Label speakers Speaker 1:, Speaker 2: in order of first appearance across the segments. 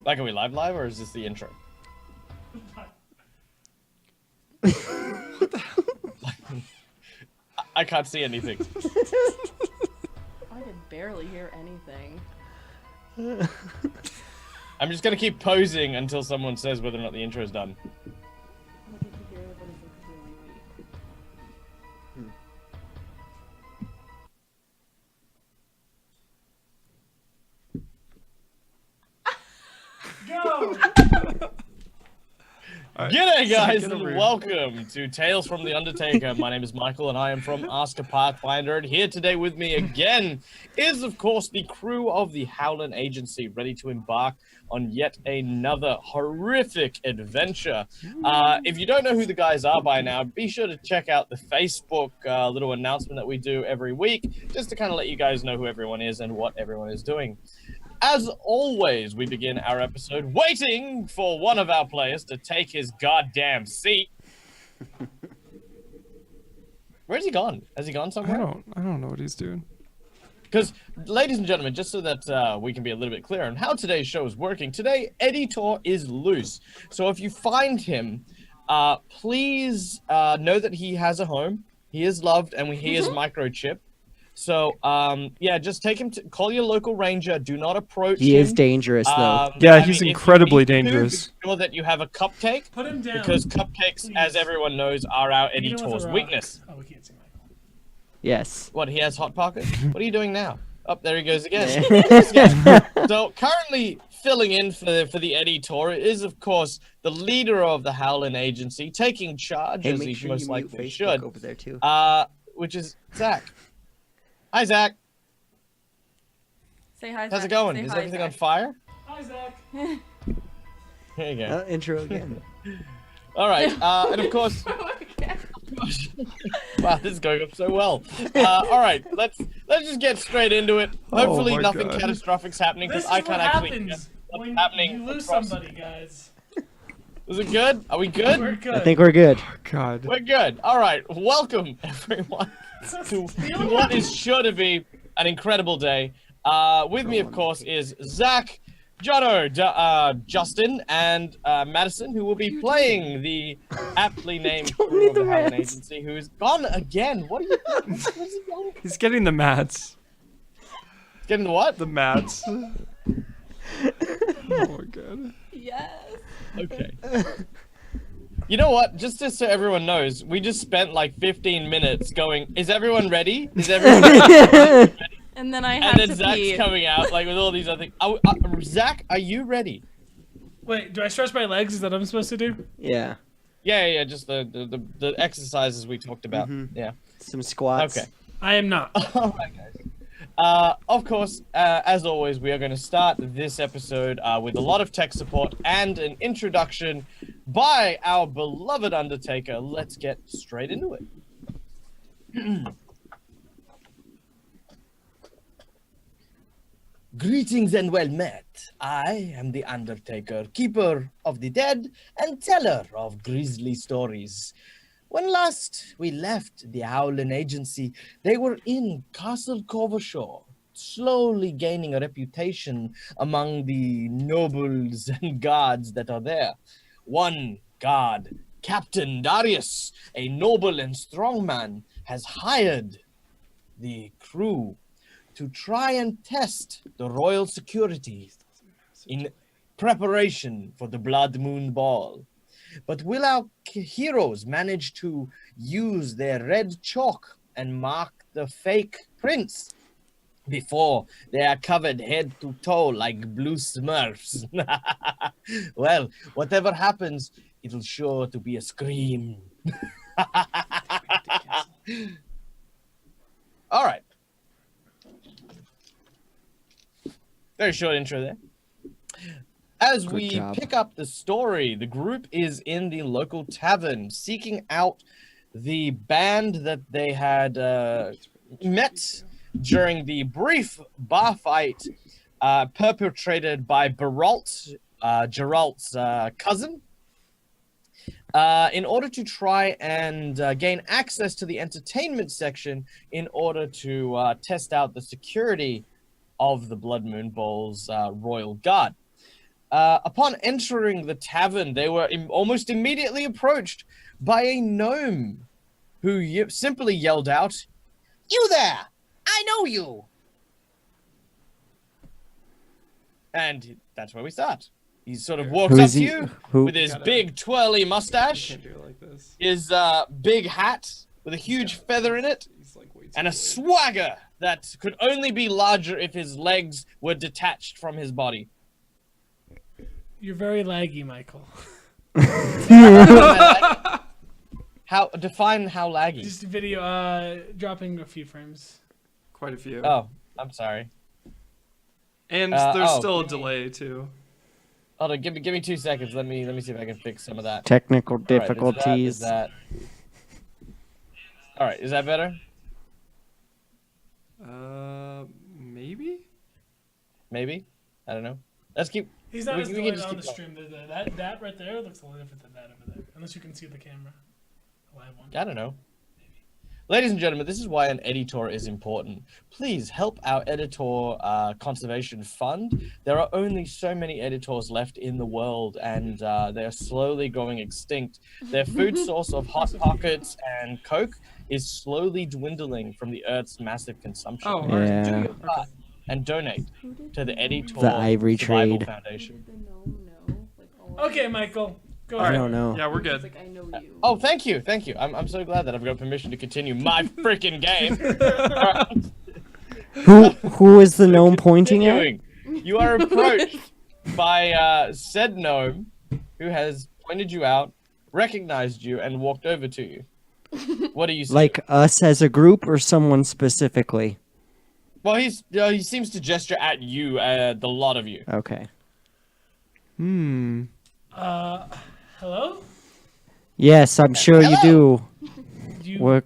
Speaker 1: Like, are we live, or is this the intro? I can't see anything.
Speaker 2: I can barely hear anything.
Speaker 1: I'm just gonna keep posing until someone says whether or not the intro is done.
Speaker 2: I can hear it, but it's really weak.
Speaker 3: Go!
Speaker 1: G'day guys and welcome to Tales from the Undertaker. My name is Michael and I am from Ask a Pathfinder, and here today with me again is of course the crew of the Howland Agency, ready to embark on yet another horrific adventure. If you don't know who the guys are by now, be sure to check out the Facebook little announcement that we do every week, just to kind of let you guys know who everyone is and what everyone is doing. As always, we begin our episode waiting for one of our players to take his goddamn seat. Where's he gone? Has he gone somewhere?
Speaker 3: I don't know what he's doing.
Speaker 1: Because, ladies and gentlemen, just so that we can be a little bit clear on how today's show is working, today, Editor is loose. So if you find him, please know that he has a home, he is loved, and he is microchipped. So, yeah, just take him to call your local ranger. Do not approach him.
Speaker 4: He is dangerous, though.
Speaker 3: Yeah, he's incredibly dangerous.
Speaker 1: Be sure that you have a cupcake.
Speaker 5: Put him down.
Speaker 1: Because cupcakes,
Speaker 5: please.
Speaker 1: as everyone knows, are our
Speaker 5: Hit him with a
Speaker 1: editor's
Speaker 5: rock.
Speaker 1: weakness.
Speaker 5: Oh, we can't see Michael.
Speaker 4: Yes.
Speaker 1: What, he has Hot Pocket? What are you doing now? Oh, there he goes again. So, currently filling in for the editor is, of course, the leader of the Howland Agency, taking charge,
Speaker 4: Hey,
Speaker 1: as
Speaker 4: make
Speaker 1: he
Speaker 4: sure
Speaker 1: most
Speaker 4: you mute
Speaker 1: likely
Speaker 4: Facebook
Speaker 1: should.
Speaker 4: over there too.
Speaker 1: Which is Zach. Hi, Zach.
Speaker 2: Say hi, Zach.
Speaker 1: How's it going?
Speaker 2: Say
Speaker 1: Is
Speaker 2: hi,
Speaker 1: everything on
Speaker 2: Zach.
Speaker 1: fire?
Speaker 5: Hi, Zach.
Speaker 1: There you go.
Speaker 4: Intro again.
Speaker 1: All right, and of course, wow, this is going up so well. All right, let's just get straight into it. Hopefully,
Speaker 3: my
Speaker 1: nothing
Speaker 3: God.
Speaker 1: catastrophic's happening
Speaker 5: This
Speaker 1: because
Speaker 5: is
Speaker 1: I
Speaker 5: what
Speaker 1: can't actually get
Speaker 5: happens
Speaker 1: what's
Speaker 5: when
Speaker 1: happening.
Speaker 5: you lose
Speaker 1: across-
Speaker 5: somebody, guys.
Speaker 1: Is it good? Are we good?
Speaker 5: We're good.
Speaker 4: I think we're good.
Speaker 3: God.
Speaker 1: We're good. All right, welcome everyone to what is sure to be an incredible day. With me, of course, is Zach, Jono, Justin, and Madison, who will be playing the aptly named crew of the Howland Agency, who is gone again. What are you doing? Where's he going?
Speaker 3: He's getting the mats.
Speaker 1: Getting the what?
Speaker 3: The mats. Oh my God.
Speaker 2: Yes.
Speaker 1: Okay. You know what? Just so everyone knows, we just spent like 15 minutes going, is everyone ready? Is everyone ready?
Speaker 2: And then I
Speaker 1: And
Speaker 2: had
Speaker 1: then
Speaker 2: to
Speaker 1: Zach's
Speaker 2: pee.
Speaker 1: coming out like with all these other things. Zach, are you ready?
Speaker 5: Wait, do I stretch my legs? Is that what I'm supposed to do?
Speaker 4: Yeah.
Speaker 1: Yeah, just the exercises we talked about. Yeah.
Speaker 4: Some squats.
Speaker 1: Okay.
Speaker 5: I am not.
Speaker 1: All right, guys. Of course, as always, we are going to start this episode with a lot of tech support and an introduction by our beloved Undertaker. Let's get straight into it. Greetings and well met. I am the Undertaker, keeper of the dead and teller of grisly stories. When last we left the Howland Agency, they were in Castle Covershaw, slowly gaining a reputation among the nobles and guards that are there. One guard, Captain Darius, a noble and strong man, has hired the crew to try and test the royal security in preparation for the Blood Moon Ball. But will our heroes manage to use their red chalk and mark the fake prince before they are covered head to toe like blue smurfs? Well, whatever happens, it'll sure to be a scream. All right. Very short intro there. As
Speaker 4: Good
Speaker 1: we
Speaker 4: job.
Speaker 1: pick up the story, the group is in the local tavern seeking out the band that they had met during the brief bar fight perpetrated by Geralt's cousin. In order to try and gain access to the entertainment section in order to test out the security of the Blood Moon Ball's Royal Guard. Upon entering the tavern, they were almost immediately approached by a gnome who simply yelled out, "You there! I know you!" And that's where we start. He sort of walks
Speaker 4: Who
Speaker 1: up
Speaker 4: is
Speaker 1: to
Speaker 4: he?
Speaker 1: you
Speaker 4: Who?
Speaker 1: with his big twirly mustache,
Speaker 3: Can't do it like this.
Speaker 1: his big hat with a huge feather in it,
Speaker 3: He's like way too
Speaker 1: and a
Speaker 3: big.
Speaker 1: swagger that could only be larger if his legs were detached from his body.
Speaker 5: You're very laggy, Michael.
Speaker 1: How define how laggy?
Speaker 5: Just video dropping a few frames.
Speaker 3: Quite a few.
Speaker 1: Oh, I'm sorry.
Speaker 3: And there's
Speaker 1: oh.
Speaker 3: still a delay too.
Speaker 1: Hold on, give me 2 seconds. Let me see if I can fix some of that.
Speaker 4: Technical
Speaker 1: All right, is
Speaker 4: difficulties.
Speaker 1: that? All right, is that better?
Speaker 3: Maybe?
Speaker 1: Maybe. I don't know. Let's keep.
Speaker 5: He's not
Speaker 1: We-
Speaker 5: as
Speaker 1: we can
Speaker 5: delayed
Speaker 1: just
Speaker 5: on the
Speaker 1: keep
Speaker 5: stream. That right there looks a little different than that over there. Unless you can see the camera. The live one.
Speaker 1: I don't know. Ladies and gentlemen, this is why an editor is important. Please help our editor conservation fund. There are only so many editors left in the world, and they are slowly going extinct. Their food source of Hot Pockets and Coke is slowly dwindling from the Earth's massive consumption.
Speaker 3: Oh,
Speaker 4: Yeah.
Speaker 1: Do your part and donate to the Editor
Speaker 4: The Ivory
Speaker 1: Survival
Speaker 4: Trade.
Speaker 1: Foundation.
Speaker 2: Did the gnome know? Like, all of
Speaker 5: Okay,
Speaker 2: this?
Speaker 5: Michael. Go
Speaker 4: I
Speaker 5: ahead.
Speaker 4: don't know.
Speaker 3: Yeah, we're
Speaker 2: He's
Speaker 3: good.
Speaker 2: like, I know you.
Speaker 1: Oh, thank you. I'm so glad that I've got permission to continue my freaking game. Alright,
Speaker 4: Who is the gnome pointing at?
Speaker 1: continuing. You are approached by said gnome, who has pointed you out, recognized you, and walked over to you. What do you say?
Speaker 4: Like us as a group or someone specifically?
Speaker 1: Well, he seems to gesture at you, the lot of you.
Speaker 4: Okay.
Speaker 5: Hello?
Speaker 4: Yes, I'm sure you do.
Speaker 5: You
Speaker 4: We're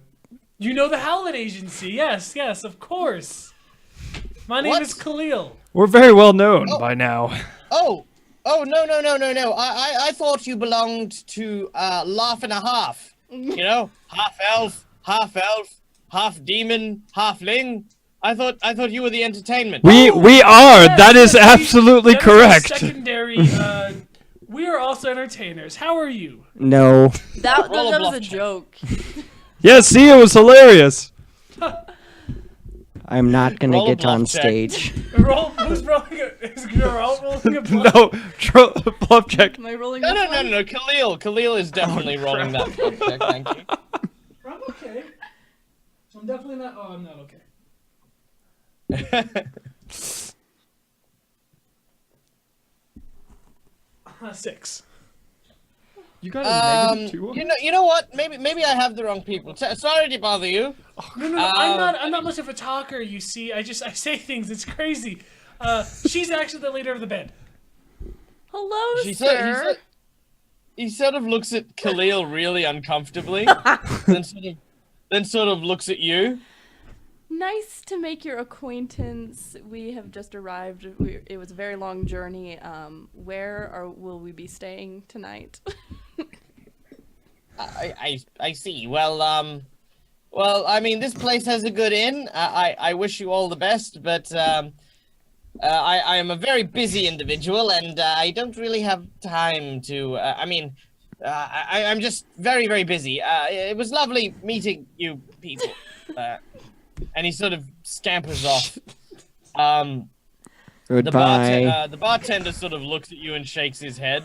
Speaker 5: you know the Howlin' Agency? Yes, yes, of course. My name
Speaker 1: What?
Speaker 5: is Khalil.
Speaker 3: We're very well known by now.
Speaker 1: Oh, no. I thought you belonged to Laugh and a Half. You know, half elf, half demon, halfling. I thought you were the entertainment.
Speaker 3: We are.
Speaker 5: Yes,
Speaker 3: That is
Speaker 5: yes,
Speaker 3: absolutely
Speaker 5: that is our
Speaker 3: correct.
Speaker 5: Secondary. We are also entertainers. How are you?
Speaker 4: no.
Speaker 2: That
Speaker 1: Roll a
Speaker 2: was
Speaker 1: bluff
Speaker 2: a
Speaker 1: check.
Speaker 2: joke.
Speaker 3: Yeah, see, it was hilarious.
Speaker 4: I'm not gonna
Speaker 1: Roll a
Speaker 4: get
Speaker 1: bluff
Speaker 4: on
Speaker 1: check.
Speaker 4: stage.
Speaker 5: Who's rolling a? Is Geralt rolling a bluff?
Speaker 3: No, bluff check.
Speaker 2: Am I rolling
Speaker 1: No,
Speaker 2: this
Speaker 1: no,
Speaker 2: one?
Speaker 1: no. Khalil is definitely rolling that bluff check. Thank you.
Speaker 5: I'm okay. I'm definitely not. Oh, I'm not okay. 6.
Speaker 3: You got a negative 2 on
Speaker 1: you know what? Maybe I have the wrong people. Sorry to bother you.
Speaker 5: No. I'm not much of a talker. You see, I say things. It's crazy. She's actually the leader of the band.
Speaker 2: Hello,
Speaker 1: He
Speaker 2: sir.
Speaker 1: sort of looks at Khalil really uncomfortably, then sort of looks at you.
Speaker 2: Nice to make your acquaintance. We have just arrived. It was a very long journey. Will we be staying tonight?
Speaker 1: I see. Well, I mean, this place has a good inn. I wish you all the best, but I am a very busy individual, and I don't really have time to. I'm just very, very busy. It was lovely meeting you people. And he sort of scampers off.
Speaker 4: Goodbye.
Speaker 1: The bartender sort of looks at you and shakes his head.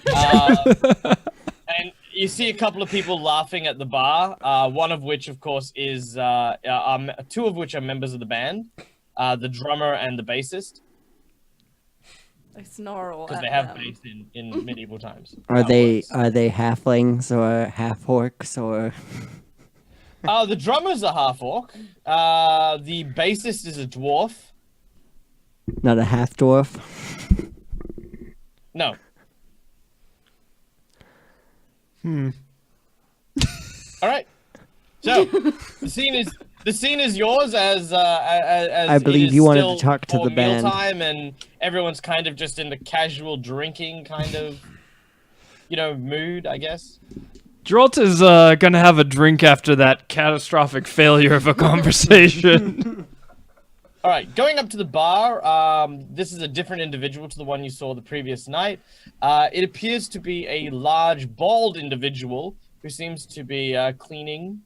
Speaker 1: And you see a couple of people laughing at the bar. One of which, of course, is 2 of which are members of the band, the drummer and the bassist,
Speaker 2: I snarl
Speaker 1: because
Speaker 2: at
Speaker 1: they have
Speaker 2: them.
Speaker 1: bass in medieval times.
Speaker 4: Are
Speaker 1: That
Speaker 4: they
Speaker 1: works.
Speaker 4: halflings or half orcs or?
Speaker 1: The drummer's a half orc. The bassist is a dwarf.
Speaker 4: Not a half dwarf.
Speaker 1: No. All right. So the scene is yours as
Speaker 4: I
Speaker 1: it
Speaker 4: believe
Speaker 1: is
Speaker 4: you wanted to
Speaker 1: still
Speaker 4: talk to
Speaker 1: for
Speaker 4: the band.
Speaker 1: mealtime, and everyone's kind of just in the casual drinking kind of, mood, I guess.
Speaker 3: Geralt is gonna have a drink after that catastrophic failure of a conversation.
Speaker 1: All right, going up to the bar. This is a different individual to the one you saw the previous night. It appears to be a large, bald individual who seems to be cleaning,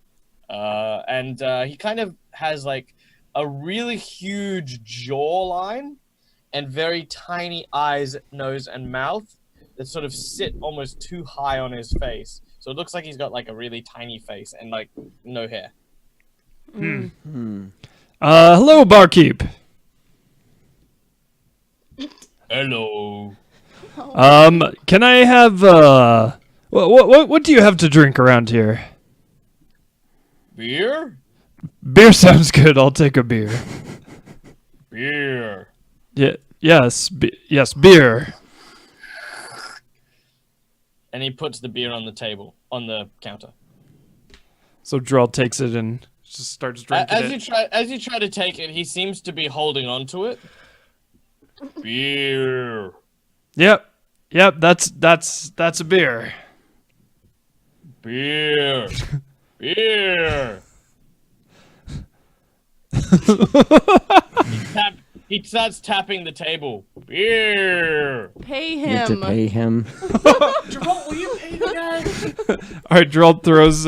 Speaker 1: and he kind of has like a really huge jawline and very tiny eyes, nose, and mouth that sort of sit almost too high on his face. So it looks like he's got like a really tiny face and like no hair.
Speaker 3: Hello, barkeep.
Speaker 1: Hello.
Speaker 3: Can I have what do you have to drink around here?
Speaker 1: Beer?
Speaker 3: Beer sounds good. I'll take a beer.
Speaker 1: Beer.
Speaker 3: Yes, beer.
Speaker 1: And he puts the beer on the table, on the counter.
Speaker 3: So Drell takes it and just starts drinking it.
Speaker 1: As you try to take it, he seems to be holding on to it. Beer.
Speaker 3: Yep, that's a beer.
Speaker 1: Beer. Beer. He starts tapping the table. Beer.
Speaker 2: Pay
Speaker 4: You have
Speaker 2: him.
Speaker 4: to pay him.
Speaker 5: Jerome, will you pay the guy?
Speaker 3: All right, Drell throws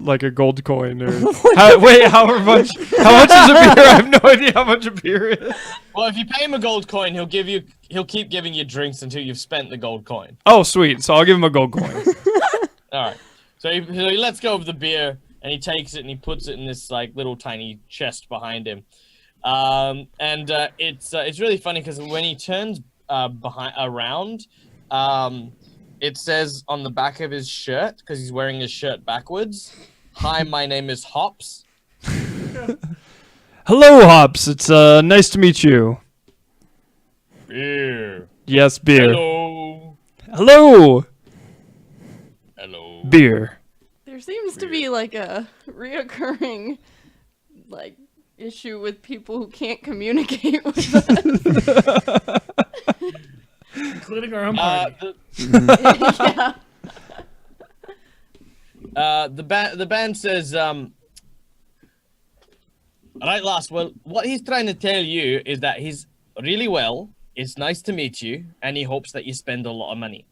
Speaker 3: like a gold coin or however much. How much is a beer? I have no idea how much a beer is.
Speaker 1: Well, if you pay him a gold coin, he'll keep giving you drinks until you've spent the gold coin.
Speaker 3: Oh, sweet. So I'll give him a gold coin.
Speaker 1: All right. So he lets go of the beer and he takes it and he puts it in this like little tiny chest behind him. It's really funny because when he turns around, it says on the back of his shirt, because he's wearing his shirt backwards, "Hi, my name is Hops."
Speaker 3: Hello, Hops. It's nice to meet you.
Speaker 1: Beer.
Speaker 3: Yes, beer.
Speaker 1: Hello.
Speaker 3: Hello.
Speaker 1: Hello.
Speaker 3: Beer.
Speaker 2: There seems to be like a reoccurring like issue with people who can't communicate with us.
Speaker 5: Including our own party.
Speaker 2: Yeah.
Speaker 1: The band says, "All right, lass. Well, what he's trying to tell you is that he's really well. It's nice to meet you, and he hopes that you spend a lot of money.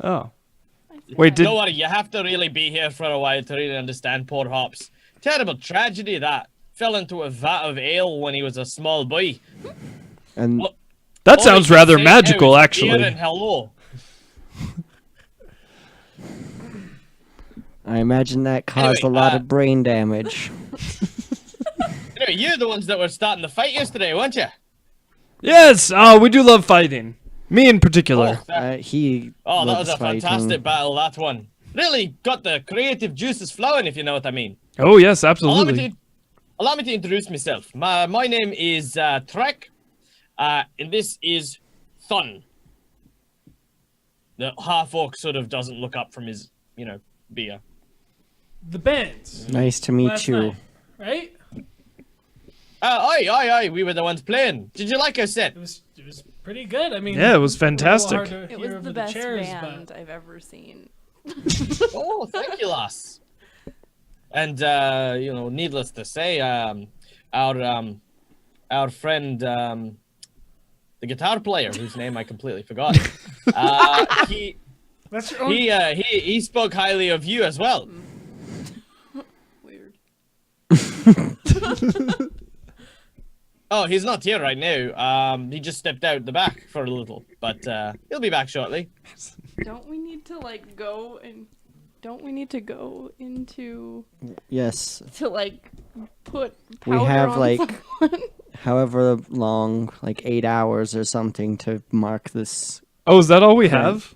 Speaker 3: Oh. Wait,
Speaker 1: Don't worry, you have to really be here for a while to really understand poor Hops. Terrible tragedy that. Fell into a vat of ale when he was a small boy.
Speaker 4: And
Speaker 1: Well,
Speaker 3: that
Speaker 1: all
Speaker 3: sounds
Speaker 1: he can
Speaker 3: rather
Speaker 1: say
Speaker 3: magical,
Speaker 1: now is
Speaker 3: actually.
Speaker 1: beer and hello.
Speaker 4: I imagine that caused
Speaker 1: Anyway,
Speaker 4: a lot of brain damage.
Speaker 1: Anyway, you're the ones that were starting the fight yesterday, weren't you?
Speaker 3: Yes. We do love fighting. Me in particular.
Speaker 1: That
Speaker 4: He
Speaker 1: was
Speaker 4: loves
Speaker 1: a
Speaker 4: fighting.
Speaker 1: fantastic battle, that one. Really got the creative juices flowing, if you know what I mean.
Speaker 3: Oh yes, absolutely.
Speaker 1: Allow me to introduce myself. My name is Trek, and this is Thun. The half-orc sort of doesn't look up from his, beer.
Speaker 5: The band.
Speaker 4: Nice to meet
Speaker 5: Last
Speaker 4: you.
Speaker 5: night, right?
Speaker 1: Aye, we were the ones playing. Did you like our set?
Speaker 5: It was pretty good. I mean,
Speaker 3: Yeah, it was
Speaker 5: a little
Speaker 3: fantastic.
Speaker 5: hard to
Speaker 2: It
Speaker 5: hear
Speaker 2: was
Speaker 5: over
Speaker 2: the best
Speaker 5: chairs,
Speaker 2: band I've ever seen.
Speaker 1: Oh, thank you, lass. And, needless to say, our friend, the guitar player, whose name I completely forgot,
Speaker 5: That's your own.
Speaker 1: he spoke highly of you as well.
Speaker 2: Weird.
Speaker 1: Oh, he's not here right now. He just stepped out the back for a little, but he'll be back shortly.
Speaker 2: Don't we need to like go and don't we need to go into
Speaker 4: Yes.
Speaker 2: to like put
Speaker 4: We
Speaker 2: powder
Speaker 4: have,
Speaker 2: on
Speaker 4: like,
Speaker 2: someone?
Speaker 4: However long, like 8 hours or something to mark this.
Speaker 3: Oh, is that all we have?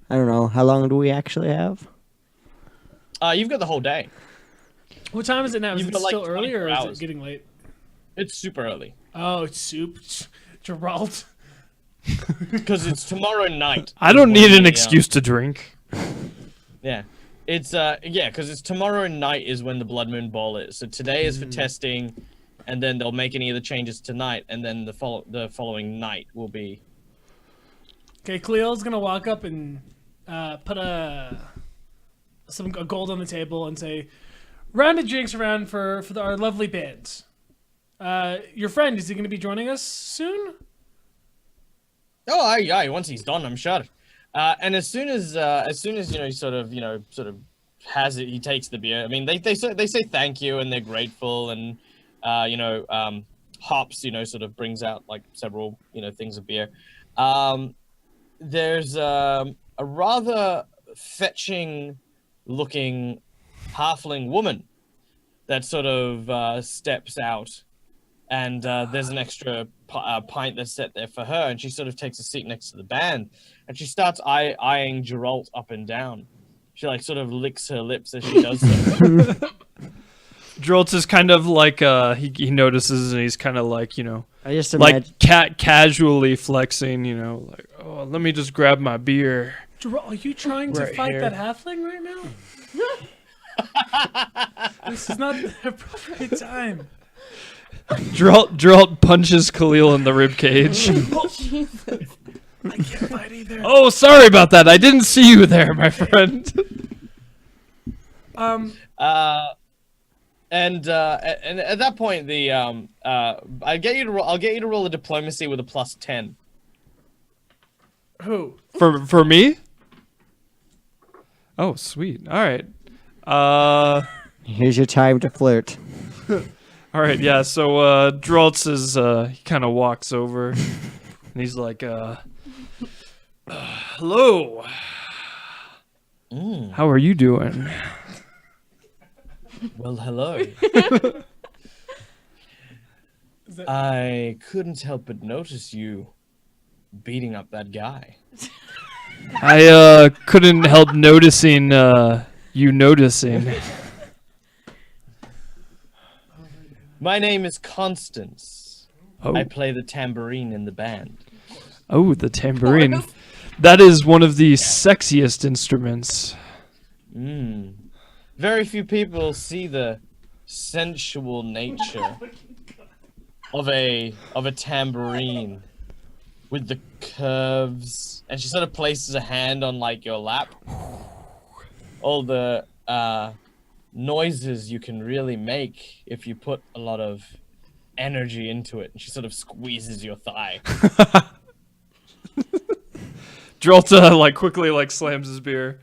Speaker 4: I don't know. How long do we actually have?
Speaker 1: You've got the whole day.
Speaker 5: What time is it now? Is
Speaker 1: You've
Speaker 5: it
Speaker 1: got, like,
Speaker 5: still early or
Speaker 1: 24
Speaker 5: is
Speaker 1: hours.
Speaker 5: it getting late?
Speaker 1: It's super early
Speaker 5: Oh, it's soup. Geralt.
Speaker 1: because it's tomorrow night.
Speaker 3: I don't
Speaker 1: is
Speaker 3: need
Speaker 1: when
Speaker 3: an
Speaker 1: the,
Speaker 3: excuse to drink.
Speaker 1: Yeah, it's because it's tomorrow night is when the Blood Moon Ball is. So today is for testing, and then they'll make any of the changes tonight, and then the following night will be.
Speaker 5: Okay, Cleo's gonna walk up and put a gold on the table and say, "Round of drinks around for our lovely band." Your friend, is he going to be joining us soon?
Speaker 1: Oh, aye. Once he's done, I'm sure. And as soon as he sort of has it, he takes the beer. I mean, they say thank you and they're grateful, and Hops sort of brings out like several things of beer. There's a rather fetching looking halfling woman that sort of steps out, and there's an extra pint that's set there for her, and she sort of takes a seat next to the band, and she starts eyeing Geralt up and down. She like sort of licks her lips as she does so.
Speaker 3: Droltz is kind of like he notices, and he's kind of like
Speaker 4: I just imagine.
Speaker 3: like casually flexing, like, oh, let me just grab my beer.
Speaker 5: Are you trying to
Speaker 3: Right
Speaker 5: fight
Speaker 3: here.
Speaker 5: that halfling right now? This is not the appropriate time.
Speaker 3: Geralt punches Khalil in the rib cage.
Speaker 5: I can't fight either.
Speaker 3: Oh, sorry about that. I didn't see you there, my friend.
Speaker 1: And at that point, I'll get you to roll a diplomacy with a +10.
Speaker 5: Who?
Speaker 3: For me? Oh, sweet. All right.
Speaker 4: Here's your time to flirt.
Speaker 3: All right. Yeah. So Droltz is he kind of walks over, and he's like, "Hello. How are you doing?"
Speaker 1: Well, hello. I couldn't help but notice you beating up that guy.
Speaker 3: I couldn't help noticing you noticing.
Speaker 1: My name is Constance.
Speaker 3: Oh.
Speaker 1: I play the tambourine in the band.
Speaker 3: Oh, the tambourine. That is one of the sexiest instruments.
Speaker 1: Very few people see the sensual nature of a tambourine with the curves, and she sort of places a hand on like your lap. All the noises you can really make if you put a lot of energy into it, and she sort of squeezes your thigh.
Speaker 3: Drolta like quickly like slams his beer,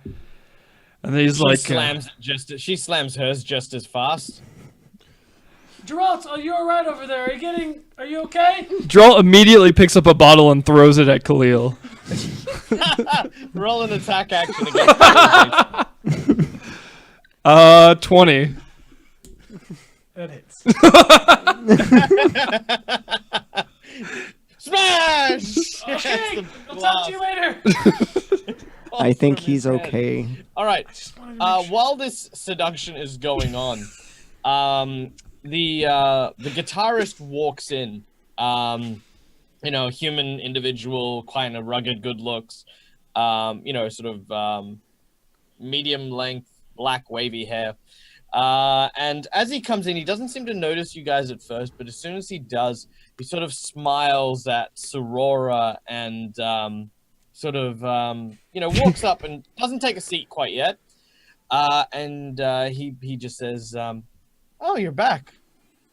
Speaker 3: and then he's like,
Speaker 1: She slams hers just as fast.
Speaker 5: Geralt, are you alright over there? Are you okay?
Speaker 3: Drolt immediately picks up a bottle and throws it at Khalil.
Speaker 1: Roll an attack action against
Speaker 3: 20.
Speaker 5: That hits.
Speaker 1: Smash!
Speaker 5: Okay, I'll talk to you later.
Speaker 4: I think he's okay.
Speaker 1: All right.
Speaker 5: I just wanted to make sure.
Speaker 1: While this seduction is going on, the guitarist walks in. Human individual, kind of rugged, good looks. Medium length, black wavy hair. And as he comes in, he doesn't seem to notice you guys at first, but as soon as he does, he sort of smiles at Sorora and walks up and doesn't take a seat quite yet. He just says, "Oh, you're back.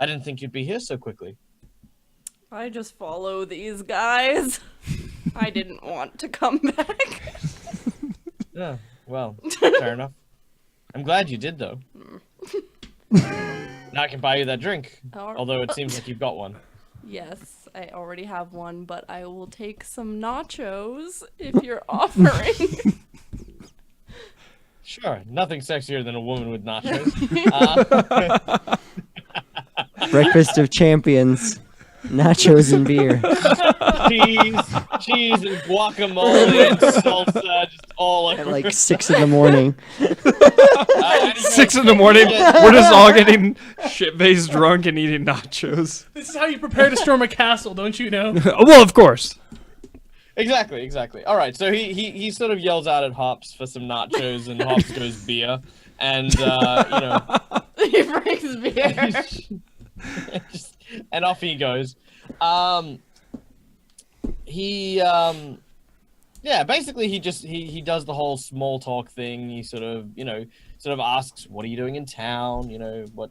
Speaker 1: I didn't think you'd be here so quickly."
Speaker 2: I just follow these guys. I didn't want to come back.
Speaker 1: Yeah, well, fair enough. I'm glad you did, though. Now I can buy you that drink, although it seems like you've got one.
Speaker 2: Yes, I already have one, but I will take some nachos if you're offering.
Speaker 1: Sure, nothing sexier than a woman with nachos.
Speaker 4: Breakfast of champions. Nachos and beer.
Speaker 1: cheese and guacamole and salsa, just all over.
Speaker 4: At like 6 in the morning.
Speaker 3: 6 in the morning, we're just all getting shit-faced drunk and eating nachos.
Speaker 5: This is how you prepare to storm a castle, don't you know?
Speaker 3: Well, of course.
Speaker 1: Exactly. All right, so he sort of yells out at Hops for some nachos, and Hops goes beer, and
Speaker 2: He brings beer.
Speaker 1: and off he goes. Basically he does the whole small talk thing. He sort of asks, "What are you doing in town? What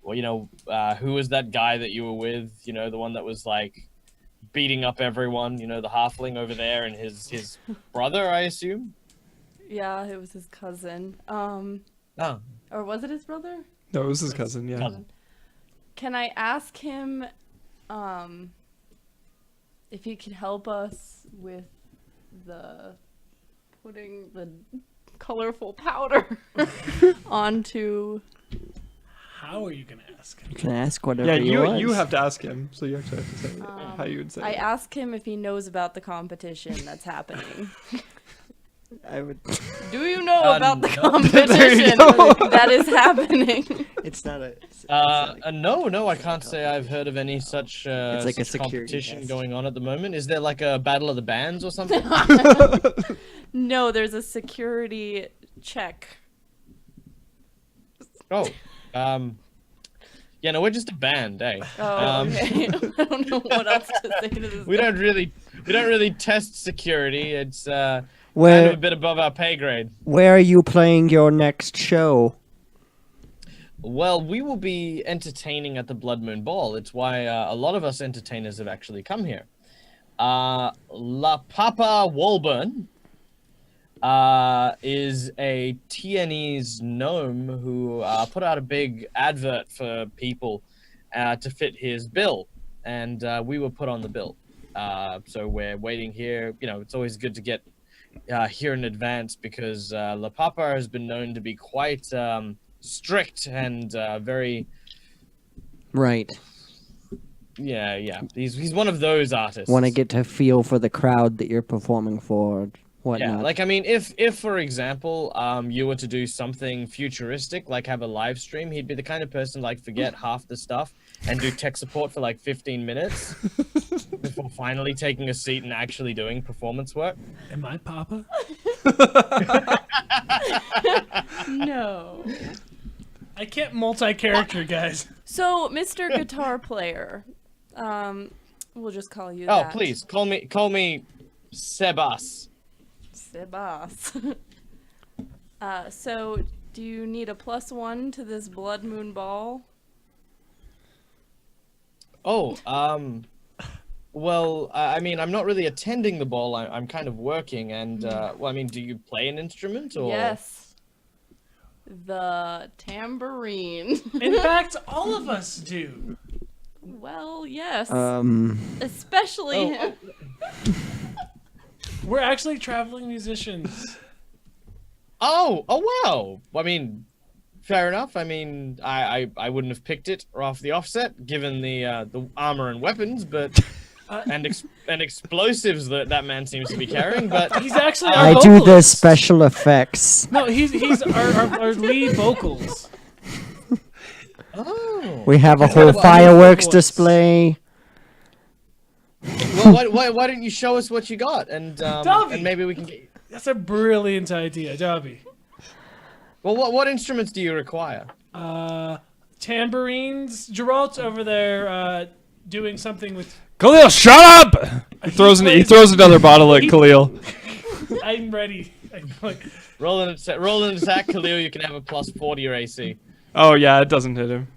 Speaker 1: who was that guy that you were with? You know, the one that was like beating up everyone. You know, the halfling over there and his brother, I assume.
Speaker 2: Yeah, it was his cousin.
Speaker 1: Oh,
Speaker 2: Or was it his brother?
Speaker 3: No, it was his cousin. Yeah.
Speaker 1: cousin.
Speaker 2: Can I ask him, if he could help us with putting the colorful powder onto?
Speaker 5: How are you gonna ask?
Speaker 4: You can ask whatever
Speaker 3: Yeah,
Speaker 4: you want.
Speaker 3: you have to ask him. So you actually have to say how you would say
Speaker 2: I
Speaker 3: it.
Speaker 2: asked him if he knows about the competition that's happening.
Speaker 4: I would.
Speaker 2: Do you know about the
Speaker 1: no.
Speaker 2: competition that is happening?
Speaker 4: It's not a.
Speaker 1: No, I can't say I've heard of any such,
Speaker 4: like a
Speaker 1: such
Speaker 4: security
Speaker 1: competition
Speaker 4: test.
Speaker 1: going on at the moment. Is there like a battle of the bands or something?
Speaker 2: No, there's a security check.
Speaker 1: Oh, yeah, no, we're just a band, eh?
Speaker 2: Oh, okay. I don't know what else to say to this.
Speaker 1: We don't really test security. It's kind of
Speaker 4: Where
Speaker 1: a bit above our pay grade.
Speaker 4: Where are you playing your next show?
Speaker 1: Well, we will be entertaining at the Blood Moon Ball. It's why a lot of us entertainers have actually come here. La Papa Walburn is a TNE's gnome who put out a big advert for people to fit his bill, and we were put on the bill. So we're waiting here. You know, it's always good to get here in advance because La Papa has been known to be quite strict and very
Speaker 4: Right.
Speaker 1: yeah. He's one of those artists.
Speaker 4: Want to get to feel for the crowd that you're performing for, whatnot.
Speaker 1: Yeah, like I mean, if for example, you were to do something futuristic, like have a live stream, he'd be the kind of person like forget half the stuff and do tech support for like 15 minutes before finally taking a seat and actually doing performance work.
Speaker 5: Am I Papa?
Speaker 2: No.
Speaker 5: I can't multi-character, guys.
Speaker 2: So, Mr. Guitar Player, we'll just call you
Speaker 1: Oh,
Speaker 2: that.
Speaker 1: please call me Sebas.
Speaker 2: Sebas. So, do you need a +1 to this Blood Moon Ball?
Speaker 1: Oh, well, I mean, I'm not really attending the ball. I'm kind of working, and well, I mean, do you play an instrument or?
Speaker 2: Yes. The tambourine.
Speaker 5: In fact, all of us do.
Speaker 2: Well, yes. Especially
Speaker 1: Oh,
Speaker 2: him.
Speaker 5: We're actually traveling musicians.
Speaker 1: Oh, wow. I mean, fair enough. I mean, I wouldn't have picked it off the offset, given the armor and weapons, but and explosives that man seems to be carrying. But
Speaker 5: He's actually our
Speaker 4: I do the
Speaker 5: vocalist.
Speaker 4: special effects.
Speaker 5: No, he's our lead vocals.
Speaker 1: oh,
Speaker 4: We have a
Speaker 5: He's got
Speaker 4: whole
Speaker 5: a
Speaker 4: fireworks
Speaker 5: voice.
Speaker 4: display.
Speaker 1: well, why don't you show us what you got, and
Speaker 5: Dobby!
Speaker 1: maybe we can get.
Speaker 5: That's a brilliant idea, Dobby.
Speaker 1: Well, what instruments do you require?
Speaker 5: Tambourines. Geralt over there doing something with.
Speaker 3: Khalil, shut up! He throws another bottle at Khalil.
Speaker 5: I'm ready. I'm like,
Speaker 1: Roll an attack, Khalil. You can have a +4 to your AC.
Speaker 3: Oh yeah, it doesn't hit him.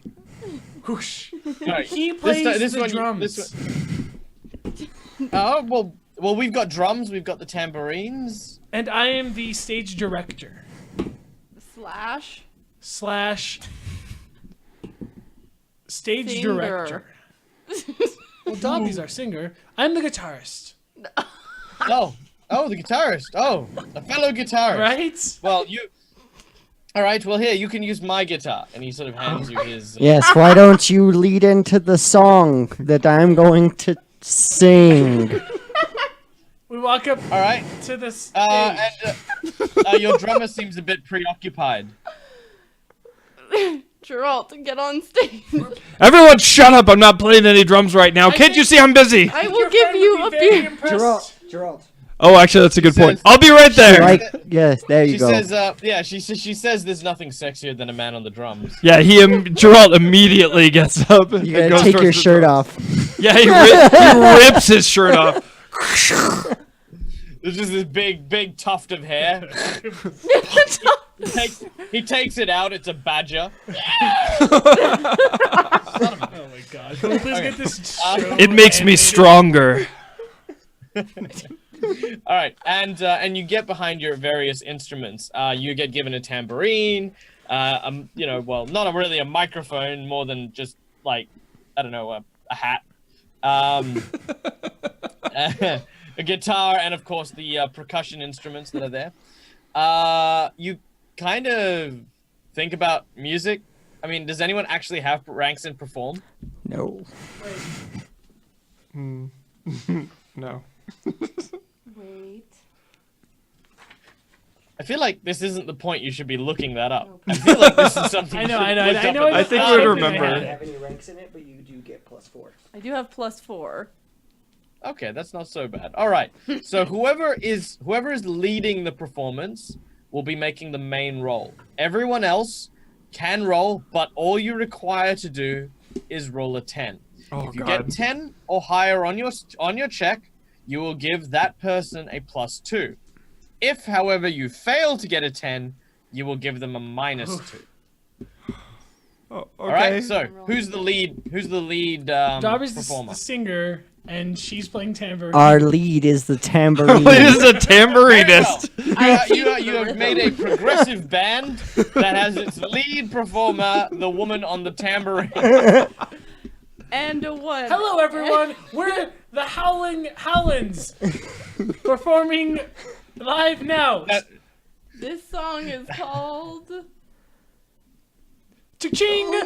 Speaker 5: whoosh.
Speaker 1: Right.
Speaker 5: He plays the
Speaker 1: one-
Speaker 5: drums.
Speaker 1: this one- Oh well, we've got drums. We've got the tambourines.
Speaker 5: And I am the stage director
Speaker 2: Slash.
Speaker 5: / stage
Speaker 2: Singer.
Speaker 5: director. Well, Dobby's our singer. I'm the guitarist.
Speaker 1: Oh, the guitarist. Oh, a fellow guitarist.
Speaker 5: Right?
Speaker 1: Well, all right. Well, here you can use my guitar, and he sort of hands you his.
Speaker 4: Yes, why don't you lead into the song that I'm going to sing?
Speaker 5: We walk up
Speaker 1: All right.
Speaker 5: to the stage.
Speaker 1: And your drummer seems a bit preoccupied.
Speaker 2: Geralt, get on stage.
Speaker 3: Everyone, shut up! I'm not playing any drums right now. Can't you see I'm busy?
Speaker 2: I
Speaker 5: Your
Speaker 2: will give
Speaker 5: friend
Speaker 2: you
Speaker 5: would
Speaker 2: a
Speaker 5: be very
Speaker 2: beer.
Speaker 5: impressed.
Speaker 4: Geralt.
Speaker 3: Oh, actually, that's a good point. I'll be right there.
Speaker 4: Right, yes, there you
Speaker 1: She
Speaker 4: go.
Speaker 1: says, she says there's nothing sexier than a man on the drums.
Speaker 3: Yeah, Geralt immediately gets up and
Speaker 4: You gotta
Speaker 3: goes
Speaker 4: take
Speaker 3: towards
Speaker 4: your
Speaker 3: the
Speaker 4: shirt
Speaker 3: drums.
Speaker 4: off.
Speaker 3: Yeah, he rips his shirt off.
Speaker 1: There's just this big tuft of hair. He takes it out. It's a badger.
Speaker 5: Oh my god. Can we please get this show
Speaker 3: It makes me
Speaker 5: animated?
Speaker 3: stronger.
Speaker 1: All right, and you get behind your various instruments. You get given a tambourine. Well, not really a microphone, more than just like, I don't know, a hat. A guitar, and of course the percussion instruments that are there. You kind of think about music. I mean, does anyone actually have ranks and perform?
Speaker 4: No.
Speaker 3: No.
Speaker 2: Wait.
Speaker 1: I feel like this isn't the point you should be looking that up. I feel like this is something.
Speaker 5: I
Speaker 1: you
Speaker 5: know,
Speaker 1: should
Speaker 5: I know,
Speaker 1: look
Speaker 5: I
Speaker 1: up
Speaker 5: know
Speaker 1: at the
Speaker 3: I think
Speaker 1: start.
Speaker 3: we would
Speaker 5: I
Speaker 3: remember.
Speaker 5: had.
Speaker 4: have any ranks in it, but you do get +4.
Speaker 2: I do have +4.
Speaker 1: Okay, that's not so bad. All right. So whoever is leading the performance will be making the main roll. Everyone else can roll, but all you require to do is roll a 10.
Speaker 3: Oh
Speaker 1: If you
Speaker 3: god.
Speaker 1: get 10 or higher on your check, you will give that person a +2. If, however, you fail to get a 10, you will give them a -2.
Speaker 3: Oh, okay.
Speaker 1: All right. So who's the lead? Who's the lead
Speaker 5: Darby's
Speaker 1: performer?
Speaker 5: the singer, and she's playing tambourine.
Speaker 4: Our lead is the tambourine.
Speaker 3: What is a
Speaker 1: Very well.
Speaker 3: tambourinist?
Speaker 1: You have made a progressive band that has its lead performer, the woman on the tambourine.
Speaker 2: And a 1.
Speaker 5: Hello, everyone. We're the Howling Howlands, performing live now.
Speaker 2: This song is called...
Speaker 5: Cha-ching! Go!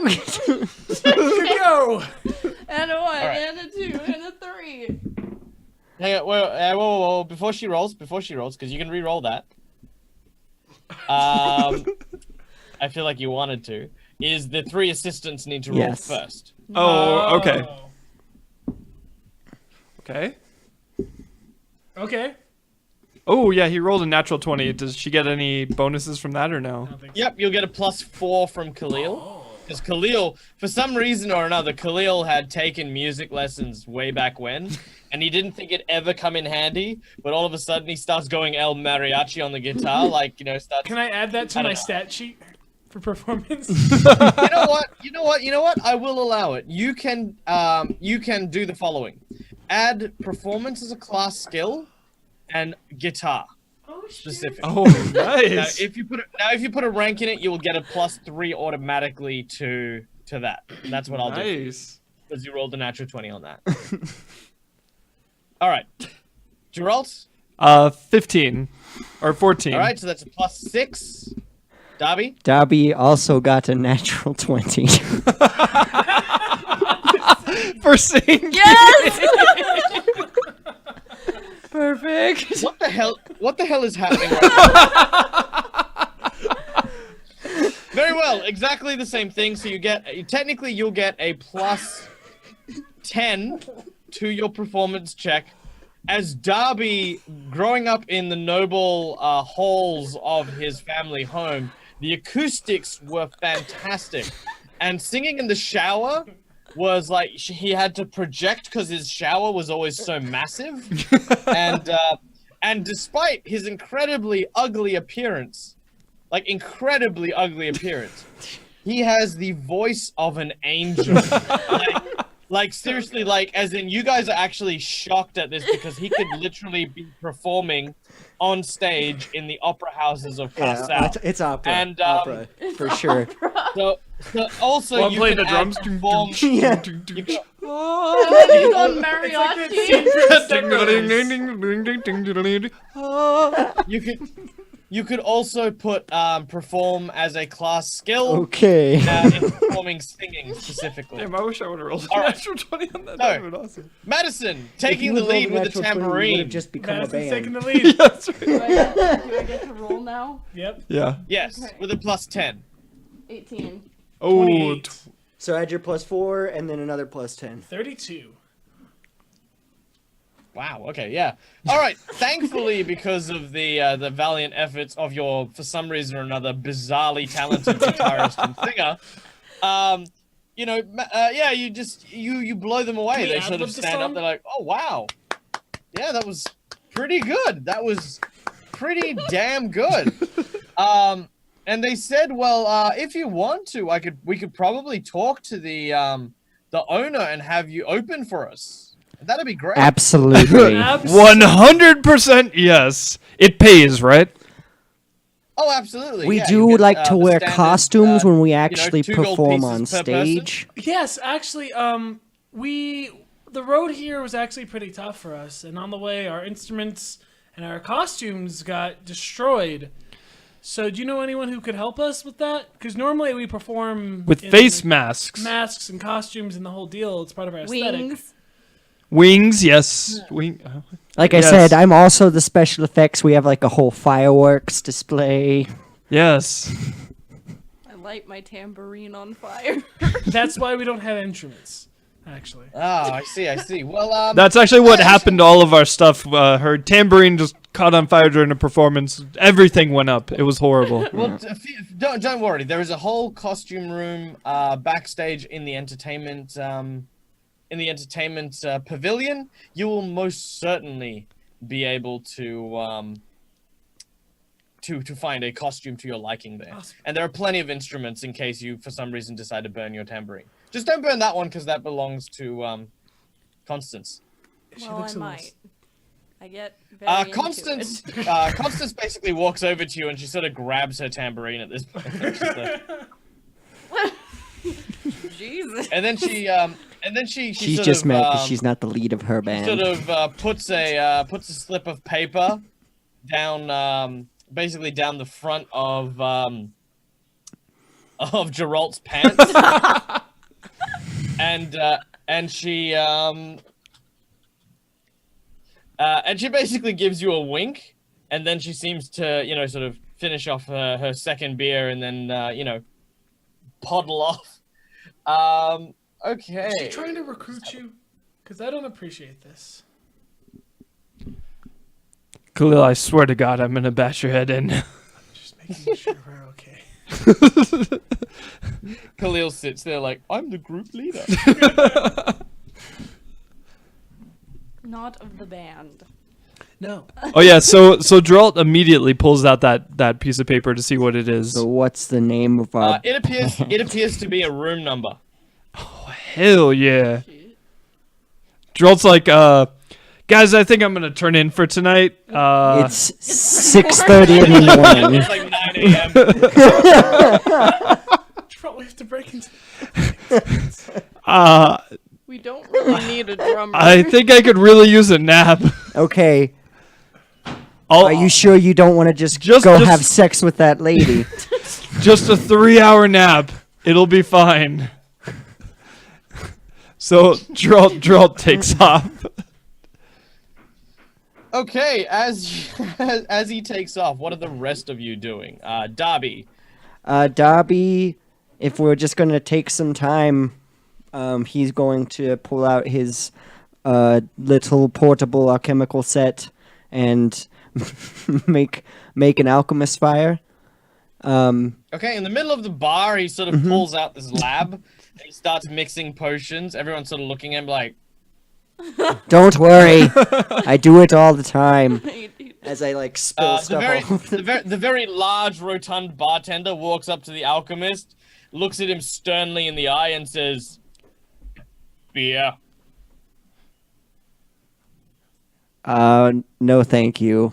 Speaker 2: And a 1,
Speaker 1: right.
Speaker 2: and a 2, and a 3.
Speaker 1: Hang on, whoa. Before she rolls, because you can re-roll that. I feel like you wanted to. Is the 3 assistants need to roll
Speaker 4: Yes.
Speaker 1: first?
Speaker 3: Oh, okay. Okay.
Speaker 5: Okay.
Speaker 3: Oh, yeah, he rolled a natural 20. Does she get any bonuses from that or no?
Speaker 5: I don't think so.
Speaker 1: Yep, you'll get a +4 from Khalil. Because Khalil, for some reason or another, Khalil had taken music lessons way back when, and he didn't think it'd ever come in handy, but all of a sudden he starts going El Mariachi on the guitar, starts...
Speaker 5: Can I add that to
Speaker 1: I don't
Speaker 5: my
Speaker 1: know.
Speaker 5: stat sheet for performance?
Speaker 1: You know what? I will allow it. You can do the following. Add performance as a class skill and guitar
Speaker 5: Oh, shit.
Speaker 1: specifically.
Speaker 3: Oh,
Speaker 1: Now,
Speaker 3: nice.
Speaker 1: if you put a rank in it, you will get a +3 automatically to that. And that's what I'll do
Speaker 3: Nice.
Speaker 1: because you rolled a natural 20 on that. All right, Geralt.
Speaker 3: 15 or 14.
Speaker 1: All right, so that's a +6. Darby.
Speaker 4: Dobby also got a natural 20.
Speaker 3: For singing.
Speaker 2: Yes! Perfect.
Speaker 1: What the hell? What the hell is happening right now? Very well, exactly the same thing. So you'll get a +10 to your performance check. As Darby, growing up in the noble halls of his family home, the acoustics were fantastic, and singing in the shower was like he had to project because his shower was always so massive, and despite his incredibly ugly appearance, he has the voice of an angel. Like seriously, as in you guys are actually shocked at this because he could literally be performing on stage in the opera houses of Passau.
Speaker 4: It's opera.
Speaker 1: And,
Speaker 4: opera, for sure.
Speaker 1: So also
Speaker 3: While
Speaker 1: you
Speaker 3: playing
Speaker 1: can
Speaker 3: the drums.
Speaker 1: add perform.
Speaker 4: Yeah.
Speaker 1: You can,
Speaker 2: He's on mariachi.
Speaker 1: you could also put perform as a class skill
Speaker 4: Okay.
Speaker 1: in performing singing specifically.
Speaker 3: Damn, I wish I would have rolled a
Speaker 1: All right.
Speaker 3: natural 20 on that.
Speaker 1: No.
Speaker 3: That would have been awesome.
Speaker 1: Madison
Speaker 4: If
Speaker 1: taking
Speaker 4: you
Speaker 1: the
Speaker 4: had rolled
Speaker 1: lead
Speaker 4: a
Speaker 1: with the
Speaker 4: natural 20, we would
Speaker 1: tambourine.
Speaker 4: have just become a
Speaker 5: Madison's taking
Speaker 4: band.
Speaker 5: the lead.
Speaker 3: That's right.
Speaker 2: Do I get to roll now?
Speaker 5: Yep.
Speaker 3: Yeah.
Speaker 1: Yes,
Speaker 2: Okay.
Speaker 1: with a +10.
Speaker 2: 18.
Speaker 3: Oh,
Speaker 5: 28.
Speaker 4: So add your +4 and then another +10.
Speaker 5: 32.
Speaker 1: Wow. Okay. Yeah. All right. Thankfully, because of the valiant efforts of your, for some reason or another, bizarrely talented guitarist and singer, you blow them away.
Speaker 5: Can we
Speaker 1: They sort
Speaker 5: ad-lib
Speaker 1: of
Speaker 5: the
Speaker 1: stand up.
Speaker 5: song?
Speaker 1: They're like, oh wow, yeah, that was pretty good. That was pretty damn good. And they said, well, if you want to, we could probably talk to the owner and have you open for us. That'd be great.
Speaker 4: Absolutely.
Speaker 3: 100% yes. It pays, right?
Speaker 1: Oh, absolutely.
Speaker 4: We
Speaker 1: yeah,
Speaker 4: do
Speaker 1: you get,
Speaker 4: like to
Speaker 1: the
Speaker 4: wear
Speaker 1: standard,
Speaker 4: costumes when we actually
Speaker 1: 2 gold
Speaker 4: perform
Speaker 1: pieces
Speaker 4: on
Speaker 1: per person.
Speaker 4: stage.
Speaker 5: Yes, actually, the road here was actually pretty tough for us, and on the way, our instruments and our costumes got destroyed. So, do you know anyone who could help us with that? Because normally we perform
Speaker 3: With
Speaker 5: in,
Speaker 3: face
Speaker 5: like,
Speaker 3: masks.
Speaker 5: masks and costumes and the whole deal. It's part of our aesthetic.
Speaker 2: Wings.
Speaker 3: Wings, yes.
Speaker 4: Like I
Speaker 3: Yes.
Speaker 4: said, I'm also the special effects. We have like a whole fireworks display.
Speaker 3: Yes.
Speaker 2: I light my tambourine on fire.
Speaker 5: That's why we don't have instruments, actually.
Speaker 1: Oh, I see. Well,
Speaker 3: That's actually what happened to all of our stuff. Her tambourine just caught on fire during a performance. Everything went up. It was horrible.
Speaker 1: well, don't worry. There is a whole costume room backstage in the entertainment pavilion. You will most certainly be able to find a costume to your liking there.
Speaker 5: Awesome.
Speaker 1: And there are plenty of instruments in case you, for some reason, decide to burn your tambourine. Just don't burn that one because that belongs to Constance.
Speaker 5: She
Speaker 2: Well,
Speaker 5: looks
Speaker 2: I
Speaker 5: a little-
Speaker 2: might. I get very
Speaker 1: Constance,
Speaker 2: into it.
Speaker 1: Constance basically walks over to you and she sort of grabs her tambourine at this point. She's like-
Speaker 2: Jesus.
Speaker 1: and then she
Speaker 4: She's
Speaker 1: sort
Speaker 4: just
Speaker 1: of,
Speaker 4: mad because she's not the lead of her band.
Speaker 1: sort of puts a slip of paper down basically down the front of Geralt's pants, and she basically gives you a wink, and then she seems to sort of finish off her second beer and then poddle off. Okay.
Speaker 5: Is she trying to recruit you? Because I don't appreciate this.
Speaker 3: Khalil, I swear to God, I'm going to bash your head in.
Speaker 5: Just making sure we're okay.
Speaker 1: Khalil sits there like, I'm the group leader.
Speaker 2: Not of the band.
Speaker 5: No.
Speaker 3: Oh, yeah, so Geralt immediately pulls out that piece of paper to see what it is.
Speaker 4: So what's the name of our?
Speaker 1: It appears to be a room number.
Speaker 3: Hell yeah. Geralt's like, guys, I think I'm going to turn in for tonight.
Speaker 4: It's 6:30 in the morning.
Speaker 1: It's like 9 a.m.
Speaker 5: Probably have to break into.
Speaker 2: We don't really need a drummer.
Speaker 3: I think I could really use a nap.
Speaker 4: Okay,
Speaker 3: I'll,
Speaker 4: are you sure you don't want to just
Speaker 3: Just-
Speaker 4: go
Speaker 3: just-
Speaker 4: have sex with that lady?
Speaker 3: Just a 3-hour nap. It'll be fine. So Geralt takes off.
Speaker 1: Okay, as he takes off, what are the rest of you doing? Darby.
Speaker 4: Darby, if we're just gonna take some time, he's going to pull out his little portable alchemical set and make an alchemist fire.
Speaker 1: Okay, in the middle of the bar, he sort of pulls out this lab and he starts mixing potions. Everyone's sort of looking at him like,
Speaker 4: Don't worry, I do it all the time. As I like spill stuff all over
Speaker 1: the very large, rotund bartender walks up to the alchemist, looks at him sternly in the eye, and says, "Beer."
Speaker 4: No, thank you.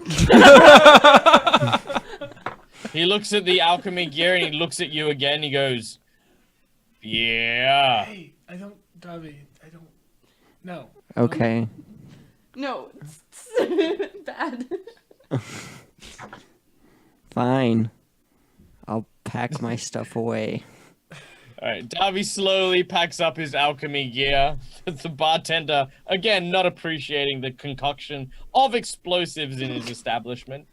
Speaker 1: He looks at the alchemy gear and he looks at you again. He goes, "Yeah."
Speaker 5: Hey, Darby, I don't. No.
Speaker 4: Okay.
Speaker 2: No, it's bad.
Speaker 4: Fine. I'll pack my stuff away.
Speaker 1: All right, Darby slowly packs up his alchemy gear. The bartender, again, not appreciating the concoction of explosives in his establishment.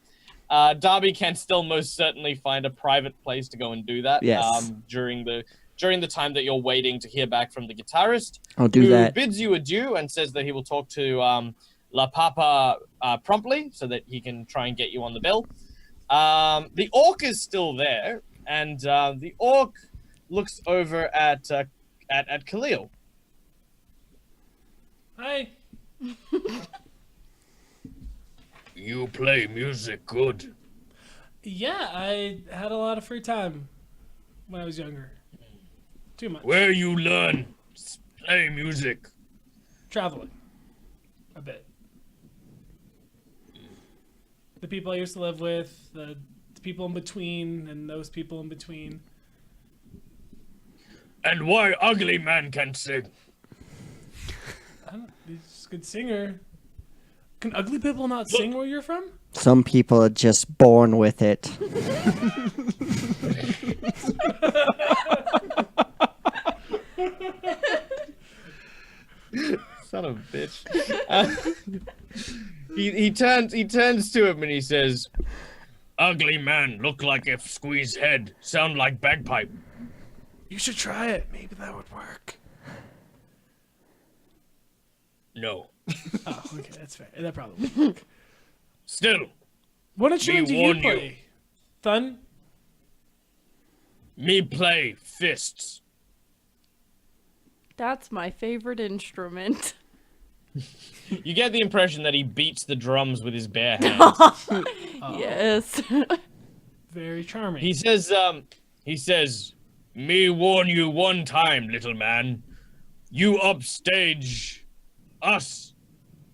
Speaker 1: Darby can still most certainly find a private place to go and do that.
Speaker 4: Yes.
Speaker 1: During the time that you're waiting to hear back from the guitarist.
Speaker 4: I'll do
Speaker 1: who
Speaker 4: that.
Speaker 1: bids you adieu and says that he will talk to La Papa promptly so that he can try and get you on the bill. The orc is still there, and the orc looks over at Khalil.
Speaker 5: Hi.
Speaker 1: You play music good.
Speaker 5: Yeah, I had a lot of free time when I was younger. Too much.
Speaker 1: Where you learn play music?
Speaker 5: Traveling. A bit. The people I used to live with, the people in between, and those people in between.
Speaker 1: And why ugly man can't sing?
Speaker 5: He's a good singer. Can ugly people not sing where you're from?
Speaker 4: Some people are just born with it.
Speaker 1: Son of a bitch. He turns to him and he says, "Ugly man, look like if squeeze head, sound like bagpipe."
Speaker 5: You should try it. Maybe that would work.
Speaker 1: No.
Speaker 5: Oh, okay, that's fair. That probably would work.
Speaker 1: Still,
Speaker 5: What instrument do you
Speaker 1: warn you.
Speaker 5: play? Thun?
Speaker 1: me play fists.
Speaker 2: That's my favorite instrument.
Speaker 1: You get the impression that he beats the drums with his bare hands.
Speaker 2: Yes.
Speaker 5: Very charming.
Speaker 1: He says, "Me warn you one time, little man. You upstage us,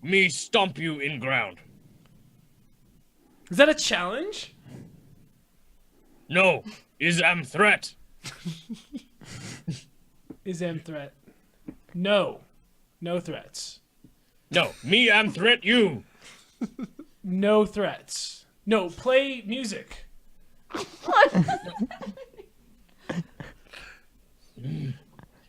Speaker 1: me stomp you in ground."
Speaker 5: Is that a challenge?
Speaker 1: No, is am threat.
Speaker 5: Is M threat? No. No threats.
Speaker 1: No, me am threat you.
Speaker 5: No threats. No, play music.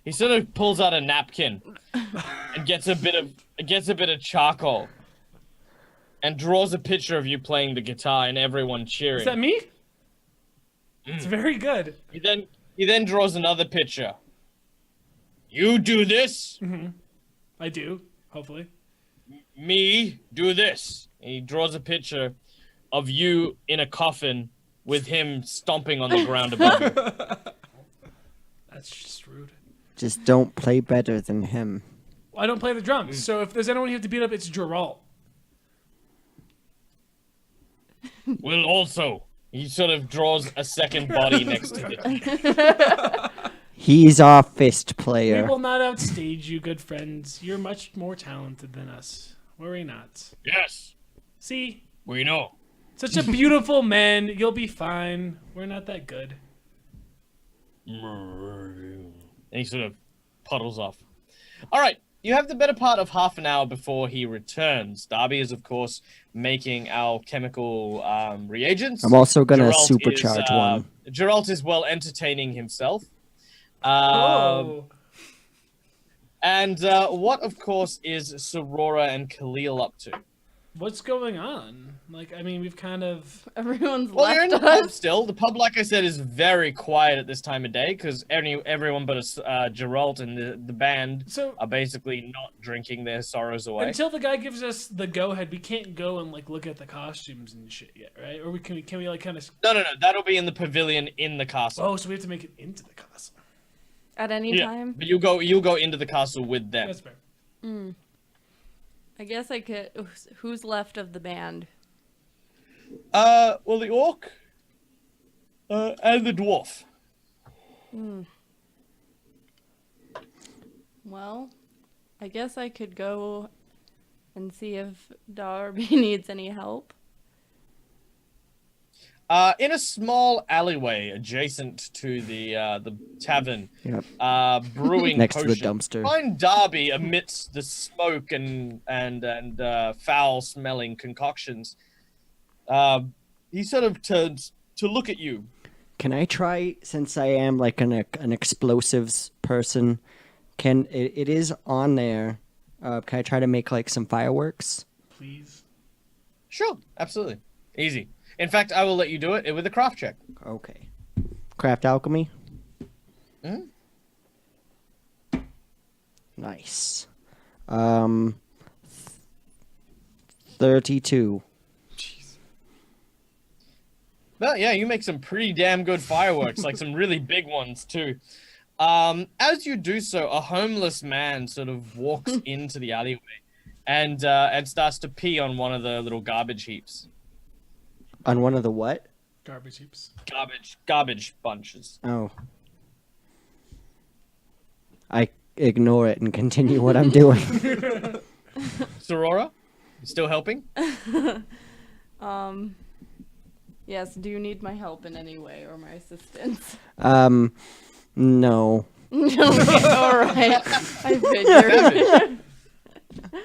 Speaker 1: He sort of pulls out a napkin and gets a bit of charcoal and draws a picture of you playing the guitar and everyone cheering.
Speaker 5: Is that me? It's very good.
Speaker 1: He then draws another picture. You do this,
Speaker 5: I do, hopefully.
Speaker 1: me do this. And he draws a picture of you in a coffin with him stomping on the ground above you.
Speaker 5: That's just rude.
Speaker 4: Just don't play better than him.
Speaker 5: Well, I don't play the drums, so if there's anyone you have to beat up, it's Geralt.
Speaker 1: Will also. He sort of draws a second body next to it.
Speaker 4: He's our fist
Speaker 5: We
Speaker 4: player.
Speaker 5: will not outstage you, good friends. You're much more talented than us. Worry not.
Speaker 1: Yes,
Speaker 5: See?
Speaker 1: we know.
Speaker 5: Such a beautiful man. You'll be fine. We're not that good.
Speaker 1: And he sort of puddles off. All right, you have the better part of half an hour before he returns. Darby is, of course, making alchemical reagents.
Speaker 4: I'm also gonna
Speaker 1: Geralt
Speaker 4: supercharge one.
Speaker 1: Geralt is well entertaining himself.
Speaker 5: Oh.
Speaker 1: And what, of course, is Sorora and Khalil up to?
Speaker 5: What's going on? Like, I mean, we've kind of...
Speaker 2: Everyone's
Speaker 1: Well, you're in
Speaker 2: left
Speaker 1: the pub
Speaker 2: us.
Speaker 1: still. The pub, like I said, is very quiet at this time of day because everyone but Geralt and the band
Speaker 5: So,
Speaker 1: are basically not drinking their sorrows away.
Speaker 5: until the guy gives us the go-ahead, we can't go and, like, look at the costumes and shit yet, right? Or can we like, kind of...
Speaker 1: No. That'll be in the pavilion in the castle.
Speaker 5: Oh, so we have to make it into the castle.
Speaker 2: At any
Speaker 1: Yeah,
Speaker 2: time.
Speaker 1: but you'll go into the castle with them.
Speaker 5: That's fair.
Speaker 2: I guess I could. Who's left of the band?
Speaker 1: Well, the orc, and the dwarf.
Speaker 2: Well, I guess I could go and see if Darby needs any help.
Speaker 1: In a small alleyway adjacent to the tavern,
Speaker 4: Yep.
Speaker 1: brewing
Speaker 4: Next to the
Speaker 1: potions.
Speaker 4: dumpster.
Speaker 1: Find Darby amidst the smoke and foul-smelling concoctions. He sort of turns to look at you.
Speaker 4: Can I try, since I am like an explosives person, can it is on there, can I try to make like some fireworks?
Speaker 5: Please.
Speaker 1: Sure, absolutely, easy. In fact, I will let you do it with a craft check.
Speaker 4: Okay. Craft alchemy?
Speaker 1: Mhm.
Speaker 4: Nice. 32.
Speaker 1: But yeah, you make some pretty damn good fireworks, like some really big ones too. As you do so, a homeless man sort of walks into the alleyway and starts to pee on one of the little garbage heaps.
Speaker 4: On one of the what?
Speaker 5: Garbage heaps.
Speaker 1: Garbage bunches.
Speaker 4: Oh. I ignore it and continue what I'm doing.
Speaker 1: Sorora, you still helping?
Speaker 2: Yes, do you need my help in any way or my assistance?
Speaker 4: No.
Speaker 2: Alright. I figured.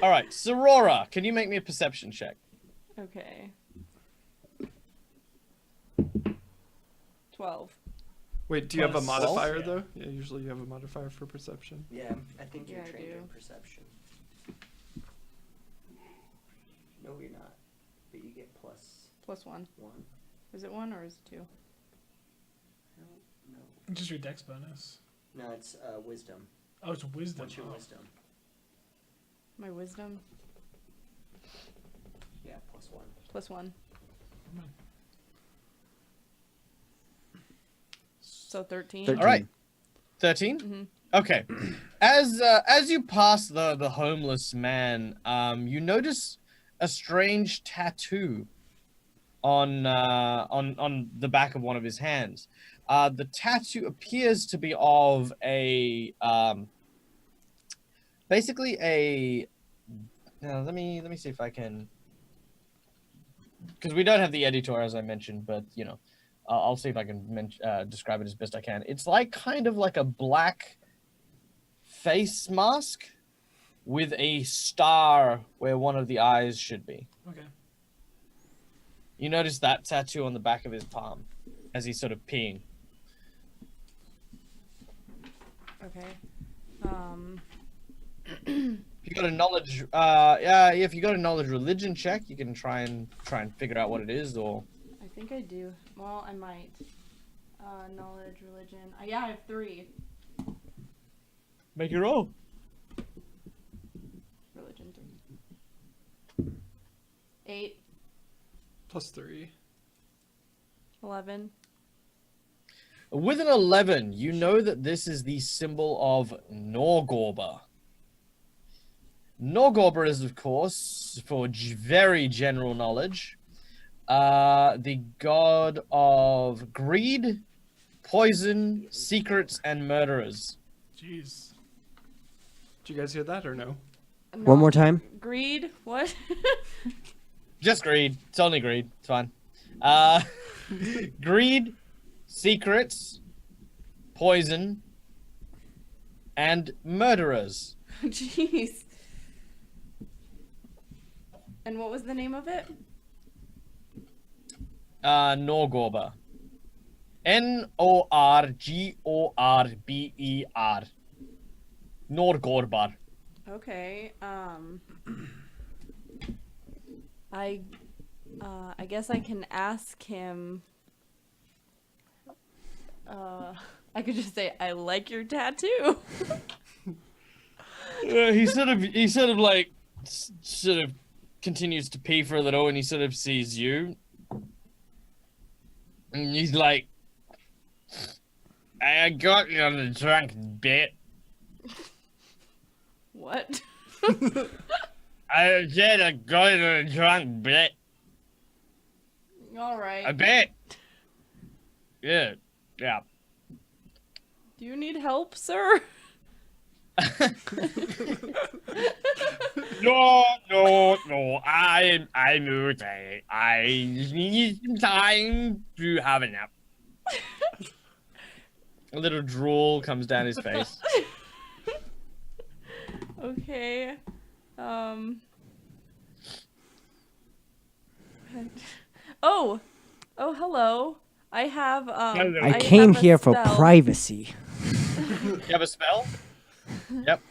Speaker 1: All right, Sorora, can you make me a perception check?
Speaker 2: Okay. 12.
Speaker 3: Wait, do you have a
Speaker 5: Plus
Speaker 3: modifier
Speaker 5: yeah.
Speaker 3: though? Yeah, usually you have a modifier for perception.
Speaker 4: Yeah, I think
Speaker 2: you're Yeah, I trained do. in
Speaker 4: perception. No, you're not. But you get +1.
Speaker 2: Plus 1. Is it 1 or is it 2?
Speaker 4: No.
Speaker 5: Just your dex bonus.
Speaker 4: No, it's wisdom.
Speaker 5: Oh, it's wisdom.
Speaker 4: What's your
Speaker 5: Oh.
Speaker 4: wisdom?
Speaker 2: My wisdom?
Speaker 4: Yeah, +1.
Speaker 2: Plus 1. So 13.
Speaker 4: 13.
Speaker 1: All right. 13?
Speaker 2: Mm-hmm.
Speaker 1: Okay. As you pass the homeless man, you notice a strange tattoo on the back of one of his hands. The tattoo appears to be of a basically a. Let me see if I can, because we don't have the editor as I mentioned, but you know, I'll see if I can describe it as best I can. It's like kind of like a black face mask with a star where one of the eyes should be.
Speaker 5: Okay.
Speaker 1: You notice that tattoo on the back of his palm as he's sort of peeing.
Speaker 2: Okay.
Speaker 1: If you got a knowledge, if you got a knowledge religion check, you can try and figure out what it is, or.
Speaker 2: I think I do. Well, I might. Knowledge, religion. Yeah, I have 3.
Speaker 1: Make it roll.
Speaker 2: Religion 3. 8.
Speaker 3: +3.
Speaker 2: 11.
Speaker 1: With an 11, you know that this is the symbol of Norgorber. Norgorber is, of course, for very general knowledge, the god of greed, poison, secrets, and murderers.
Speaker 5: Jeez.
Speaker 3: Did you guys hear that or no?
Speaker 2: No.
Speaker 4: One more time.
Speaker 2: Greed? What?
Speaker 1: Just greed. It's only greed. It's fine. Greed, secrets, poison, and murderers.
Speaker 2: Jeez. And what was the name of it?
Speaker 1: Norgorber. Norgorber. Norgorber.
Speaker 2: Okay. I guess I can ask him. I could just say, I like your tattoo.
Speaker 1: He sort of like continues to pee for a little, and he sort of sees you, and he's like, "I got you on the drunk bit."
Speaker 2: What?
Speaker 1: I said I got you on the drunk bit.
Speaker 2: All right.
Speaker 1: A bit. Yeah.
Speaker 2: Do you need help, sir?
Speaker 1: No. I'm okay. I just need some time to have a nap. A little drool comes down his face.
Speaker 2: Okay. Oh, hello. I have
Speaker 1: Hello.
Speaker 4: I
Speaker 2: have
Speaker 4: came
Speaker 2: a
Speaker 4: here for
Speaker 2: spell.
Speaker 4: privacy.
Speaker 1: You have a spell? Yep.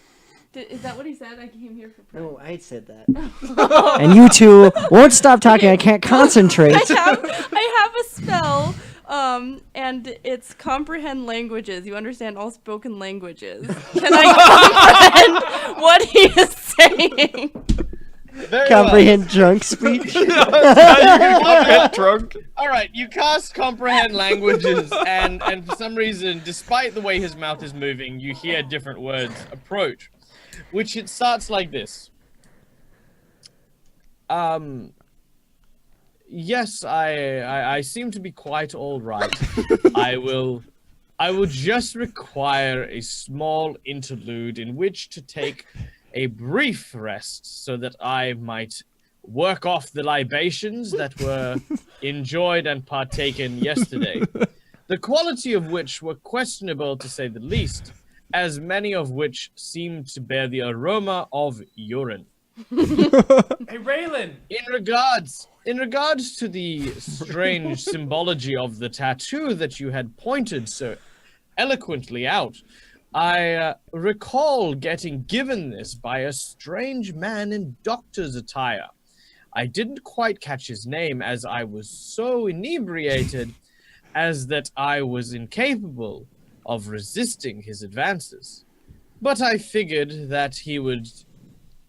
Speaker 2: Is that what he said? I came here for privacy.
Speaker 4: No, I said that. And you two won't stop talking. I can't concentrate.
Speaker 2: I have a spell, and it's comprehend languages. You understand all spoken languages. Can I comprehend what he is saying?
Speaker 1: Very
Speaker 4: Comprehend drunk speech.
Speaker 3: Now you can get drunk.
Speaker 1: All right, you cast comprehend languages, and for some reason, despite the way his mouth is moving, you hear different words approach, which it starts like this. Yes, I seem to be quite all right. I will just require a small interlude in which to take a brief rest so that I might work off the libations that were enjoyed and partaken yesterday, the quality of which were questionable to say the least, as many of which seemed to bear the aroma of urine.
Speaker 5: Hey, Raylan.
Speaker 1: In regards to the strange symbology of the tattoo that you had pointed so eloquently out, I recall getting given this by a strange man in doctor's attire. I didn't quite catch his name as I was so inebriated as that I was incapable of resisting his advances. But I figured that he would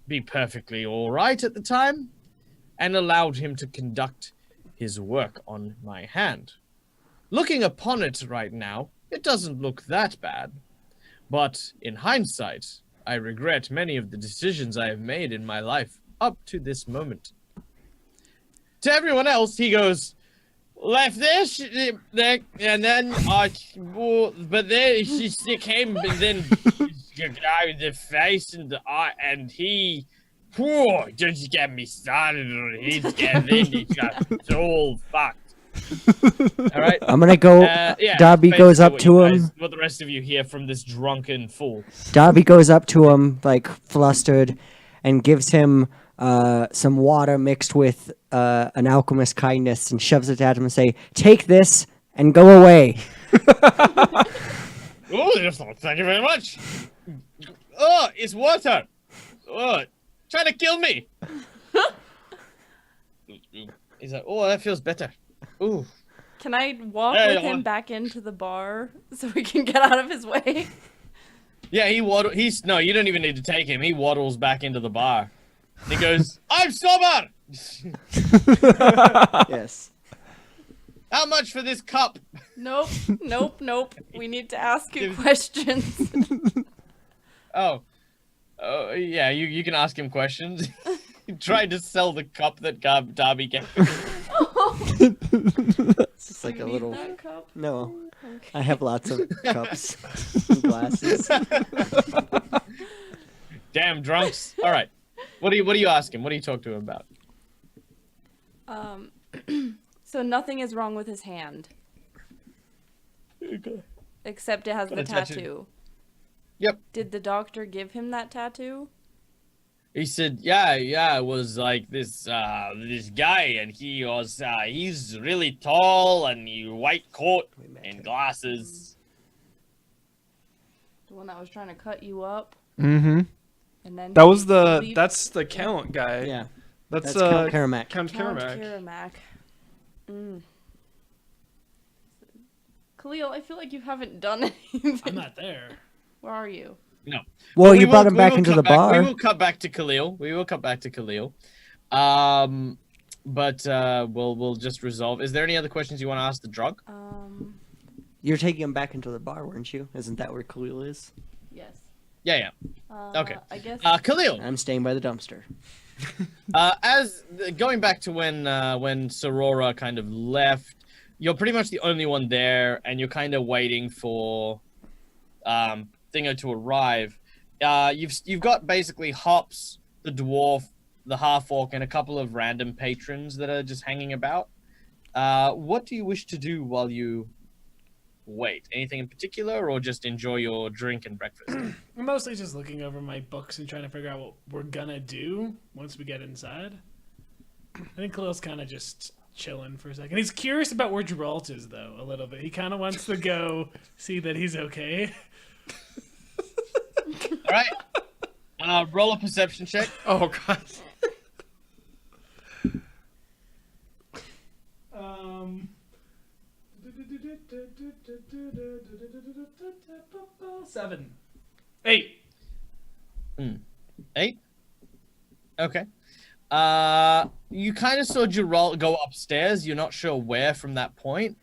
Speaker 1: be perfectly all right at the time, and allowed him to conduct his work on my hand. Looking upon it right now, it doesn't look that bad. But in hindsight, I regret many of the decisions I have made in my life up to this moment. To everyone else, he goes, left this, there, and then, but then she came, and then the face and the eye, and he, just get me started on his, and then he got all fucked. All right.
Speaker 4: I'm gonna go.
Speaker 1: Yeah,
Speaker 4: Darby goes up to him.
Speaker 1: What the rest of you hear from this drunken fool.
Speaker 4: Darby goes up to him, like flustered, and gives him some water mixed with an alchemist's kindness, and shoves it at him and say, "Take this and go away."
Speaker 1: Oh, thank you very much. Oh, it's water. Oh, trying to kill me. He's like, oh, that feels better. Ooh.
Speaker 2: Can I walk
Speaker 1: Hey,
Speaker 2: with him back into the bar so we can get out of his way?
Speaker 1: Yeah, no, you don't even need to take him. He waddles back into the bar. And he goes, I'm sober!
Speaker 4: Yes.
Speaker 1: How much for this cup?
Speaker 2: Nope, nope, nope. We need to ask you questions.
Speaker 1: Oh. Oh, yeah, you can ask him questions. He tried to sell the cup that Darby gave him.
Speaker 4: It's just like
Speaker 2: You
Speaker 4: a
Speaker 2: need
Speaker 4: little.
Speaker 2: that cup?
Speaker 4: No, I have lots of cups and glasses.
Speaker 1: Damn drunks. All right. What do you ask him? What do you talk to him about?
Speaker 2: So nothing is wrong with his hand. Except it has the
Speaker 1: Got a tattoo.
Speaker 2: tattoo.
Speaker 1: Yep.
Speaker 2: Did the doctor give him that tattoo?
Speaker 1: He said, yeah, it was like this guy, and he was, he's really tall, and he white coat and glasses.
Speaker 2: The one that was trying to cut you up?
Speaker 3: Mm-hmm.
Speaker 2: And then
Speaker 3: That was
Speaker 2: leave-
Speaker 3: that's the Count guy.
Speaker 4: Yeah,
Speaker 3: That's
Speaker 4: Count Karamak.
Speaker 3: Count
Speaker 2: Count
Speaker 3: Karamak.
Speaker 2: Karamak. Khalil, I feel like you haven't done anything.
Speaker 5: I'm not there.
Speaker 2: Where are you?
Speaker 1: No.
Speaker 4: Well,
Speaker 1: We
Speaker 4: you brought
Speaker 1: will-
Speaker 4: him
Speaker 1: we
Speaker 4: back
Speaker 1: will
Speaker 4: into
Speaker 1: cut
Speaker 4: the
Speaker 1: back-
Speaker 4: bar.
Speaker 1: We will cut back to Khalil. But we'll just resolve. Is there any other questions you want to ask the drunk?
Speaker 4: You're taking him back into the bar, weren't you? Isn't that where Khalil is?
Speaker 2: Yes.
Speaker 1: Yeah. Okay.
Speaker 2: I guess.
Speaker 1: Khalil.
Speaker 4: I'm staying by the dumpster.
Speaker 1: Going back to when Sorora kind of left, you're pretty much the only one there, and you're kind of waiting for Thingo to arrive. You've got basically Hops, the dwarf, the half-orc, and a couple of random patrons that are just hanging about. What do you wish to do while you wait? Anything in particular, or just enjoy your drink and breakfast?
Speaker 5: I'm mostly just looking over my books and trying to figure out what we're gonna do once we get inside. I think Khalil's kind of just chilling for a second. He's curious about where Geralt is, though, a little bit. He kind of wants to go see that he's okay.
Speaker 1: All right. Roll a perception check.
Speaker 3: Oh god.
Speaker 5: 7. 8.
Speaker 1: 8? Okay. You kind of saw Geralt go upstairs. You're not sure where from that point.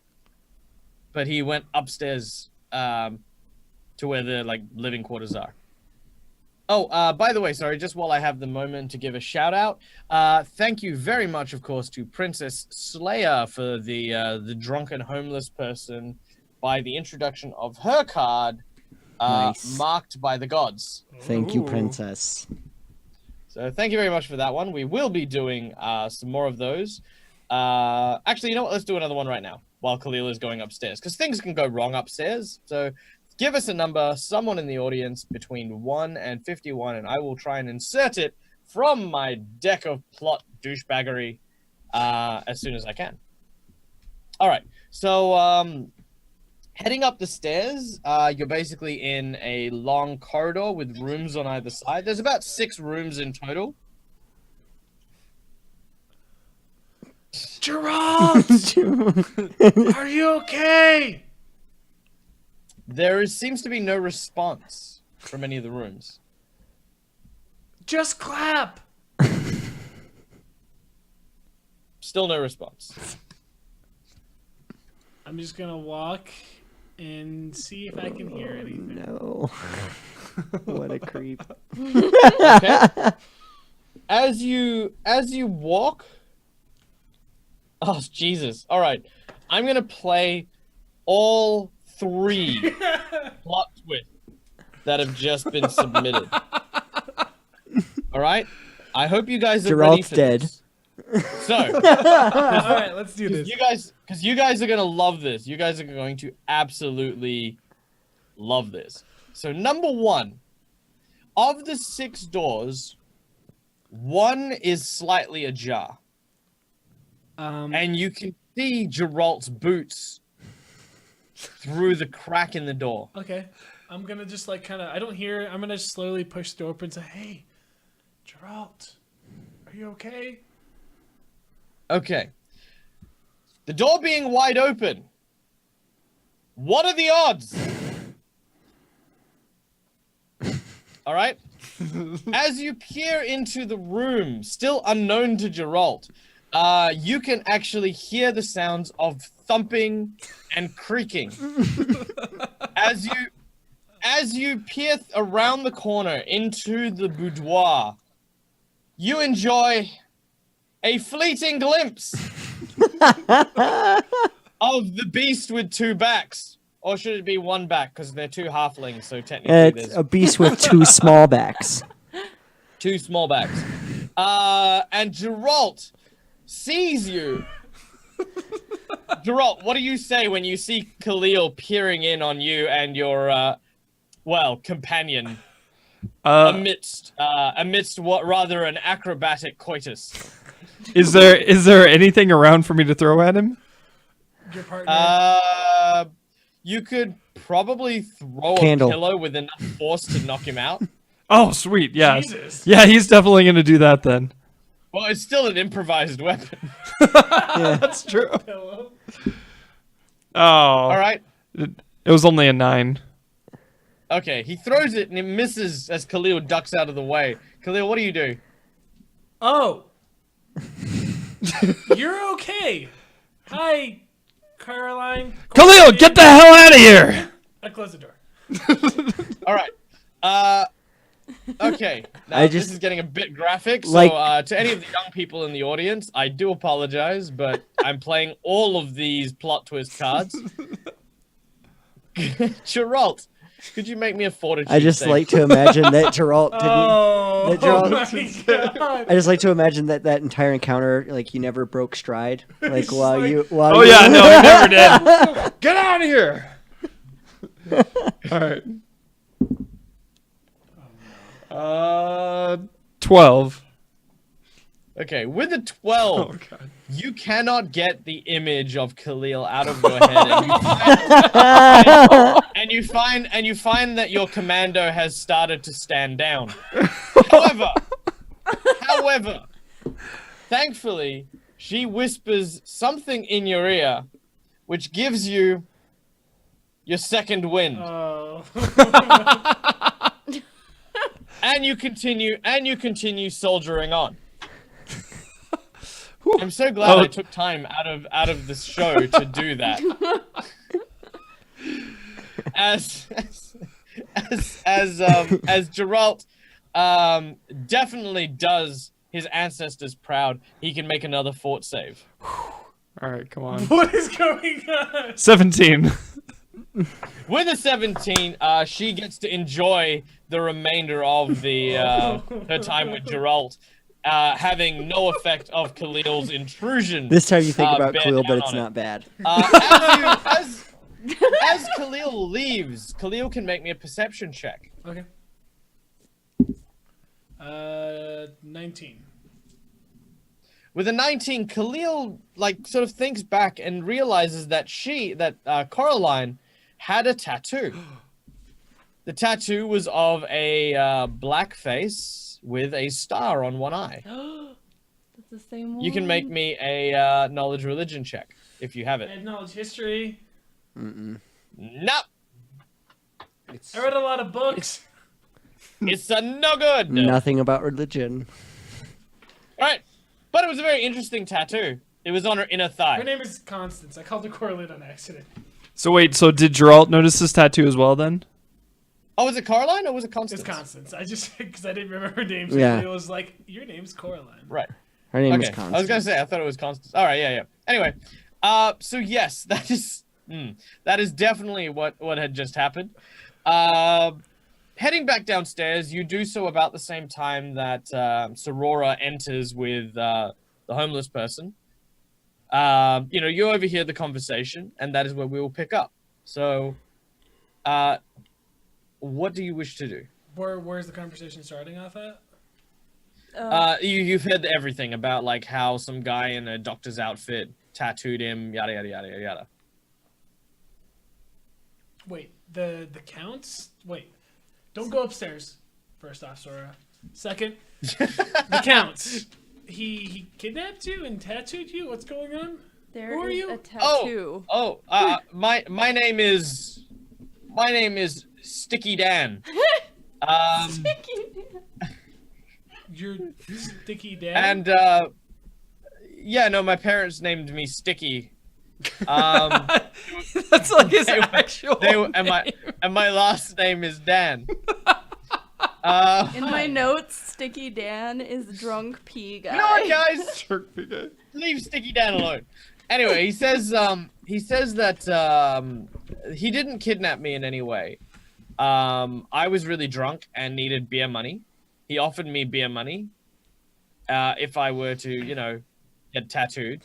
Speaker 1: But he went upstairs to where the living quarters are. Oh, by the way, sorry, just while I have the moment to give a shout out, thank you very much, of course, to Princess Slayer for the drunken homeless person by the introduction of her card,
Speaker 4: Nice.
Speaker 1: marked by the gods.
Speaker 4: Thank you,
Speaker 3: Ooh.
Speaker 4: princess.
Speaker 1: So thank you very much for that one. We will be doing some more of those. Actually, you know what? Let's do another one right now while Khalil is going upstairs, because things can go wrong upstairs. So give us a number, someone in the audience between 1 and 51, and I will try and insert it from my deck of plot douchebaggery as soon as I can. All right. So heading up the stairs, you're basically in a long corridor with rooms on either side. There's about 6 rooms in total.
Speaker 5: Gerald, are you okay?
Speaker 1: Seems to be no response from any of the rooms.
Speaker 5: Just clap.
Speaker 1: Still no response.
Speaker 5: I'm just gonna walk and see if I can hear anything.
Speaker 4: No. What a creep.
Speaker 1: Okay. As you walk. Oh Jesus! All right, I'm gonna play all 3 plot twists that have just been submitted. All right. I hope you guys are ready
Speaker 4: Geralt's
Speaker 1: for
Speaker 4: dead.
Speaker 1: this. So,
Speaker 5: All right, let's do this.
Speaker 1: because you guys are gonna love this. You guys are going to absolutely love this. So, number 1, of the 6 doors, 1 is slightly ajar, and you can see Geralt's boots through the crack in the door.
Speaker 5: Okay, I'm gonna just like kind of. I don't hear. I'm gonna slowly push the door open and say, "Hey, Geralt, are you okay?"
Speaker 1: Okay. The door being wide open. What are the odds? All right. As you peer into the room, still unknown to Geralt, you can actually hear the sounds of thumping and creaking. As you peer around the corner into the boudoir, you enjoy a fleeting glimpse of the beast with 2 backs. Or should it be 1 back? Because they're 2 halflings, so technically
Speaker 4: It's
Speaker 1: there's
Speaker 4: a beast with 2 small backs.
Speaker 1: 2 small backs. And Geralt sees you. Geralt, what do you say when you see Khalil peering in on you and your, companion amidst what rather an acrobatic coitus?
Speaker 3: Is there anything around for me to throw at him?
Speaker 5: Your partner.
Speaker 1: You could probably throw
Speaker 4: Candle.
Speaker 1: a pillow with enough force to knock him out.
Speaker 3: Oh, sweet. Yeah.
Speaker 5: Jesus.
Speaker 3: Yeah, he's definitely going to do that then.
Speaker 1: Well, it's still an improvised weapon.
Speaker 3: That's true.
Speaker 5: Pillow.
Speaker 3: Oh.
Speaker 1: All right.
Speaker 3: It was only a 9.
Speaker 1: Okay, he throws it and it misses as Khalil ducks out of the way. Khalil, what do you do?
Speaker 5: Oh. You're okay. Hi, Caroline.
Speaker 3: Khalil, get the hell out of here!
Speaker 5: I close the door.
Speaker 1: All right. Okay. Now,
Speaker 4: I
Speaker 1: this
Speaker 4: just-
Speaker 1: is getting a bit graphic, so
Speaker 4: like-
Speaker 1: to any of the young people in the audience, I do apologize, but I'm playing all of these plot twist cards. Geralt, could you make me a fortitude
Speaker 4: I just
Speaker 1: save?
Speaker 4: like to imagine that Geralt didn't.
Speaker 5: Oh,
Speaker 4: That Geralt-
Speaker 5: my God.
Speaker 4: I just like to imagine that entire encounter, like you never broke stride, like while
Speaker 5: like-
Speaker 4: you.
Speaker 3: Oh, yeah, no, he never did. Get out of here! All right. 12.
Speaker 1: Okay, with a 12,
Speaker 3: Oh, God.
Speaker 1: you cannot get the image of Khalil out of your head, and you find that your commando has started to stand down. However, thankfully, she whispers something in your ear, which gives you your second wind,
Speaker 5: Oh.
Speaker 1: and you continue soldiering on. I'm so glad I took time out of this show to do that. As Geralt definitely does his ancestors proud. He can make another fort save.
Speaker 3: All right, come on.
Speaker 5: What is going on?
Speaker 3: 17.
Speaker 1: With a 17, she gets to enjoy the remainder of the her time with Geralt, having no effect of Khalil's intrusion.
Speaker 4: This time you think about
Speaker 1: bear
Speaker 4: Khalil,
Speaker 1: down
Speaker 4: but it's
Speaker 1: on it.
Speaker 4: not bad.
Speaker 1: As Khalil leaves, Khalil can make me a perception check.
Speaker 5: Okay. 19.
Speaker 1: With a 19, Khalil sort of thinks back and realizes that Coraline had a tattoo. The tattoo was of a black face with a star on one eye.
Speaker 2: That's the same one.
Speaker 1: You can make me a knowledge religion check if you have
Speaker 5: I
Speaker 1: it.
Speaker 5: have knowledge history.
Speaker 1: Nope.
Speaker 5: I read a lot of books.
Speaker 1: It's a no good.
Speaker 4: Nothing about religion.
Speaker 1: All right. But it was a very interesting tattoo. It was on her inner thigh.
Speaker 5: Her name is Constance. I called her Coraline on accident.
Speaker 3: So wait, so did Geralt notice this tattoo as well then?
Speaker 1: Oh, was it Caroline or was it
Speaker 5: It's
Speaker 1: Constance?
Speaker 5: Constance. I just because I didn't remember her name. So
Speaker 4: Yeah.
Speaker 5: it was like, your name's Coraline.
Speaker 1: Right.
Speaker 4: Her name is
Speaker 1: Okay.
Speaker 4: Constance.
Speaker 1: I was gonna say I thought it was Constance. All right. Yeah. Anyway, so yes, that is definitely what had just happened. Heading back downstairs, you do so about the same time that Sorora enters with the homeless person. You overhear the conversation, and that is where we will pick up. So, what do you wish to do?
Speaker 5: Where's the conversation starting off at?
Speaker 1: You've heard everything about how some guy in a doctor's outfit tattooed him, yada yada yada yada.
Speaker 5: Wait, the counts? Wait, don't go upstairs. First off, Sora. Second, the counts. He kidnapped you and tattooed you? What's going on?
Speaker 2: There
Speaker 5: Who are
Speaker 2: is
Speaker 5: you?
Speaker 2: a tattoo.
Speaker 1: My name is Sticky Dan.
Speaker 5: You're Sticky Dad?
Speaker 1: And my parents named me Sticky.
Speaker 3: That's like his actual
Speaker 1: and my last name is Dan.
Speaker 2: In my notes, Sticky Dan is drunk pea guy.
Speaker 1: You know what, guys? Leave Sticky Dan alone. Anyway, he says that he didn't kidnap me in any way. I was really drunk and needed beer money. He offered me beer money if I were to, get tattooed.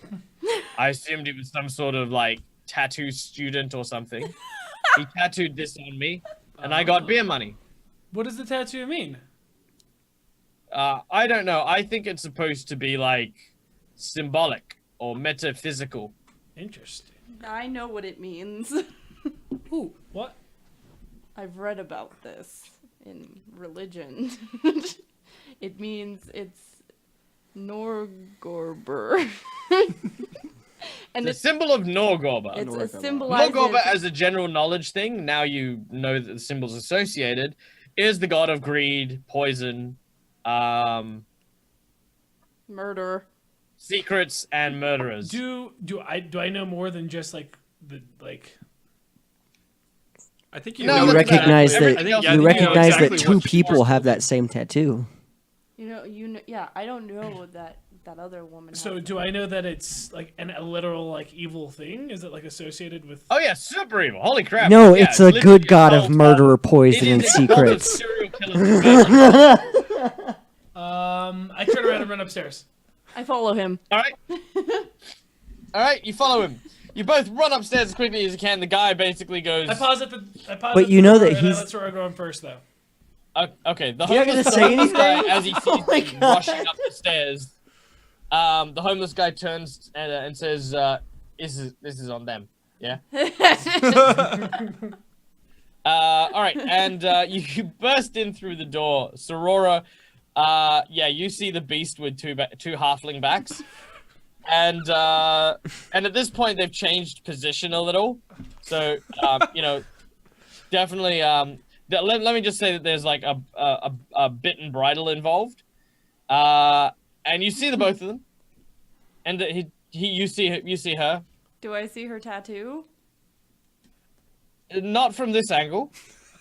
Speaker 1: I assumed it was some sort of tattoo student or something. He tattooed this on me, and I got beer money.
Speaker 5: What does the tattoo mean?
Speaker 1: I don't know. I think it's supposed to be symbolic or metaphysical.
Speaker 5: Interesting.
Speaker 2: I know what it means.
Speaker 5: Ooh, what?
Speaker 2: I've read about this in religion. It means it's Norgorber. And
Speaker 1: The symbol of Norgorber.
Speaker 2: it's a symbolizes
Speaker 1: Norgorber, as a general knowledge thing, now you know that the symbol's associated, is the god of greed, poison,
Speaker 2: murder.
Speaker 1: secrets, and murderers.
Speaker 5: Do I know more than just
Speaker 3: I think you
Speaker 1: No,
Speaker 3: know
Speaker 4: You
Speaker 1: look,
Speaker 4: recognize
Speaker 1: everything
Speaker 4: that
Speaker 1: else
Speaker 3: you
Speaker 4: you
Speaker 3: know
Speaker 4: recognize
Speaker 3: exactly
Speaker 4: that two
Speaker 3: what
Speaker 4: people
Speaker 3: she's
Speaker 4: have that same tattoo.
Speaker 2: Yeah, I don't know that other woman.
Speaker 5: So
Speaker 2: has
Speaker 5: do I know that it's a literal evil thing? Is it associated with?
Speaker 1: Oh yeah, super evil. Holy crap.
Speaker 4: No,
Speaker 1: Yeah,
Speaker 4: it's a
Speaker 1: literally
Speaker 4: good god of
Speaker 1: cult
Speaker 4: murder,
Speaker 1: it
Speaker 4: poison,
Speaker 1: is
Speaker 4: and
Speaker 1: a cult of
Speaker 4: secrets.
Speaker 1: serial killers.
Speaker 5: I turn around and run upstairs.
Speaker 2: I follow him.
Speaker 1: All right, you follow him. You both run upstairs as quickly as you can. The guy basically goes.
Speaker 5: I pause at the.
Speaker 4: But you know that
Speaker 5: and I
Speaker 4: he's-
Speaker 5: let Sora go in first though.
Speaker 1: Okay, the
Speaker 4: You're not
Speaker 1: homeless,
Speaker 4: gonna say
Speaker 1: homeless guy,
Speaker 4: anything?
Speaker 1: as he
Speaker 4: Oh
Speaker 1: sees
Speaker 4: my
Speaker 1: you
Speaker 4: God.
Speaker 1: rushing up the stairs, the homeless guy turns and says, "This is on them." Yeah. All right, and you burst in through the door, Sorora. You see the beast with two halfling backs, and at this point they've changed position a little, so definitely. Let me just say that there's a bit and bridle involved, and you see the both of them, and you see her.
Speaker 2: Do I see her tattoo?
Speaker 1: Not from this angle.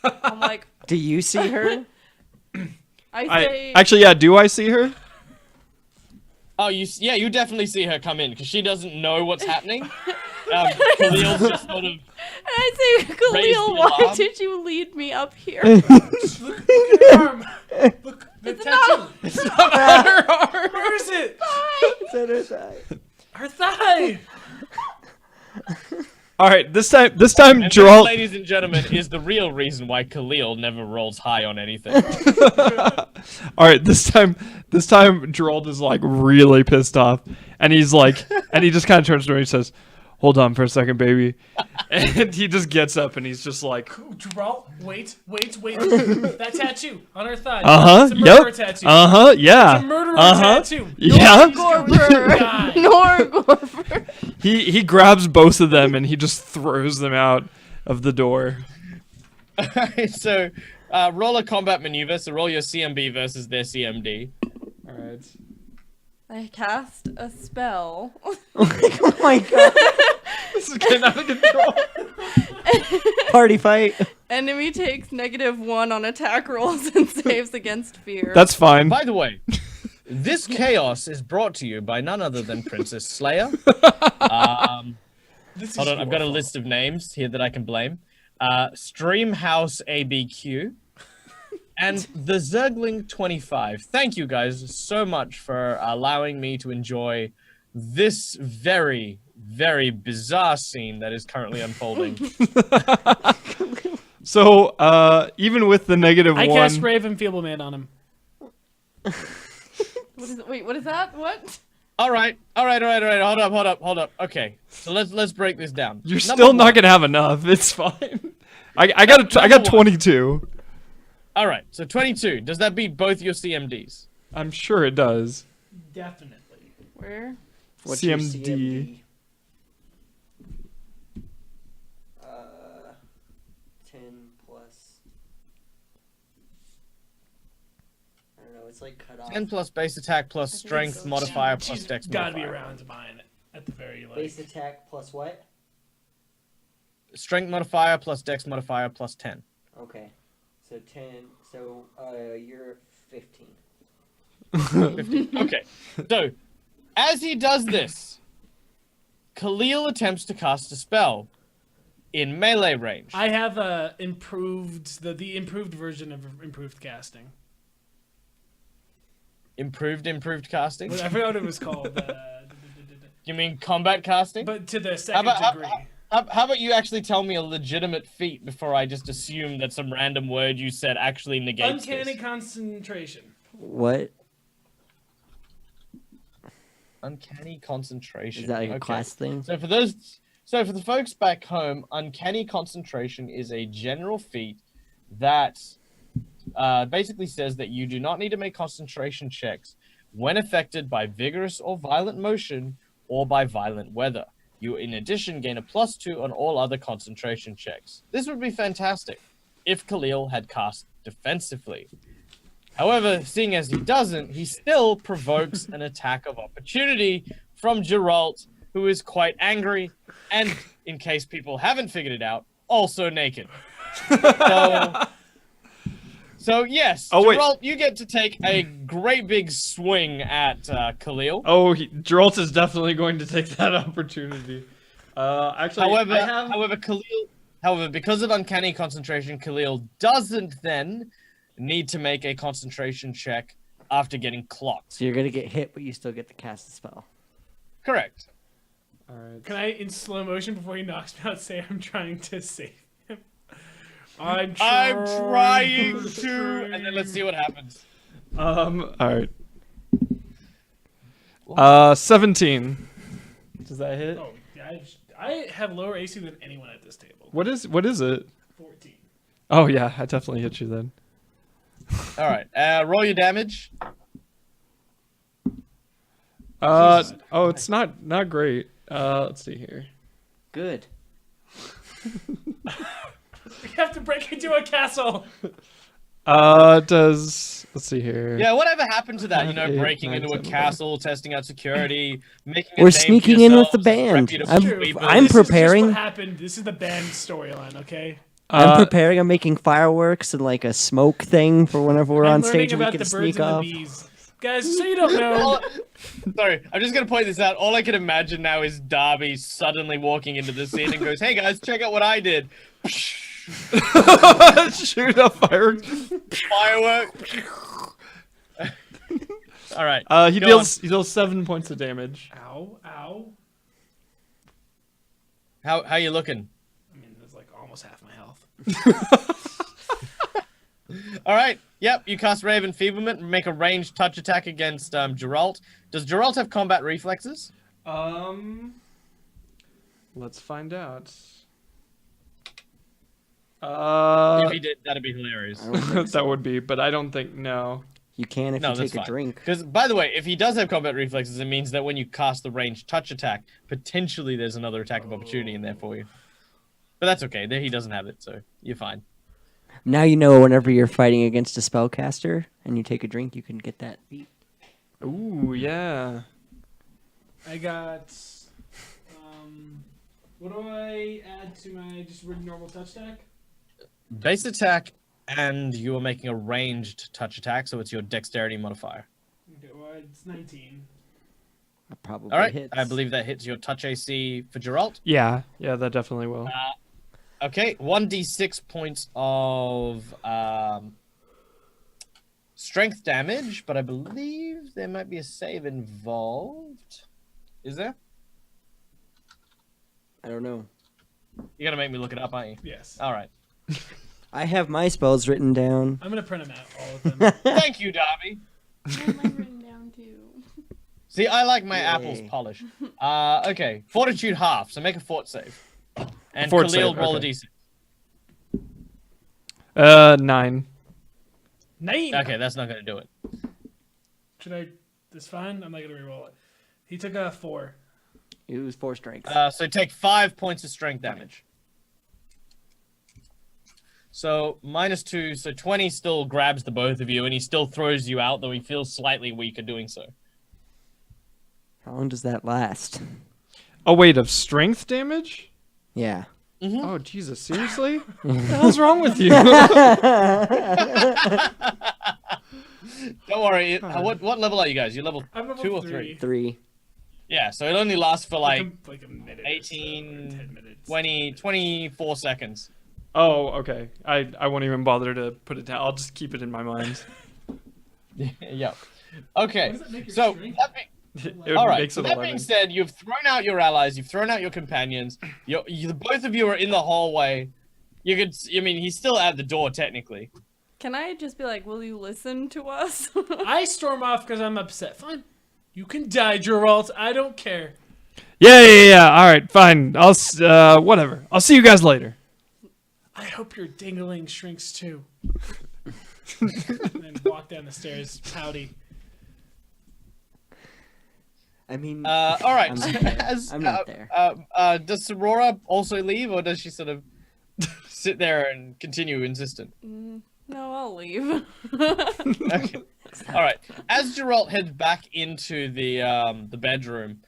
Speaker 2: I'm like,
Speaker 4: Do you see her?
Speaker 2: I say.
Speaker 3: Actually, yeah. Do I see her?
Speaker 1: Oh, you definitely see her come in because she doesn't know what's happening. Khalil's just sort of.
Speaker 2: And I say,
Speaker 1: Raise
Speaker 2: Khalil,
Speaker 1: the
Speaker 2: why
Speaker 1: alarm.
Speaker 2: did you lead me up here?
Speaker 5: Look at her arm. Look, the
Speaker 2: It's
Speaker 5: tattoo.
Speaker 2: not-
Speaker 3: Her arm.
Speaker 5: Where is it? Her thigh.
Speaker 3: All right. This time,
Speaker 1: And this,
Speaker 3: Geralt.
Speaker 1: ladies and gentlemen, is the real reason why Khalil never rolls high on anything.
Speaker 3: All right, this time Gerald is like really pissed off, and he's like, and he just kind of turns to her and he says, "Hold on for a second, baby," and he just gets up and he's just like,
Speaker 5: Geralt, wait. That tattoo on her thigh.
Speaker 3: "Uh-huh,
Speaker 5: It's a murderer
Speaker 3: yep,
Speaker 5: tattoo.
Speaker 3: uh-huh, yeah,
Speaker 5: It's a murderer
Speaker 3: uh-huh,
Speaker 5: tattoo.
Speaker 3: yeah."
Speaker 2: Gorber. Nor Gorber.
Speaker 3: He grabs both of them and he just throws them out of the door.
Speaker 1: Alright, so roll a combat maneuver. So roll your CMB versus their CMD.
Speaker 3: All right.
Speaker 2: I cast a spell.
Speaker 4: Oh my god.
Speaker 3: This is getting out of control.
Speaker 4: Party fight.
Speaker 2: Enemy takes -1 on attack rolls and saves against fear.
Speaker 3: That's fine.
Speaker 1: By the way, this chaos is brought to you by none other than Princess Slayer.
Speaker 5: This is
Speaker 1: Hold on, I've got a
Speaker 5: your
Speaker 1: list of names here that I can blame. Streamhouse ABQ. And the Zergling 25. Thank you guys so much for allowing me to enjoy this very, very bizarre scene that is currently unfolding.
Speaker 3: So, even with the -1,
Speaker 5: I cast Grave Enfeeblement on him.
Speaker 2: Wait, what is that? What?
Speaker 1: All right. Hold up. Okay, so let's break this down.
Speaker 3: you're
Speaker 1: Number
Speaker 3: still not
Speaker 1: one.
Speaker 3: gonna have enough. It's fine. I got 22.
Speaker 1: All right, so 22. Does that beat both your CMDs?
Speaker 3: I'm sure it does.
Speaker 5: Definitely.
Speaker 2: Where?
Speaker 4: What's your
Speaker 3: CMD?
Speaker 4: 10 plus. I don't know. It's like cut off.
Speaker 1: 10 plus base attack plus strength modifier plus
Speaker 5: She's
Speaker 1: dex
Speaker 5: gotta be
Speaker 1: modifier.
Speaker 5: around mine at the very like.
Speaker 4: Base attack plus what?
Speaker 1: Strength modifier plus dex modifier plus 10.
Speaker 4: Okay. So 10. So you're 15.
Speaker 1: 15. Okay, so as he does this, Khalil attempts to cast a spell in melee range.
Speaker 5: I have improved the improved version of improved casting.
Speaker 1: Improved casting?
Speaker 5: I forgot what it was called.
Speaker 1: You mean combat casting?
Speaker 5: But to the
Speaker 1: How
Speaker 5: second
Speaker 1: about,
Speaker 5: degree.
Speaker 1: how about you actually tell me a legitimate feat before I just assume that some random word you said actually negates
Speaker 5: Uncanny
Speaker 1: this?
Speaker 5: concentration.
Speaker 4: What?
Speaker 1: Uncanny concentration.
Speaker 4: Is that like a
Speaker 1: Okay.
Speaker 4: class thing?
Speaker 1: So for the folks back home, uncanny concentration is a general feat that basically says that you do not need to make concentration checks when affected by vigorous or violent motion or by violent weather. You, in addition, gain a +2 on all other concentration checks. This would be fantastic if Khalil had cast defensively. However, seeing as he doesn't, he still provokes an attack of opportunity from Geralt, who is quite angry, and, in case people haven't figured it out, also naked. So yes,
Speaker 3: Oh, wait.
Speaker 1: Geralt, you get to take a great big swing at Khalil.
Speaker 3: Oh, Geralt is definitely going to take that opportunity. Actually,
Speaker 1: However, because of uncanny concentration, Khalil doesn't then need to make a concentration check after getting clocked.
Speaker 4: So you're gonna get hit, but you still get to cast the spell.
Speaker 1: Correct.
Speaker 3: all right.
Speaker 5: Can I, in slow motion, before he knocks me out, say I'm trying to save him? I'm
Speaker 1: I'm trying to, and then let's see what happens.
Speaker 3: All right. 17. Does that hit?
Speaker 5: Oh, yeah, I have lower AC than anyone at this table.
Speaker 3: What is it?
Speaker 5: 14.
Speaker 3: Oh yeah, I definitely hit you then.
Speaker 1: All right, roll your damage.
Speaker 3: Oh, it's not great. Let's see here.
Speaker 4: Good.
Speaker 5: We have to break into a castle.
Speaker 3: Let's see here.
Speaker 1: Yeah, whatever happened to that? You know,
Speaker 3: 8,
Speaker 1: breaking
Speaker 3: 9,
Speaker 1: into a
Speaker 3: 10,
Speaker 1: castle, testing out security, making. A
Speaker 4: We're
Speaker 1: name for
Speaker 4: sneaking in with the
Speaker 1: yourselves,
Speaker 4: band.
Speaker 1: reputable
Speaker 4: I'm
Speaker 1: sweepers.
Speaker 4: I'm
Speaker 5: This is just
Speaker 4: preparing.
Speaker 5: what happened. This is the band storyline, okay?
Speaker 4: I'm preparing. I'm making fireworks and like a smoke thing for whenever we're
Speaker 5: I'm
Speaker 4: on
Speaker 5: learning
Speaker 4: stage. We
Speaker 5: about
Speaker 4: can
Speaker 5: the birds
Speaker 4: sneak
Speaker 5: and the
Speaker 4: off.
Speaker 5: bees. Guys, so you don't know.
Speaker 1: Sorry, I'm just gonna point this out. All I can imagine now is Darby suddenly walking into the scene and goes, "Hey guys, check out what I did."
Speaker 3: Shoot a fireworks.
Speaker 1: Firework. All right.
Speaker 3: He
Speaker 1: go
Speaker 3: deals 7 points of damage.
Speaker 5: Ow, ow.
Speaker 1: How you looking?
Speaker 5: I mean, that's like almost half my health.
Speaker 1: All right. Yep. You cast Ray of Enfeeblement and make a ranged touch attack against Geralt. Does Geralt have combat reflexes?
Speaker 3: Let's find out.
Speaker 1: If he did, that'd be hilarious.
Speaker 3: That would be, but I don't think no.
Speaker 4: You can if
Speaker 1: No,
Speaker 4: you
Speaker 1: that's
Speaker 4: take a
Speaker 1: fine.
Speaker 4: drink.
Speaker 1: Because, by the way, if he does have combat reflexes, it means that when you cast the ranged touch attack, potentially there's another attack of opportunity in there for you. But that's okay. There he doesn't have it, so you're fine.
Speaker 4: Now you know whenever you're fighting against a spellcaster and you take a drink, you can get that beat.
Speaker 3: Ooh, yeah.
Speaker 5: I got. What do I add to my just normal touch attack?
Speaker 1: Base attack, and you are making a ranged touch attack, so it's your dexterity modifier.
Speaker 5: Okay, well, it's 19.
Speaker 4: That probably
Speaker 1: All right.
Speaker 4: hits.
Speaker 1: I believe that hits your touch AC for Geralt.
Speaker 3: Yeah, that definitely will.
Speaker 1: Okay, 1d6 points of strength damage, but I believe there might be a save involved. Is there?
Speaker 4: I don't know.
Speaker 1: You're gonna make me look it up, aren't you?
Speaker 5: Yes.
Speaker 1: All right.
Speaker 4: I have my spells written down.
Speaker 5: I'm gonna print them out, all of them.
Speaker 1: Thank you, Darby.
Speaker 2: I have mine written down too.
Speaker 1: See, I like my
Speaker 4: Yay.
Speaker 1: apples polished. Okay, fortitude half, so make a fort save. And
Speaker 3: Fort
Speaker 1: Khalil
Speaker 3: save,
Speaker 1: roll
Speaker 3: okay.
Speaker 1: a d6.
Speaker 3: 9.
Speaker 5: 9.
Speaker 1: Okay, that's not gonna do it.
Speaker 5: Should I? This fine. I'm not gonna reroll it. He took a 4.
Speaker 4: It was 4 strength.
Speaker 1: So take 5 points of strength damage. So -2, so 20 still grabs the both of you, and he still throws you out, though he feels slightly weaker doing so.
Speaker 4: How long does that last?
Speaker 3: Oh wait, of strength damage?
Speaker 4: Yeah.
Speaker 3: Oh Jesus, seriously? What the hell's wrong with you?
Speaker 1: Don't worry. What level are you guys? You level
Speaker 5: I'm level
Speaker 1: 2 or
Speaker 5: 3.
Speaker 4: 3.
Speaker 1: Yeah, so it only lasts for like
Speaker 5: a minute.
Speaker 1: 18,
Speaker 5: or so, or 10 minutes.
Speaker 1: 20, 24 seconds.
Speaker 3: Oh, okay. I won't even bother to put it down. I'll just keep it in my mind.
Speaker 1: Yeah. Okay.
Speaker 5: What does that make your
Speaker 1: So
Speaker 5: strength?
Speaker 3: It
Speaker 1: all right.
Speaker 3: makes
Speaker 1: So
Speaker 3: it
Speaker 1: that
Speaker 3: 11.
Speaker 1: being said, you've thrown out your allies, you've thrown out your companions. Both of you are in the hallway. You could. I mean, he's still at the door technically.
Speaker 2: Can I just be like, will you listen to us?
Speaker 5: I storm off because I'm upset. Fine. You can die, Geralt. I don't care.
Speaker 3: Yeah. All right, fine. Whatever. I'll see you guys later.
Speaker 5: I hope your dingling shrinks too. And then walk down the stairs, pouty.
Speaker 4: I mean,
Speaker 1: All right.
Speaker 4: I'm not there. I'm not there.
Speaker 1: Does Sorora also leave, or does she sort of sit there and continue insistent?
Speaker 2: No, I'll leave.
Speaker 1: Okay. All right. As Geralt heads back into the bedroom,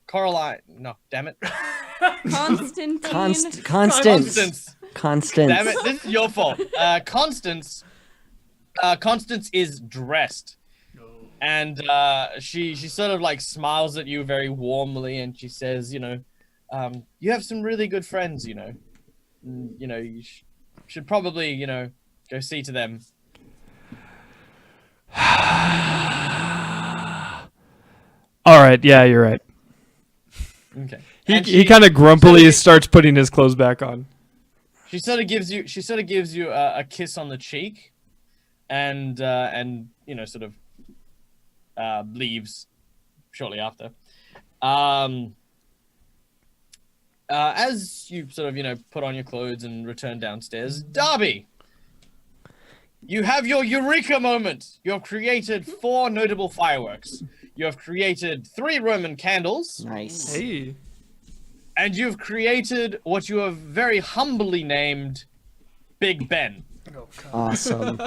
Speaker 1: Coraline. No, damn it.
Speaker 2: Constantine.
Speaker 4: Constance.
Speaker 1: Constance.
Speaker 4: Constance.
Speaker 1: Damn it. This is your fault. Constance is dressed. And she sort of like smiles at you very warmly, and she says, you have some really good friends, you should probably, go see to them.
Speaker 3: All right. Yeah, you're right.
Speaker 1: Okay.
Speaker 3: He kind of grumpily starts putting his clothes back on.
Speaker 1: She sort of gives you a kiss on the cheek, and sort of leaves shortly after. As you sort of put on your clothes and return downstairs, Darby, you have your eureka moment. You have created 4 notable fireworks. You have created 3 Roman candles.
Speaker 4: Nice.
Speaker 3: Hey.
Speaker 1: And you've created what you have very humbly named Big Ben.
Speaker 5: Oh, God.
Speaker 4: Awesome.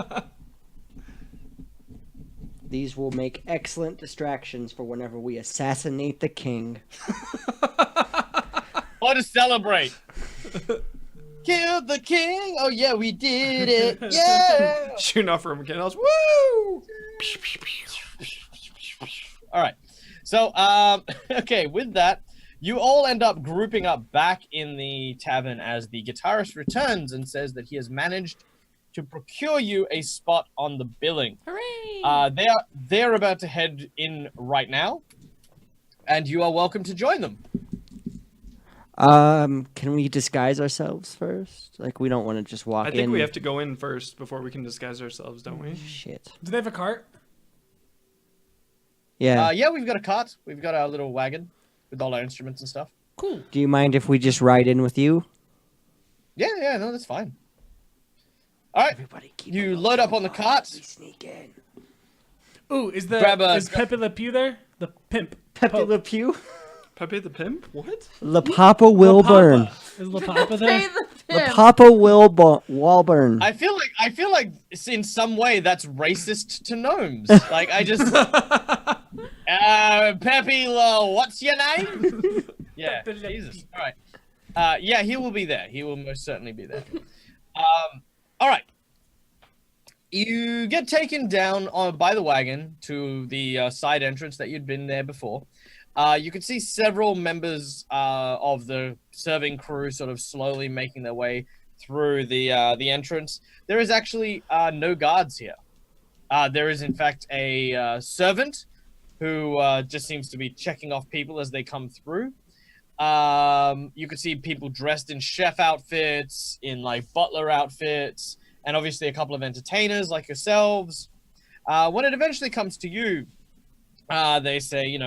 Speaker 4: These will make excellent distractions for whenever we assassinate the king.
Speaker 1: Or to celebrate. Killed the king. Oh yeah, we did it. Yeah.
Speaker 3: Shooting off Roman candles. Woo!
Speaker 1: All right. So, okay, with that, you all end up grouping up back in the tavern as the guitarist returns and says that he has managed to procure you a spot on the billing.
Speaker 2: Hooray!
Speaker 1: They're about to head in right now, and you are welcome to join them.
Speaker 4: Can we disguise ourselves first? Like, we don't want to just walk
Speaker 3: I
Speaker 4: in.
Speaker 3: think we have to go in first before we can disguise ourselves, don't we?
Speaker 4: Shit.
Speaker 5: Do they have a cart?
Speaker 4: Yeah.
Speaker 1: Yeah, we've got a cart. We've got our little wagon with all our instruments and stuff.
Speaker 5: Cool.
Speaker 4: Do you mind if we just ride in with you?
Speaker 1: Yeah, no, that's fine. All right,
Speaker 4: Everybody keep
Speaker 1: you load up on the cart.
Speaker 4: We sneak in.
Speaker 5: Ooh, is
Speaker 1: Grab
Speaker 5: Pepe Le Pew there? The pimp.
Speaker 4: Pepe
Speaker 5: Pope.
Speaker 4: Le Pew?
Speaker 3: Pepe the Pimp? What?
Speaker 4: La Papa Wilburn.
Speaker 5: Is La Papa
Speaker 2: Pay
Speaker 5: there?
Speaker 2: the
Speaker 4: La
Speaker 2: pimp.
Speaker 4: Papa Wilburn.
Speaker 1: I feel like in some way that's racist to gnomes. Like I just, Pepe, what's your name? Yeah,
Speaker 5: Pepe Le
Speaker 1: Jesus.
Speaker 5: Pew.
Speaker 1: All right. Yeah, he will be there. He will most certainly be there. All right. You get taken down by the wagon to the side entrance that you'd been there before. You can see several members of the serving crew sort of slowly making their way through the entrance. There is actually no guards here. There is, in fact, a servant who just seems to be checking off people as they come through. You can see people dressed in chef outfits, in like butler outfits, and obviously a couple of entertainers like yourselves. When it eventually comes to you, they say,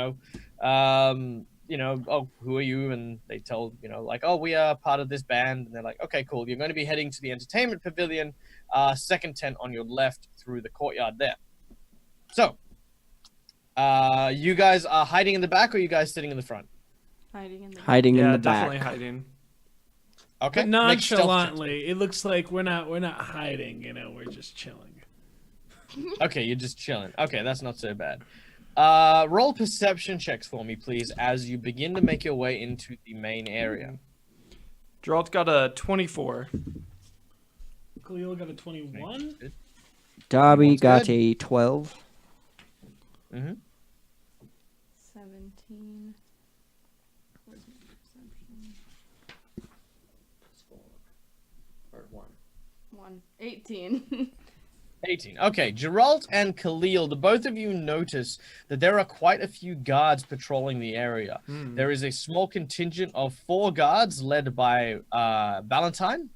Speaker 1: oh, who are you? And they tell, like, oh, we are part of this band. And they're like, okay, cool. You're going to be heading to the entertainment pavilion, second tent on your left through the courtyard there. So, you guys are hiding in the back, or are you guys sitting in the front?
Speaker 2: Hiding in the
Speaker 4: Hiding in
Speaker 3: Yeah,
Speaker 4: the
Speaker 3: definitely
Speaker 4: back.
Speaker 3: hiding.
Speaker 1: Okay.
Speaker 5: But
Speaker 1: make stealth checks.
Speaker 5: nonchalantly. It looks like we're not hiding, we're just chilling.
Speaker 1: Okay, you're just chilling. Okay, that's not so bad. Roll perception checks for me, please, as you begin to make your way into the main area.
Speaker 3: Geralt got a 24.
Speaker 5: Khalil got a 21.
Speaker 4: Darby
Speaker 1: Everyone's
Speaker 4: got
Speaker 1: good.
Speaker 4: a 12.
Speaker 1: Mm-hmm.
Speaker 2: 17. Where's my perception?
Speaker 3: Or
Speaker 2: 1. 18.
Speaker 1: 18. Okay, Geralt and Khalil, the both of you notice that there are quite a few guards patrolling the area. There is a small contingent of 4 guards led by Valentine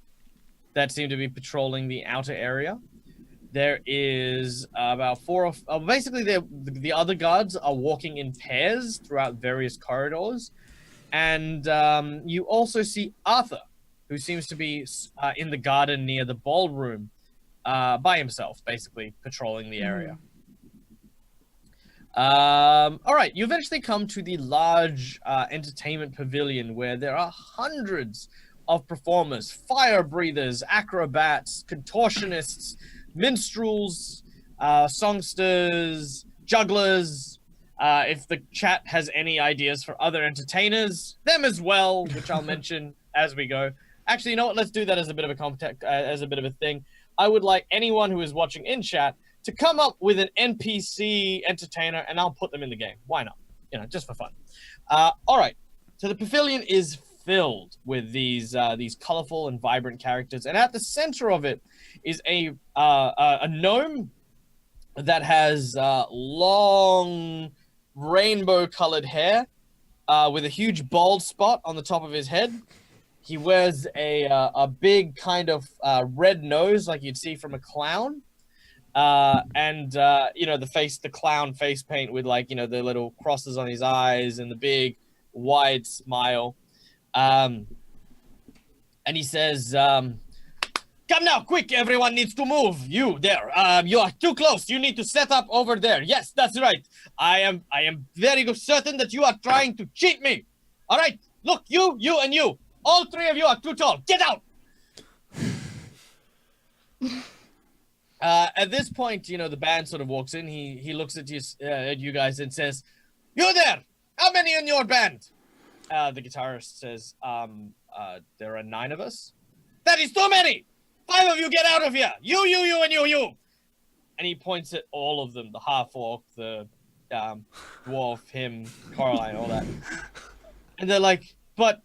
Speaker 1: that seem to be patrolling the outer area. There is about 4 of... basically, the other guards are walking in pairs throughout various corridors. And you also see Arthur, who seems to be in the garden near the ballroom. By himself, basically patrolling the area. All right, you eventually come to the large entertainment pavilion where there are hundreds of performers, fire breathers, acrobats, contortionists, minstrels, songsters, jugglers. If the chat has any ideas for other entertainers, them as well, which I'll mention as we go. Actually, you know what? Let's do that as a bit of a as a bit of a thing. I would like anyone who is watching in chat to come up with an NPC entertainer, and I'll put them in the game. Why not? Just for fun. All right. So the pavilion is filled with these colorful and vibrant characters, and at the center of it is a gnome that has long rainbow-colored hair with a huge bald spot on the top of his head. He wears a big kind of red nose like you'd see from a clown. And the clown face paint with the little crosses on his eyes and the big wide smile. And he says, come now, quick, everyone needs to move. You there, you are too close. You need to set up over there. Yes, that's right. I am very certain that you are trying to cheat me. All right, look, you and you. All 3 of you are too tall. Get out! At this point, the band sort of walks in. He looks at you guys and says, "You there? How many in your band?" the guitarist says, there are 9 of us. That is too many! 5 of you get out of here! You, and you! And he points at all of them, the half-orc, the dwarf, him, Coraline, all that. And they're like, but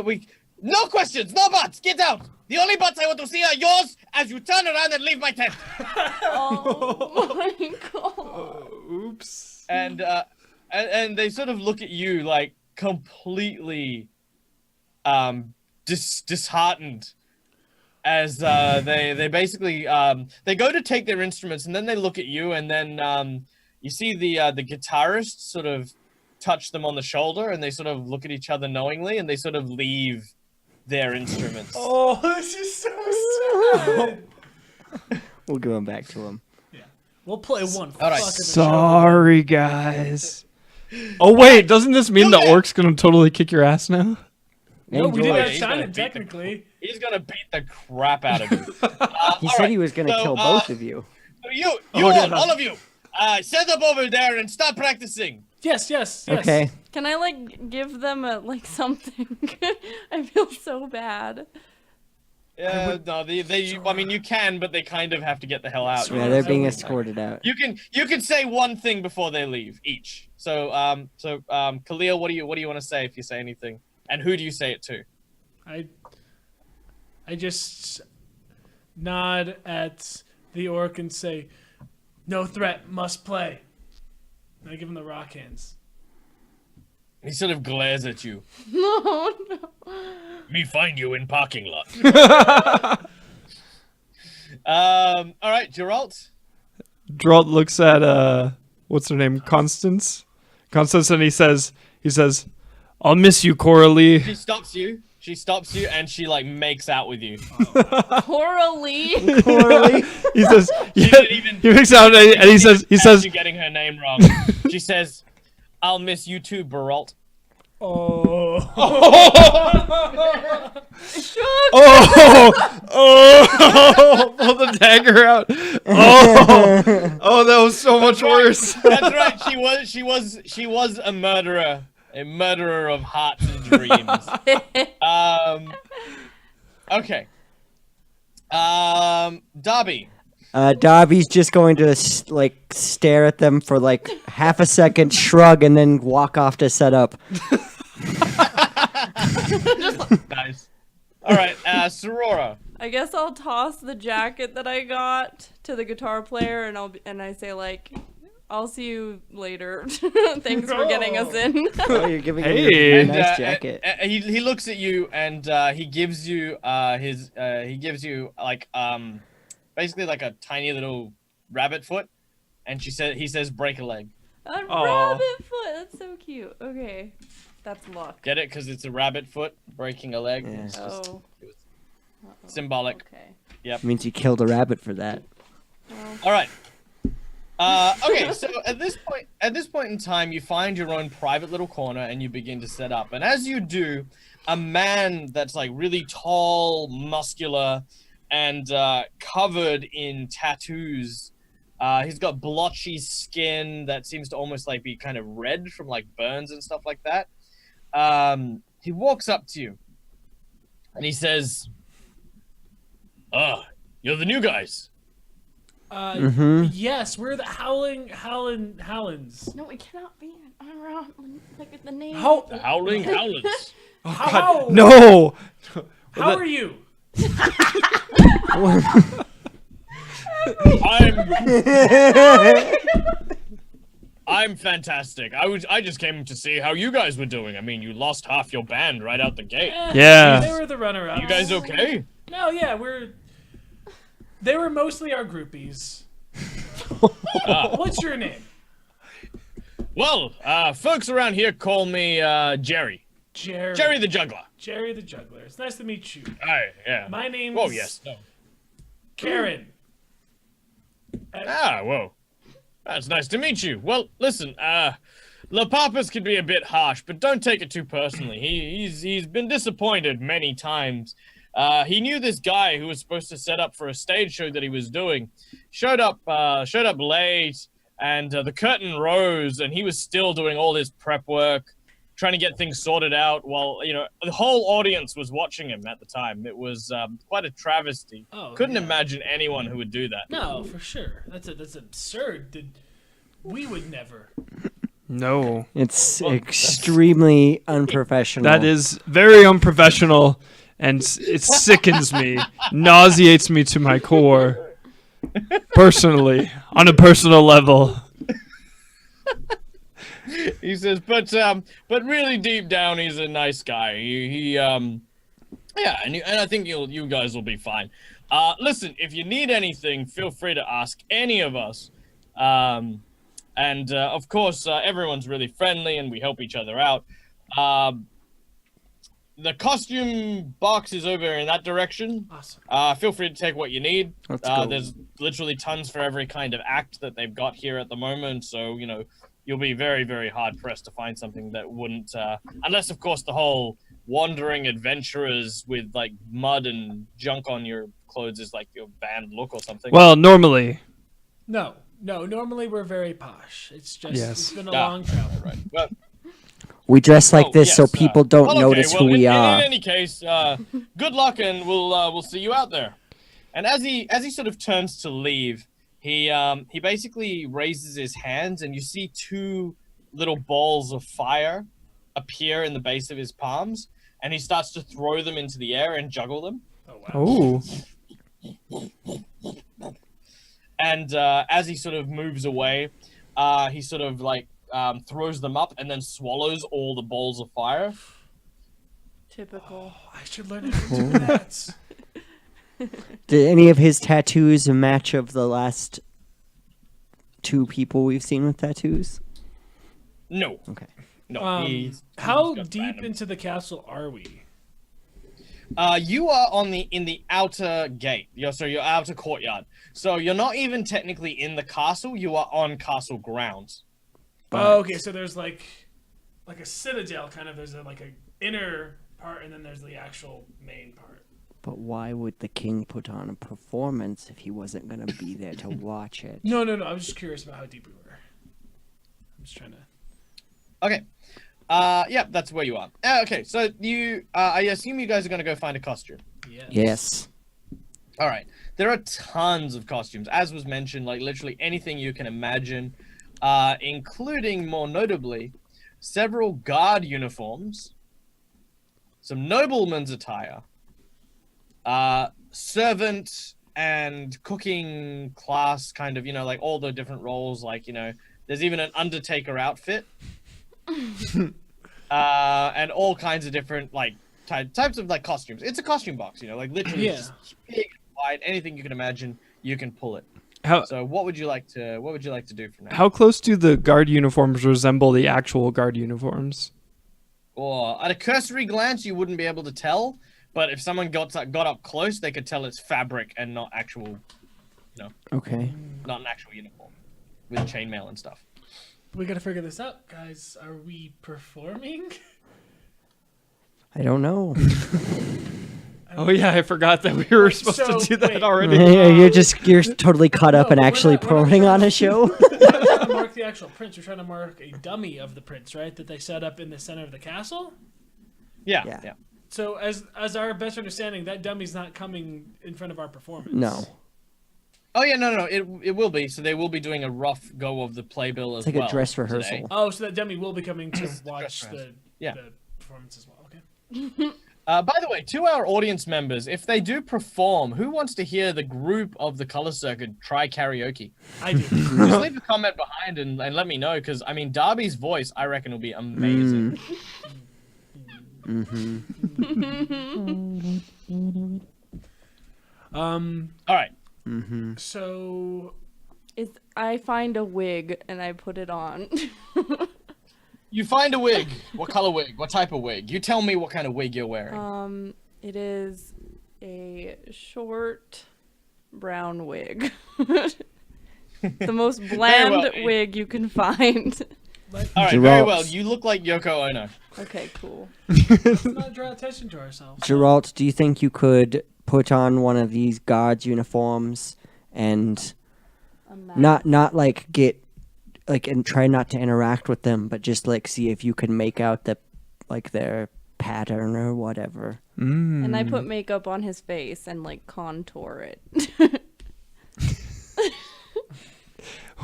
Speaker 1: we... No questions, no buts, get out! The only buts I want to see are yours as you turn around and leave my tent!
Speaker 2: Oh my god.
Speaker 3: Oops.
Speaker 1: And they sort of look at you like completely disheartened as they basically they go to take their instruments, and then they look at you, and then you see the guitarist sort of touch them on the shoulder, and they sort of look at each other knowingly, and they sort of leave their instruments.
Speaker 5: Oh, this is so sad.
Speaker 4: We'll give him back to him.
Speaker 5: We'll play one.
Speaker 1: All right.
Speaker 5: fuck of the
Speaker 3: Sorry, guys. Oh wait, doesn't this mean the orc's gonna totally kick your ass now?
Speaker 5: show. No, we didn't
Speaker 4: Enjoy.
Speaker 5: have
Speaker 1: He's
Speaker 5: time
Speaker 1: gonna
Speaker 5: in
Speaker 1: beat the-
Speaker 5: technically.
Speaker 1: He's gonna beat the crap out of you.
Speaker 4: He said he was going to kill both of you.
Speaker 1: You
Speaker 3: yeah.
Speaker 1: all of you, set up over there and start practicing.
Speaker 5: Yes.
Speaker 4: Okay.
Speaker 2: Can I like give them a like something? I feel so bad.
Speaker 1: Yeah, no, I mean, you can, but they kind of have to get the hell out.
Speaker 4: Yeah, they're being escorted out.
Speaker 1: You can say one thing before they leave each. So Khalil, what do you want to say if you say anything, and who do you say it to?
Speaker 5: I just nod at the orc and say, "No threat, must play." And I give him the rock hands.
Speaker 1: He sort of glares at you.
Speaker 2: No.
Speaker 1: Me find you in parking lot. All right, Geralt.
Speaker 3: Dralt looks at what's her name, Constance, and he says, "I'll miss you, Coralie."
Speaker 1: She stops you, and she like makes out with you.
Speaker 2: Coralie.
Speaker 3: He says, yeah,
Speaker 1: didn't even-
Speaker 3: he makes out, and he says,
Speaker 1: You're getting her name wrong. She says, "I'll miss you too, Geralt."
Speaker 5: Oh.
Speaker 3: pull the dagger out. Oh, that was so much worse.
Speaker 1: That's right. She was a murderer of hearts and dreams. Okay. Darby.
Speaker 4: Darby's just going to stare at them for like half a second, shrug, and then walk off to set up.
Speaker 1: Nice. All right, Sorora.
Speaker 2: I guess I'll toss the jacket that I got to the guitar player, and I say like, "I'll see you later. Thanks for getting us in."
Speaker 4: Oh, you're giving him
Speaker 3: Hey.
Speaker 4: a
Speaker 1: And,
Speaker 4: nice jacket.
Speaker 1: he looks at you, and he gives you like basically like a tiny little rabbit foot, and he says break a leg.
Speaker 2: A
Speaker 3: Aw.
Speaker 2: rabbit foot. That's so cute. Okay, that's luck.
Speaker 1: Get it? Because it's a rabbit foot breaking a leg.
Speaker 4: Yeah.
Speaker 1: It's just
Speaker 2: Oh.
Speaker 1: symbolic.
Speaker 2: Okay.
Speaker 4: Means you killed a rabbit for that.
Speaker 2: Well,
Speaker 1: All right. Okay, so at this point in time, you find your own private little corner and you begin to set up. And as you do, a man that's like really tall, muscular, and covered in tattoos. He's got blotchy skin that seems to almost like be kind of red from like burns and stuff like that. He walks up to you and he says, you're the new guys.
Speaker 5: Yes, we're the Howlins.
Speaker 2: no, it cannot be around like the name.
Speaker 1: The Howling Howlers.
Speaker 5: How?
Speaker 3: No.
Speaker 5: How are you?
Speaker 1: I'm fantastic. I just came to see how you guys were doing. I mean, you lost half your band right out the gate.
Speaker 3: Yeah.
Speaker 5: They were the runner-ups.
Speaker 1: You guys okay?
Speaker 5: No, yeah, they were mostly our groupies. What's your name?
Speaker 1: Well, folks around here call me Jerry. Jerry the Juggler.
Speaker 5: Jerry the Juggler. It's nice to meet you.
Speaker 1: Hi, yeah.
Speaker 5: My name's
Speaker 1: Oh, yes. No.
Speaker 5: Karen.
Speaker 1: Whoa. That's nice to meet you. Well, listen, La Papas can be a bit harsh, but don't take it too personally. He's been disappointed many times. He knew this guy who was supposed to set up for a stage show that he was doing. Showed up late, and the curtain rose, and he was still doing all his prep work. trying to get things sorted out while, the whole audience was watching him at the time. It was quite a travesty.
Speaker 5: Oh,
Speaker 1: Couldn't
Speaker 5: yeah.
Speaker 1: imagine anyone who would do that.
Speaker 5: No, for sure. That's absurd. We would never.
Speaker 3: No.
Speaker 4: It's extremely unprofessional.
Speaker 3: That is very unprofessional, and it sickens me, nauseates me to my core. Personally, on a personal level.
Speaker 1: He says, but really deep down, he's a nice guy. And I think you guys will be fine. Listen, if you need anything, feel free to ask any of us. Of course, everyone's really friendly and we help each other out. The costume box is over in that direction.
Speaker 5: Awesome.
Speaker 1: Feel free to take what you need.
Speaker 4: Let's go.
Speaker 1: There's literally tons for every kind of act that they've got here at the moment. So, you'll be very, very hard pressed to find something that wouldn't, unless, of course, the whole wandering adventurers with, like, mud and junk on your clothes is, like, your band look or something.
Speaker 3: Well, normally.
Speaker 5: No. Normally we're very posh. It's just it's been a
Speaker 1: Ah,
Speaker 5: long travel.
Speaker 1: Right. Well,
Speaker 4: We dress like this so
Speaker 1: yes,
Speaker 4: people don't notice who we
Speaker 1: in
Speaker 4: are.
Speaker 1: any case, good luck, and we'll see you out there. And as he sort of turns to leave, he basically raises his hands, and you see two little balls of fire appear in the base of his palms, and he starts to throw them into the air and juggle them.
Speaker 5: Oh wow.
Speaker 3: Oh.
Speaker 1: And as he sort of moves away, he sort of like throws them up and then swallows all the balls of fire.
Speaker 2: Typical.
Speaker 5: I should learn how to do that.
Speaker 4: Did any of his tattoos match of the last two people we've seen with tattoos?
Speaker 1: No.
Speaker 4: Okay.
Speaker 1: No.
Speaker 5: How
Speaker 1: got
Speaker 5: deep
Speaker 1: random.
Speaker 5: into the castle are we?
Speaker 1: You are in the outer gate. Your outer courtyard. So you're not even technically in the castle. You are on castle grounds.
Speaker 5: Oh, okay. So there's like a citadel kind of. There's a inner part, and then there's the actual main part.
Speaker 4: But why would the king put on a performance if he wasn't going to be there to watch it?
Speaker 5: No. I was just curious about how deep we were. I'm just trying to.
Speaker 1: Okay. Yeah, that's where you are. Okay, so I assume you guys are going to go find a costume.
Speaker 4: Yes.
Speaker 1: All right. There are tons of costumes, as was mentioned, like literally anything you can imagine, including, more notably, several guard uniforms, some nobleman's attire, servant and cooking class kind of, like all the different roles, like, there's even an Undertaker outfit. And all kinds of different types of costumes. It's a costume box, like literally just big, wide, anything you can imagine, you can pull it. So what would you like to do from now?
Speaker 3: How close do the guard uniforms resemble the actual guard uniforms?
Speaker 1: Or at a cursory glance, you wouldn't be able to tell, but if someone got up close, they could tell it's fabric and not actual,
Speaker 4: Okay.
Speaker 1: not an actual uniform with chainmail and stuff.
Speaker 5: We gotta figure this out, guys. Are we performing?
Speaker 4: I don't know.
Speaker 3: Oh yeah, I forgot that we were supposed to do that
Speaker 5: wait.
Speaker 3: already.
Speaker 4: You're totally caught up in
Speaker 5: we're
Speaker 4: actually
Speaker 5: not trying
Speaker 4: putting on a show.
Speaker 5: We're not trying to mark the actual prince. We're trying to mark a dummy of the prince, right? That they set up in the center of the castle.
Speaker 1: Yeah.
Speaker 5: So, as our best understanding, that dummy's not coming in front of our performance.
Speaker 4: No.
Speaker 1: Oh yeah, no, it will be. So they will be doing a rough go of the playbill as
Speaker 4: It's like
Speaker 1: well.
Speaker 4: a dress rehearsal.
Speaker 1: today.
Speaker 5: Oh, so that dummy will be coming to watch
Speaker 1: dress
Speaker 5: the performance as well. Okay.
Speaker 1: By the way, to our audience members, if they do perform, who wants to hear the group of the Color Circuit try karaoke?
Speaker 5: I do.
Speaker 1: Just leave a comment behind and let me know, because, I mean, Darby's voice, I reckon, will be amazing. All right.
Speaker 5: So
Speaker 2: I find a wig and I put it on.
Speaker 1: You find a wig. What color wig? What type of wig? You tell me what kind of wig you're wearing.
Speaker 2: It is a short brown wig. The most bland
Speaker 1: well.
Speaker 2: wig you can find.
Speaker 1: All right, very
Speaker 4: Geralt.
Speaker 1: well. You look like Yoko Ono.
Speaker 2: Okay, cool.
Speaker 5: let's not draw attention to ourselves.
Speaker 4: Geralt, do you think you could put on one of these guards' uniforms and not like get like and try not to interact with them, but just like see if you can make out like their pattern or whatever.
Speaker 2: And I
Speaker 3: Mm.
Speaker 2: put makeup on his face and like contour it.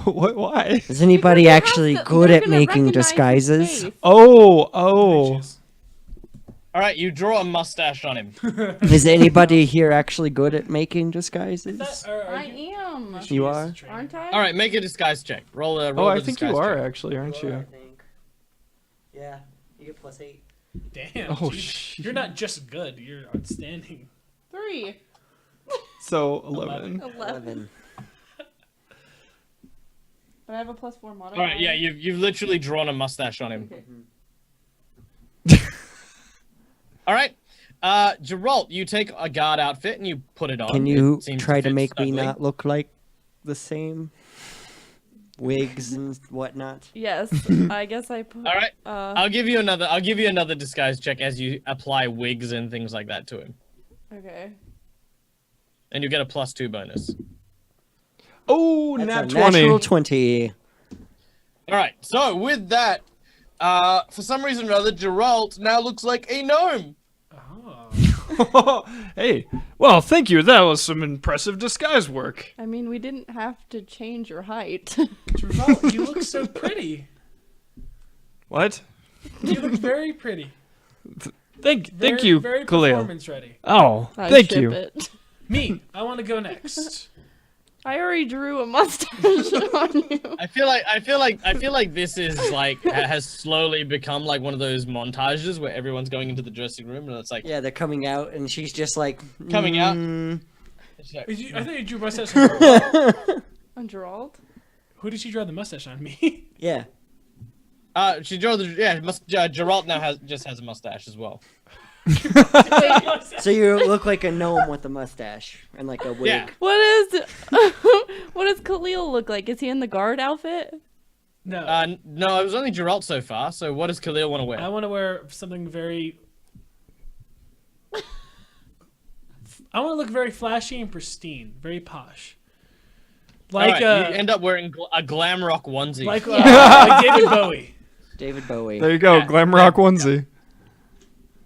Speaker 3: What? Why?
Speaker 4: Is anybody
Speaker 2: Because
Speaker 4: actually
Speaker 2: they're
Speaker 4: good at
Speaker 2: gonna
Speaker 4: making
Speaker 2: recognize his
Speaker 4: disguises?
Speaker 2: face.
Speaker 3: Oh.
Speaker 1: All right, you draw a mustache on him.
Speaker 4: Is anybody here actually good at making disguises?
Speaker 2: I am.
Speaker 4: You are?
Speaker 2: Aren't I?
Speaker 1: All right, make a disguise check. Roll
Speaker 3: Oh,
Speaker 1: the
Speaker 3: I think you
Speaker 1: disguise
Speaker 3: are
Speaker 1: check.
Speaker 3: actually, aren't you?
Speaker 4: Yeah, you get +8.
Speaker 5: Damn.
Speaker 3: Oh,
Speaker 5: dude.
Speaker 3: shit.
Speaker 5: You're not just good. You're outstanding.
Speaker 2: 3.
Speaker 3: So 11.
Speaker 2: 11. But I have a +4 modifier.
Speaker 1: All right, yeah, you've literally drawn a mustache on him.
Speaker 2: Okay.
Speaker 1: All right, Geralt, you take a guard outfit and you put it on.
Speaker 4: Can you
Speaker 1: It seems
Speaker 4: try to
Speaker 1: fit
Speaker 4: make me
Speaker 1: snugly.
Speaker 4: not look like the same? Wigs and whatnot.
Speaker 2: Yes, I guess I put.
Speaker 1: All right,
Speaker 2: Uh,
Speaker 1: I'll give you another disguise check as you apply wigs and things like that to him,
Speaker 2: okay.
Speaker 1: and you get a +2 bonus.
Speaker 3: Oh,
Speaker 4: That's
Speaker 3: nat
Speaker 4: a
Speaker 3: 20.
Speaker 4: natural 20.
Speaker 1: All right, so with that, for some reason or other, Geralt now looks like a gnome.
Speaker 5: Oh.
Speaker 3: Hey, well, thank you. That was some impressive disguise work.
Speaker 2: I mean, we didn't have to change your height.
Speaker 5: Geralt, you look so pretty.
Speaker 3: What?
Speaker 5: You look very pretty.
Speaker 3: Thank
Speaker 5: Very,
Speaker 3: you,
Speaker 5: Very
Speaker 3: Khalil.
Speaker 5: performance ready.
Speaker 3: Oh,
Speaker 2: I
Speaker 3: thank
Speaker 2: ship
Speaker 3: you.
Speaker 2: It.
Speaker 5: Me, I want to go next.
Speaker 2: I already drew a mustache on you.
Speaker 1: I feel like this is like has slowly become like one of those montages where everyone's going into the dressing room and it's like
Speaker 4: Yeah, they're coming out, and she's just like
Speaker 1: Coming out.
Speaker 4: "Mm."
Speaker 5: I thought you drew a mustache on Geralt.
Speaker 2: On Gerald?
Speaker 5: Who did she draw the mustache on? Me?
Speaker 4: Yeah.
Speaker 1: she drew Geralt now has a mustache as well.
Speaker 4: So you look like a gnome with a mustache and like a wig.
Speaker 1: Yeah.
Speaker 2: What does Khalil look like? Is he in the guard outfit?
Speaker 5: No.
Speaker 1: No, it was only Geralt so far. So what does Khalil want to wear?
Speaker 5: I want to wear something very... I want to look very flashy and pristine. Very posh. Like,
Speaker 1: Alright, you end up wearing a glam rock onesie.
Speaker 5: like David Bowie.
Speaker 4: David Bowie.
Speaker 3: There you go,
Speaker 1: Yeah.
Speaker 3: glam rock onesie.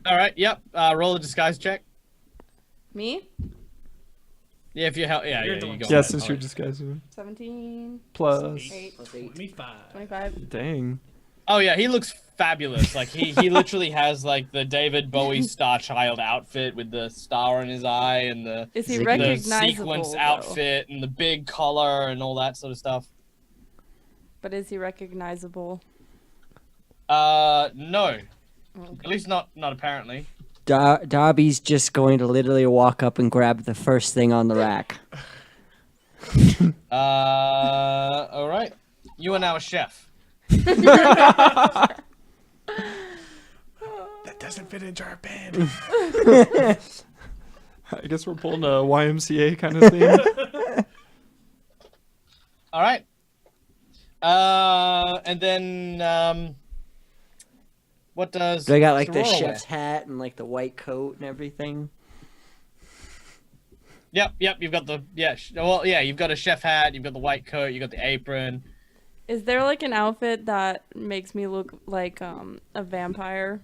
Speaker 1: All right, yep. Roll a disguise check.
Speaker 2: Me?
Speaker 1: Yeah, if you help. Yeah,
Speaker 5: You're
Speaker 1: yeah,
Speaker 5: the
Speaker 1: you
Speaker 5: one.
Speaker 1: go.
Speaker 3: Yeah,
Speaker 1: ahead.
Speaker 3: since
Speaker 1: All
Speaker 3: you're
Speaker 1: right.
Speaker 3: disguising.
Speaker 2: 17,
Speaker 3: Plus.
Speaker 2: 8,
Speaker 5: 25.
Speaker 2: 25.
Speaker 3: Dang.
Speaker 1: Oh yeah, he looks fabulous. Like he literally has like the David Bowie Star Child outfit with the star in his eye and the
Speaker 2: Is he
Speaker 4: The
Speaker 2: recognizable?
Speaker 1: sequence
Speaker 2: though?
Speaker 1: outfit and the big collar and all that sort of stuff.
Speaker 2: But is he recognizable?
Speaker 1: No.
Speaker 2: Okay.
Speaker 1: At least not apparently.
Speaker 4: Darby's just going to literally walk up and grab the first thing on the rack.
Speaker 1: All right. You are now a chef.
Speaker 5: That doesn't fit into our band.
Speaker 3: I guess we're pulling a YMCA kind of thing.
Speaker 1: All right. And then what does?
Speaker 4: They got like
Speaker 1: Mr.
Speaker 4: the
Speaker 1: Roller wear?
Speaker 4: chef's hat and like the white coat and everything.
Speaker 1: Yep. You've got the You've got a chef hat. You've got the white coat. You got the apron.
Speaker 2: Is there like an outfit that makes me look like a vampire?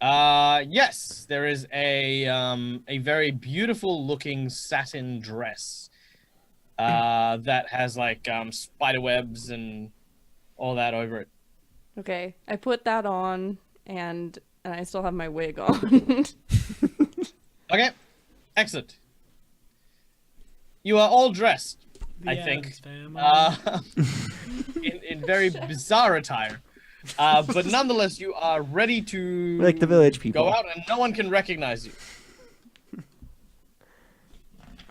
Speaker 1: Yes, there is a very beautiful looking satin dress that has like spider webs and all that over it.
Speaker 2: Okay, I put that on, and I still have my wig on.
Speaker 1: Okay, excellent. You are all dressed,
Speaker 5: The
Speaker 1: I think,
Speaker 5: Addams Family.
Speaker 1: in very bizarre attire. But nonetheless, you are ready to
Speaker 4: Like the village people.
Speaker 1: go out, and no one can recognize you.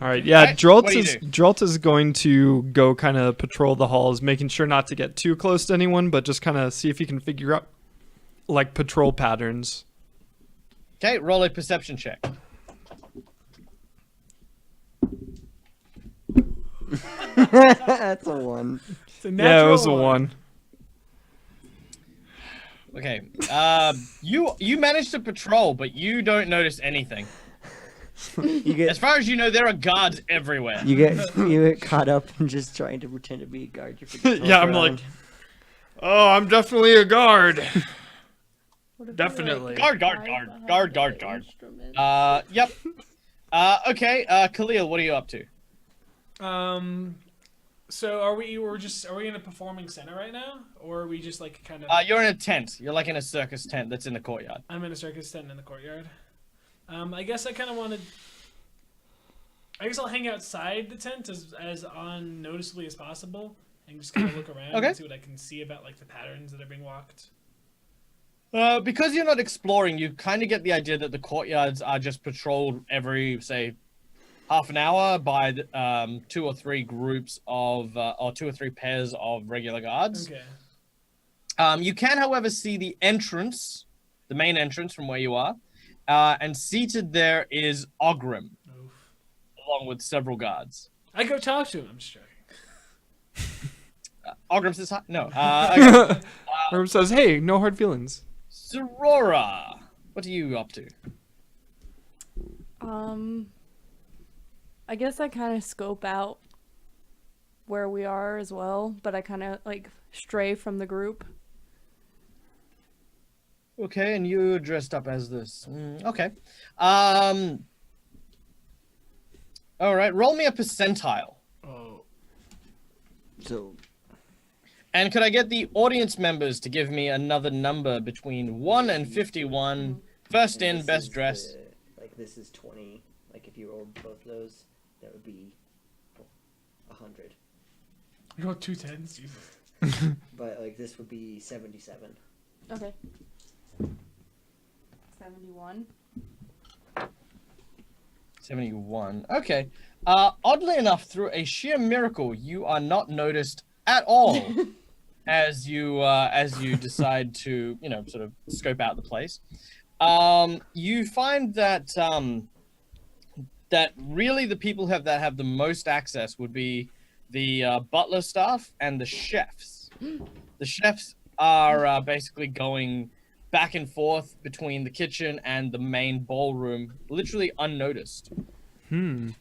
Speaker 3: All right, yeah,
Speaker 1: Alright, what do you do?
Speaker 3: Dralt is going to go kind of patrol the halls, making sure not to get too close to anyone, but just kind of see if he can figure out like patrol patterns.
Speaker 1: Okay, roll a perception check.
Speaker 4: That's a one.
Speaker 5: It's a
Speaker 3: Yeah, it was a
Speaker 5: natural
Speaker 3: one.
Speaker 1: Okay, you managed to patrol, but you don't notice anything.
Speaker 4: You
Speaker 1: As
Speaker 4: get
Speaker 1: far as you know, there are guards everywhere.
Speaker 4: you get caught up in just trying to pretend to be a guard. You forget to
Speaker 3: Yeah,
Speaker 4: look
Speaker 3: I'm
Speaker 4: around.
Speaker 3: like, oh, I'm definitely a guard.
Speaker 2: What if
Speaker 3: Definitely.
Speaker 1: Guard, guard,
Speaker 2: hide
Speaker 1: guard,
Speaker 2: behind
Speaker 1: guard,
Speaker 2: the
Speaker 1: guard, guard.
Speaker 2: instrument?
Speaker 1: Yep. Okay. Khalil, what are you up to?
Speaker 5: So are we in a performing center right now, or are we just like kind of?
Speaker 1: You're in a tent. You're like in a circus tent that's in the courtyard.
Speaker 5: I'm in a circus tent in the courtyard. I guess I kind of wanted. I guess I'll hang outside the tent as unnoticeably as possible, and just kind of look around
Speaker 1: Okay.
Speaker 5: and see what I can see about like the patterns that are being walked.
Speaker 1: Because you're not exploring, you kind of get the idea that the courtyards are just patrolled every, say, half an hour by 2 or 3 groups of, or 2 or 3 pairs of regular guards.
Speaker 5: Okay.
Speaker 1: You can, however, see the entrance, the main entrance from where you are, and seated there is Ogrim,
Speaker 5: Oof.
Speaker 1: along with several guards.
Speaker 5: I go talk to him. I'm just joking.
Speaker 1: Ogrim says hi. No. Okay.
Speaker 3: Herb says, "Hey, no hard feelings."
Speaker 1: Sorora, what are you up to?
Speaker 2: I guess I kind of scope out where we are as well, but I kind of like stray from the group.
Speaker 1: Okay, and you dressed up as this. Okay. All right, roll me a percentile.
Speaker 5: Oh.
Speaker 4: So
Speaker 1: And could I get the audience members to give me another number between 1 and 51? First in,
Speaker 4: this
Speaker 1: best
Speaker 4: is
Speaker 1: dressed.
Speaker 4: like this is 20. Like if you rolled both those, that would be 100.
Speaker 5: You rolled 2 10s. Jesus.
Speaker 4: But like this would be 77.
Speaker 2: Okay. 71.
Speaker 1: 71. Okay. Oddly enough, through a sheer miracle, you are not noticed at all as you decide to, sort of scope out the place. You find that that really the people that have the most access would be the butler staff and the chefs. The chefs are basically going back and forth between the kitchen and the main ballroom, literally unnoticed.
Speaker 3: Good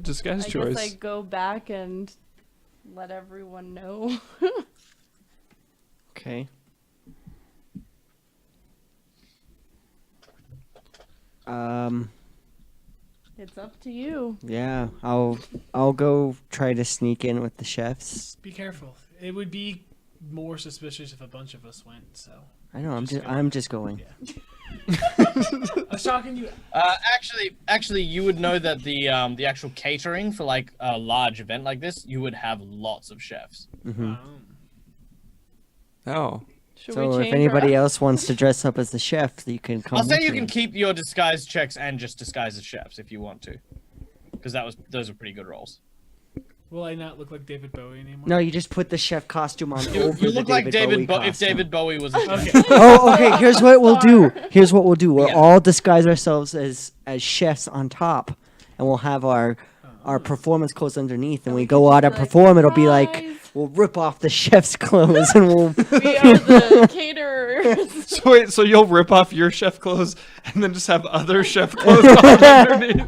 Speaker 3: disguise
Speaker 2: I
Speaker 3: choice.
Speaker 2: guess I go back and let everyone know.
Speaker 4: Okay.
Speaker 2: It's up to you.
Speaker 4: Yeah, I'll go try to sneak in with the chefs.
Speaker 5: Be careful. It would be more suspicious if a bunch of us went. So.
Speaker 4: I know,
Speaker 5: Just go.
Speaker 4: I'm just going.
Speaker 5: Yeah. I was talking to you.
Speaker 1: Actually, you would know that the actual catering for like a large event like this, you would have lots of chefs.
Speaker 3: Oh.
Speaker 2: Should
Speaker 4: So
Speaker 2: we
Speaker 4: if
Speaker 2: change
Speaker 4: anybody
Speaker 2: our...
Speaker 4: else wants to dress up as the chef, you can come.
Speaker 1: I'll say
Speaker 4: with
Speaker 1: you
Speaker 4: me.
Speaker 1: can keep your disguise checks and just disguise as chefs if you want to, because those are pretty good roles.
Speaker 5: Will I not look like David Bowie anymore?
Speaker 4: No, you just put the chef costume on
Speaker 1: You
Speaker 4: over
Speaker 1: look
Speaker 4: the
Speaker 1: like
Speaker 4: David Bowie
Speaker 1: if
Speaker 4: costume.
Speaker 1: David Bowie was a chef.
Speaker 5: Okay.
Speaker 4: Oh, okay. Here's what we'll do. We'll
Speaker 1: Yeah.
Speaker 4: all disguise ourselves as chefs on top, and we'll have our performance clothes underneath. And when we go out and
Speaker 2: like,
Speaker 4: perform, it'll be like
Speaker 2: "Surprise!"
Speaker 4: we'll rip off the chef's clothes and we'll.
Speaker 2: We are the caterers.
Speaker 3: So wait, so you'll rip off your chef clothes and then just have other chef clothes on underneath?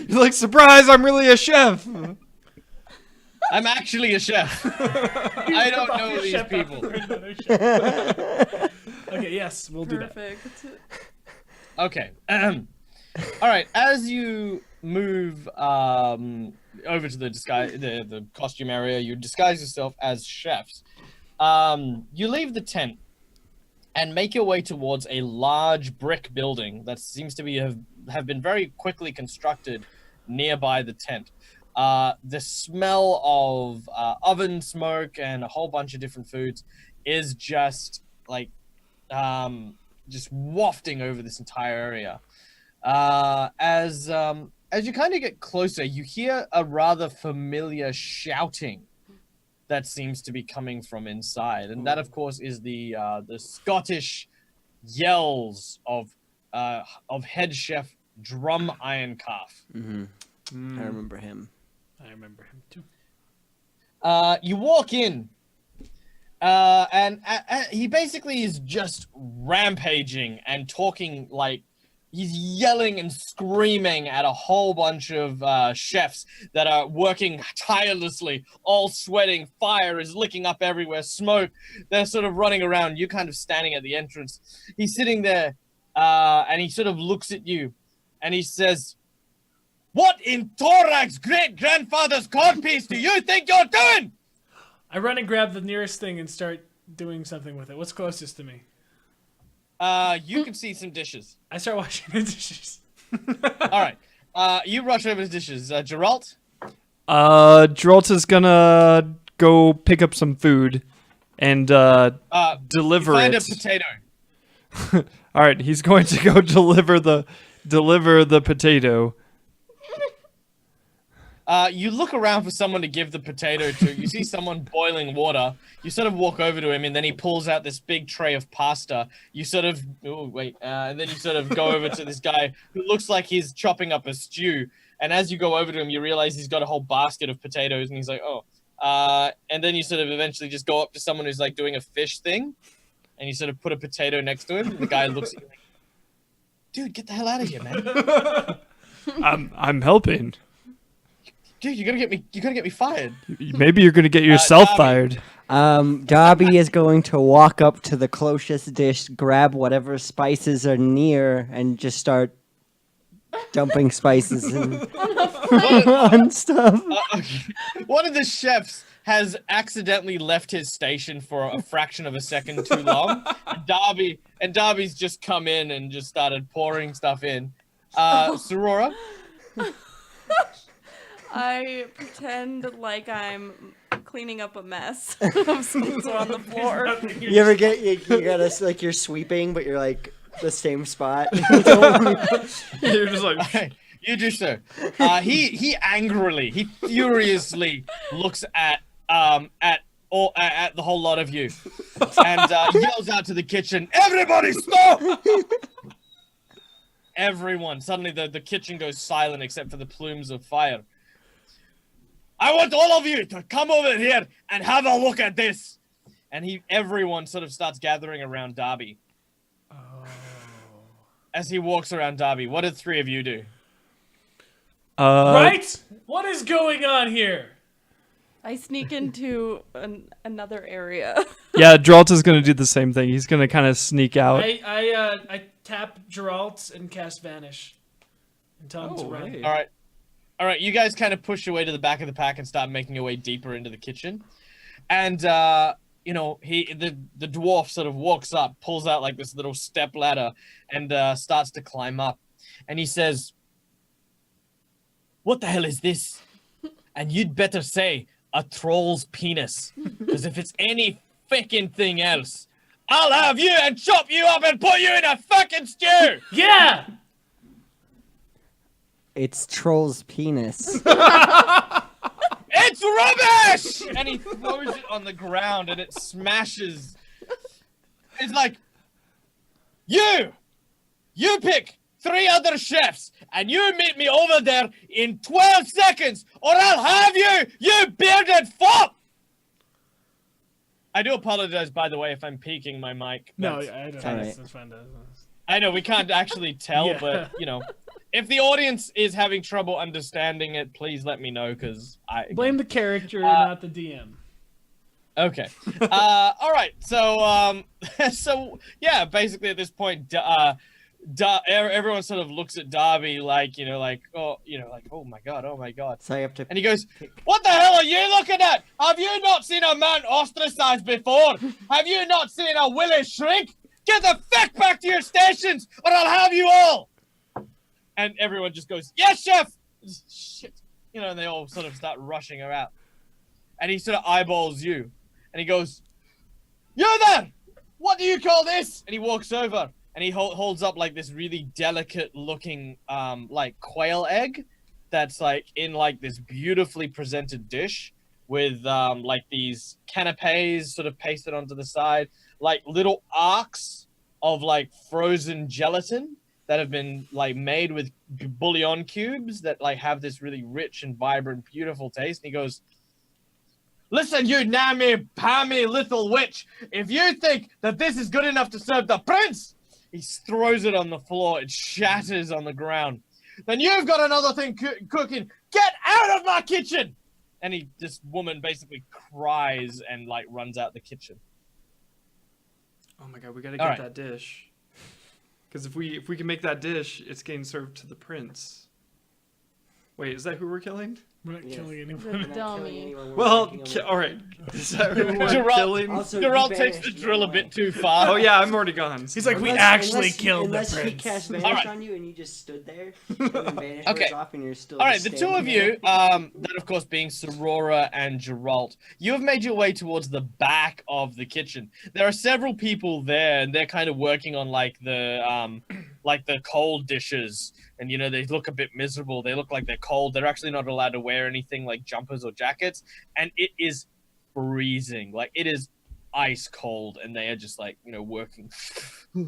Speaker 3: You're like, surprise! I'm really a chef.
Speaker 1: I'm actually a chef. I don't know these people.
Speaker 5: Okay, yes, we'll do that.
Speaker 2: Perfect.
Speaker 1: Okay. All right. As you move over to the costume area, you disguise yourself as chefs. You leave the tent and make your way towards a large brick building that seems to have been very quickly constructed nearby the tent. The smell of oven smoke and a whole bunch of different foods is just like just wafting over this entire area. As you kind of get closer, you hear a rather familiar shouting that seems to be coming from inside, and that, of course, is the Scottish yells of head chef Drum Ironcalf.
Speaker 4: I remember him.
Speaker 5: I remember him too.
Speaker 1: You walk in, and he basically is just rampaging and talking like he's yelling and screaming at a whole bunch of chefs that are working tirelessly, all sweating. Fire is licking up everywhere, smoke. They're sort of running around. You're kind of standing at the entrance. He's sitting there, and he sort of looks at you, and he says, "What in Torak's great-grandfather's codpiece do you think you're doing?"
Speaker 5: I run and grab the nearest thing and start doing something with it. What's closest to me?
Speaker 1: You can see some dishes.
Speaker 5: I start washing the dishes.
Speaker 1: All right. You rush over the dishes. Geralt?
Speaker 3: Geralt is gonna go pick up some food and deliver
Speaker 1: find
Speaker 3: it.
Speaker 1: a potato.
Speaker 3: All right, he's going to go deliver the potato.
Speaker 1: You look around for someone to give the potato to. You see someone boiling water. You sort of walk over to him, and then he pulls out this big tray of pasta. You sort of, and then you sort of go over to this guy who looks like he's chopping up a stew. And as you go over to him, you realize he's got a whole basket of potatoes, and he's like, "Oh." And then you sort of eventually just go up to someone who's like doing a fish thing, and you sort of put a potato next to him. And the guy looks at you like, "Dude, get the hell out of here, man."
Speaker 3: I'm helping.
Speaker 1: Dude, you're gonna get me fired.
Speaker 3: Maybe you're gonna get yourself
Speaker 1: Dobby.
Speaker 3: fired.
Speaker 4: Dobby is going to walk up to the closest dish, grab whatever spices are near, and just start dumping spices on stuff.
Speaker 1: One of the chefs has accidentally left his station for a fraction of a second too long. And Darby's just come in and just started pouring stuff in. Sorora?
Speaker 2: I pretend like I'm cleaning up a mess of things on the floor.
Speaker 4: You ever get you gotta like you're sweeping, but you're like the same spot.
Speaker 3: You're just like,
Speaker 1: You do so. He angrily, he furiously looks at the whole lot of you, and yells out to the kitchen, "Everybody stop!" Everyone. Suddenly, the kitchen goes silent except for the plumes of fire. "I want all of you to come over here and have a look at this." And everyone sort of starts gathering around Darby. Oh. As he walks around Darby, what did three of you do?
Speaker 5: Right? What is going on here?
Speaker 2: I sneak into another area.
Speaker 3: yeah, Geralt is gonna do the same thing. He's gonna kind of sneak out.
Speaker 5: I tap Geralt and cast Vanish and tell him to run.
Speaker 3: hey.
Speaker 1: All right, you guys kind of push your way to the back of the pack and start making your way deeper into the kitchen. And, you know, the dwarf sort of walks up, pulls out like this little step ladder and starts to climb up. And he says, "What the hell is this? And you'd better say a troll's penis. Because if it's any fucking thing else, I'll have you and chop you up and put you in a fucking stew."
Speaker 5: Yeah!
Speaker 4: It's Troll's penis.
Speaker 1: "It's rubbish!" And he throws it on the ground and it smashes. It's like, you pick 3 other chefs and you meet me over there in 12 seconds or I'll have you bearded fop! I do apologize, by the way, if I'm peeking my mic.
Speaker 5: No,
Speaker 1: but-
Speaker 5: I don't
Speaker 4: All
Speaker 5: know.
Speaker 4: right.
Speaker 5: That's fine.
Speaker 1: I know, we can't actually tell,
Speaker 5: Yeah.
Speaker 1: but, you know, if the audience is having trouble understanding it, please let me know, because
Speaker 5: Blame the character, not the DM.
Speaker 1: Okay. All right. So, yeah, basically at this point, everyone sort of looks at Darby like, oh my God.
Speaker 4: So I have to.
Speaker 1: And he goes, "What the hell are you looking at? Have you not seen a man ostracized before? Have you not seen a willy shrink? Get the fuck back to your stations or I'll have you all." And everyone just goes, "Yes, chef!" Shit. And they all sort of start rushing her out. And he sort of eyeballs you. And he goes, "You there! What do you call this?" And he walks over and he holds up like this really delicate looking like quail egg that's like in like this beautifully presented dish with like these canapes sort of pasted onto the side, like little arcs of like frozen gelatin that have been like made with bouillon cubes that like have this really rich and vibrant, beautiful taste. And he goes, "Listen, you nammy-pammy little witch, if you think that this is good enough to serve the prince, He throws it on the floor. It shatters on the ground. Then you've got another thing cooking. Get out of my kitchen! And this woman basically cries and like runs out the kitchen.
Speaker 3: Oh my god, we gotta
Speaker 1: All
Speaker 3: get
Speaker 1: right.
Speaker 3: that dish. Because if we can make that dish, it's getting served to the prince. Wait, is that who we're killing?
Speaker 5: We're not
Speaker 4: Yes.
Speaker 5: killing
Speaker 2: The
Speaker 5: anyone.
Speaker 4: We're not killing
Speaker 2: dummy.
Speaker 4: anyone, we're
Speaker 3: Well,
Speaker 4: working on it.
Speaker 3: all right. Is that who we're
Speaker 1: Geralt-
Speaker 3: killing?
Speaker 4: Also,
Speaker 1: Geralt
Speaker 4: you
Speaker 1: takes the
Speaker 4: vanished,
Speaker 1: drill a
Speaker 4: no
Speaker 1: bit
Speaker 4: way.
Speaker 1: too far.
Speaker 3: Oh yeah, I'm already gone.
Speaker 5: He's like, we
Speaker 4: Unless-
Speaker 5: actually
Speaker 4: unless
Speaker 5: killed
Speaker 4: unless
Speaker 5: the
Speaker 4: he
Speaker 5: prince.
Speaker 4: cast vanish
Speaker 1: Alright.
Speaker 4: on you and you just stood there and then vanish
Speaker 1: Okay.
Speaker 4: wears off and you're still.
Speaker 1: All right,
Speaker 4: just
Speaker 1: the two
Speaker 4: standing
Speaker 1: of
Speaker 4: there.
Speaker 1: you, that of course being Sorora and Geralt, you have made your way towards the back of the kitchen. There are several people there, and they're kind of working on like the cold dishes, and they look a bit miserable. They look like they're cold. They're actually not allowed to wear anything like jumpers or jackets, and it is freezing. Like it is ice cold, and they are just like working. Okay,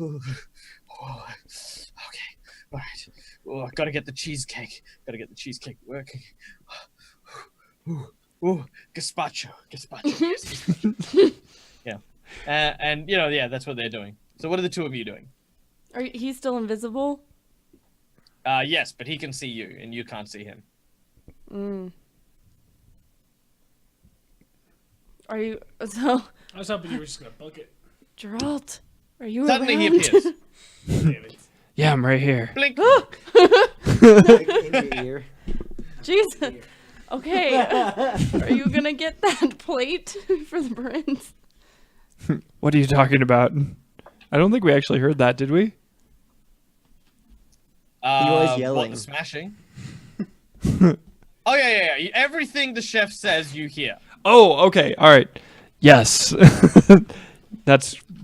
Speaker 1: all right. Oh, I gotta get the cheesecake. Gotta get the cheesecake working. Ooh, gazpacho. Yeah, and that's what they're doing. So what are the two of you doing?
Speaker 2: He's still invisible?
Speaker 1: Yes, but he can see you, and you can't see him.
Speaker 2: Are you... So,
Speaker 5: I was hoping you were just gonna book it.
Speaker 2: Geralt, are you
Speaker 1: Suddenly he
Speaker 2: around?
Speaker 1: appears.
Speaker 5: Damn it.
Speaker 3: Yeah, I'm right here.
Speaker 1: Blink.
Speaker 4: Like, in your ear.
Speaker 2: Jesus. Okay. Are you gonna get that plate for the prince?
Speaker 3: What are you talking about? I don't think we actually heard that, did we?
Speaker 4: was
Speaker 1: What,
Speaker 4: yelling.
Speaker 1: the smashing? Oh yeah. Everything the chef says, you hear.
Speaker 3: Oh, okay. All right. Yes.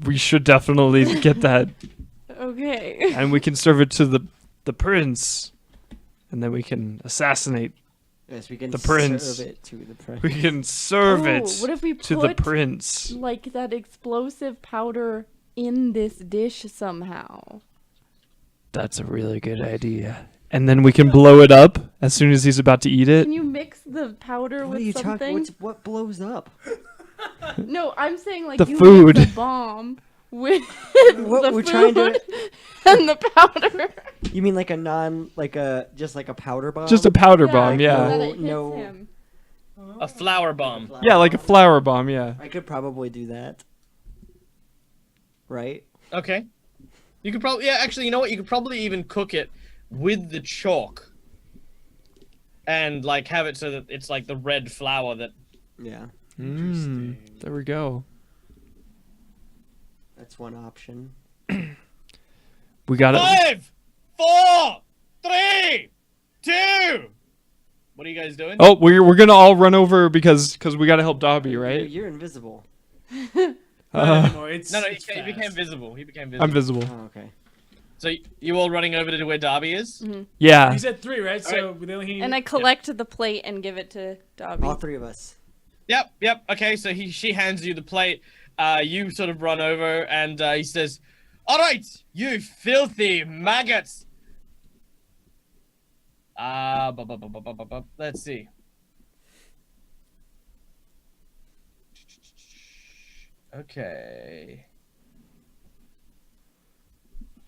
Speaker 3: We should definitely get that,
Speaker 2: Okay.
Speaker 3: and we can serve it to the prince, and then we can assassinate.
Speaker 4: Yes, we can
Speaker 3: The prince.
Speaker 4: serve it to the prince.
Speaker 3: We can serve
Speaker 2: Oh,
Speaker 3: it
Speaker 2: what if we
Speaker 3: to the
Speaker 2: put,
Speaker 3: prince.
Speaker 2: like, that explosive powder in this dish somehow?
Speaker 3: That's a really good idea. And then we can blow it up as soon as he's about to eat it.
Speaker 2: Can you mix the powder
Speaker 4: What are
Speaker 2: with
Speaker 4: you
Speaker 2: something?
Speaker 4: talking? What blows up?
Speaker 2: No, I'm saying like
Speaker 3: The
Speaker 2: you
Speaker 3: food.
Speaker 2: mix a bomb with
Speaker 4: What
Speaker 2: the
Speaker 4: we're
Speaker 2: food
Speaker 4: trying to-
Speaker 2: and the powder.
Speaker 4: You mean like just like a powder bomb?
Speaker 3: Just a powder bomb,
Speaker 2: so
Speaker 3: yeah.
Speaker 2: that it hits
Speaker 4: No.
Speaker 2: him.
Speaker 1: A flower bomb.
Speaker 3: Yeah, like a flower bomb, yeah.
Speaker 4: I could probably do that. Right?
Speaker 1: Okay. You could probably actually, you know what? You could probably even cook it with the chalk, and like have it so that it's like the red flour that.
Speaker 4: Yeah.
Speaker 3: There we go.
Speaker 4: That's one option.
Speaker 3: We got it.
Speaker 1: 5, 4, 3, 2. What are you guys doing?
Speaker 3: Oh, we're gonna all run over because we gotta help Dobby, right?
Speaker 4: You're invisible.
Speaker 5: Not anymore. It's,
Speaker 1: No,
Speaker 5: it's
Speaker 1: he became
Speaker 5: fast.
Speaker 1: visible. He became visible.
Speaker 3: I'm visible.
Speaker 4: Oh, okay.
Speaker 1: So you all running over to where Darby is?
Speaker 3: Yeah.
Speaker 5: You said 3, right? So they only
Speaker 2: And I collect the plate and give it to Dobby.
Speaker 4: All three of us.
Speaker 1: Yep. Okay, so she hands you the plate. You sort of run over, and he says, "All right, you filthy maggots." Let's see. Okay.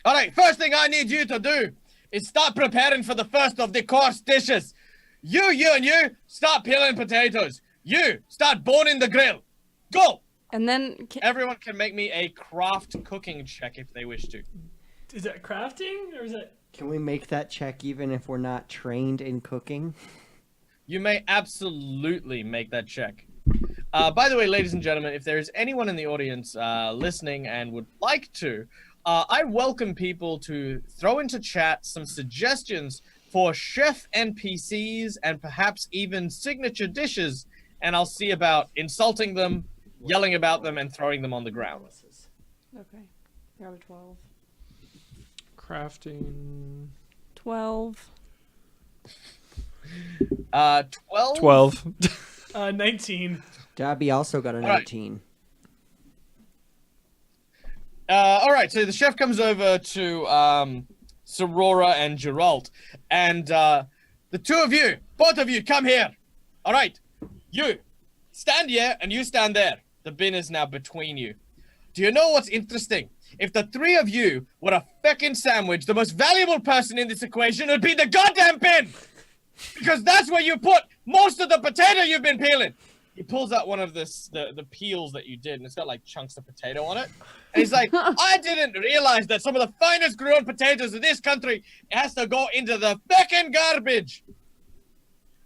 Speaker 1: All right, first thing I need you to do is start preparing for the first of the course dishes. You, and you, start peeling potatoes. You, start boning the grill. Go!
Speaker 2: And then
Speaker 1: Everyone can make me a craft cooking check if they wish to.
Speaker 5: Is that crafting or is that?
Speaker 4: Can we make that check even if we're not trained in cooking?
Speaker 1: You may absolutely make that check. By the way, ladies and gentlemen, if there is anyone in the audience listening and would like to, I welcome people to throw into chat some suggestions for chef NPCs and perhaps even signature dishes, and I'll see about insulting them, yelling about them, and throwing them on the ground.
Speaker 2: Okay. Got a 12.
Speaker 3: Crafting.
Speaker 2: 12.
Speaker 1: 12?
Speaker 3: 12.
Speaker 5: 19.
Speaker 4: Dobby also got a
Speaker 1: All right.
Speaker 4: 19.
Speaker 1: All right, so the chef comes over to Sorora and Geralt, and the two of you, both of you, come here. All right, you stand here and you stand there. The bin is now between you. Do you know what's interesting? If the three of you were a feckin' sandwich, the most valuable person in this equation would be the goddamn bin! Because that's where you put most of the potato you've been peeling. He pulls out one of the peels that you did, and it's got like chunks of potato on it. And he's like, I didn't realize that some of the finest grown potatoes in this country has to go into the feckin' garbage.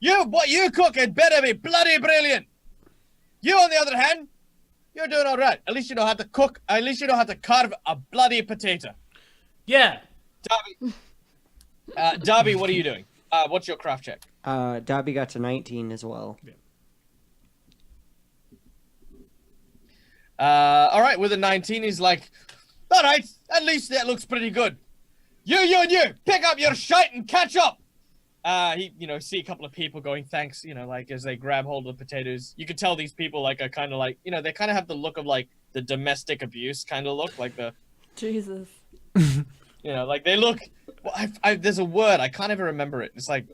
Speaker 1: What you cook had better be bloody brilliant. You, on the other hand, you're doing all right. At least you know how to cook. At least you know how to carve a bloody potato.
Speaker 5: Yeah.
Speaker 1: Darby, what are you doing? What's your craft check?
Speaker 4: Dobby got to 19 as well.
Speaker 1: All right, with a 19, he's like, all right, at least that looks pretty good. You, and you, pick up your shite and catch up. See a couple of people going, thanks, like as they grab hold of the potatoes. You could tell these people like are kind of like, they kind of have the look of like the domestic abuse kind of look, like the
Speaker 2: Jesus.
Speaker 1: Like they look. Well, there's a word I can't even remember it. It's like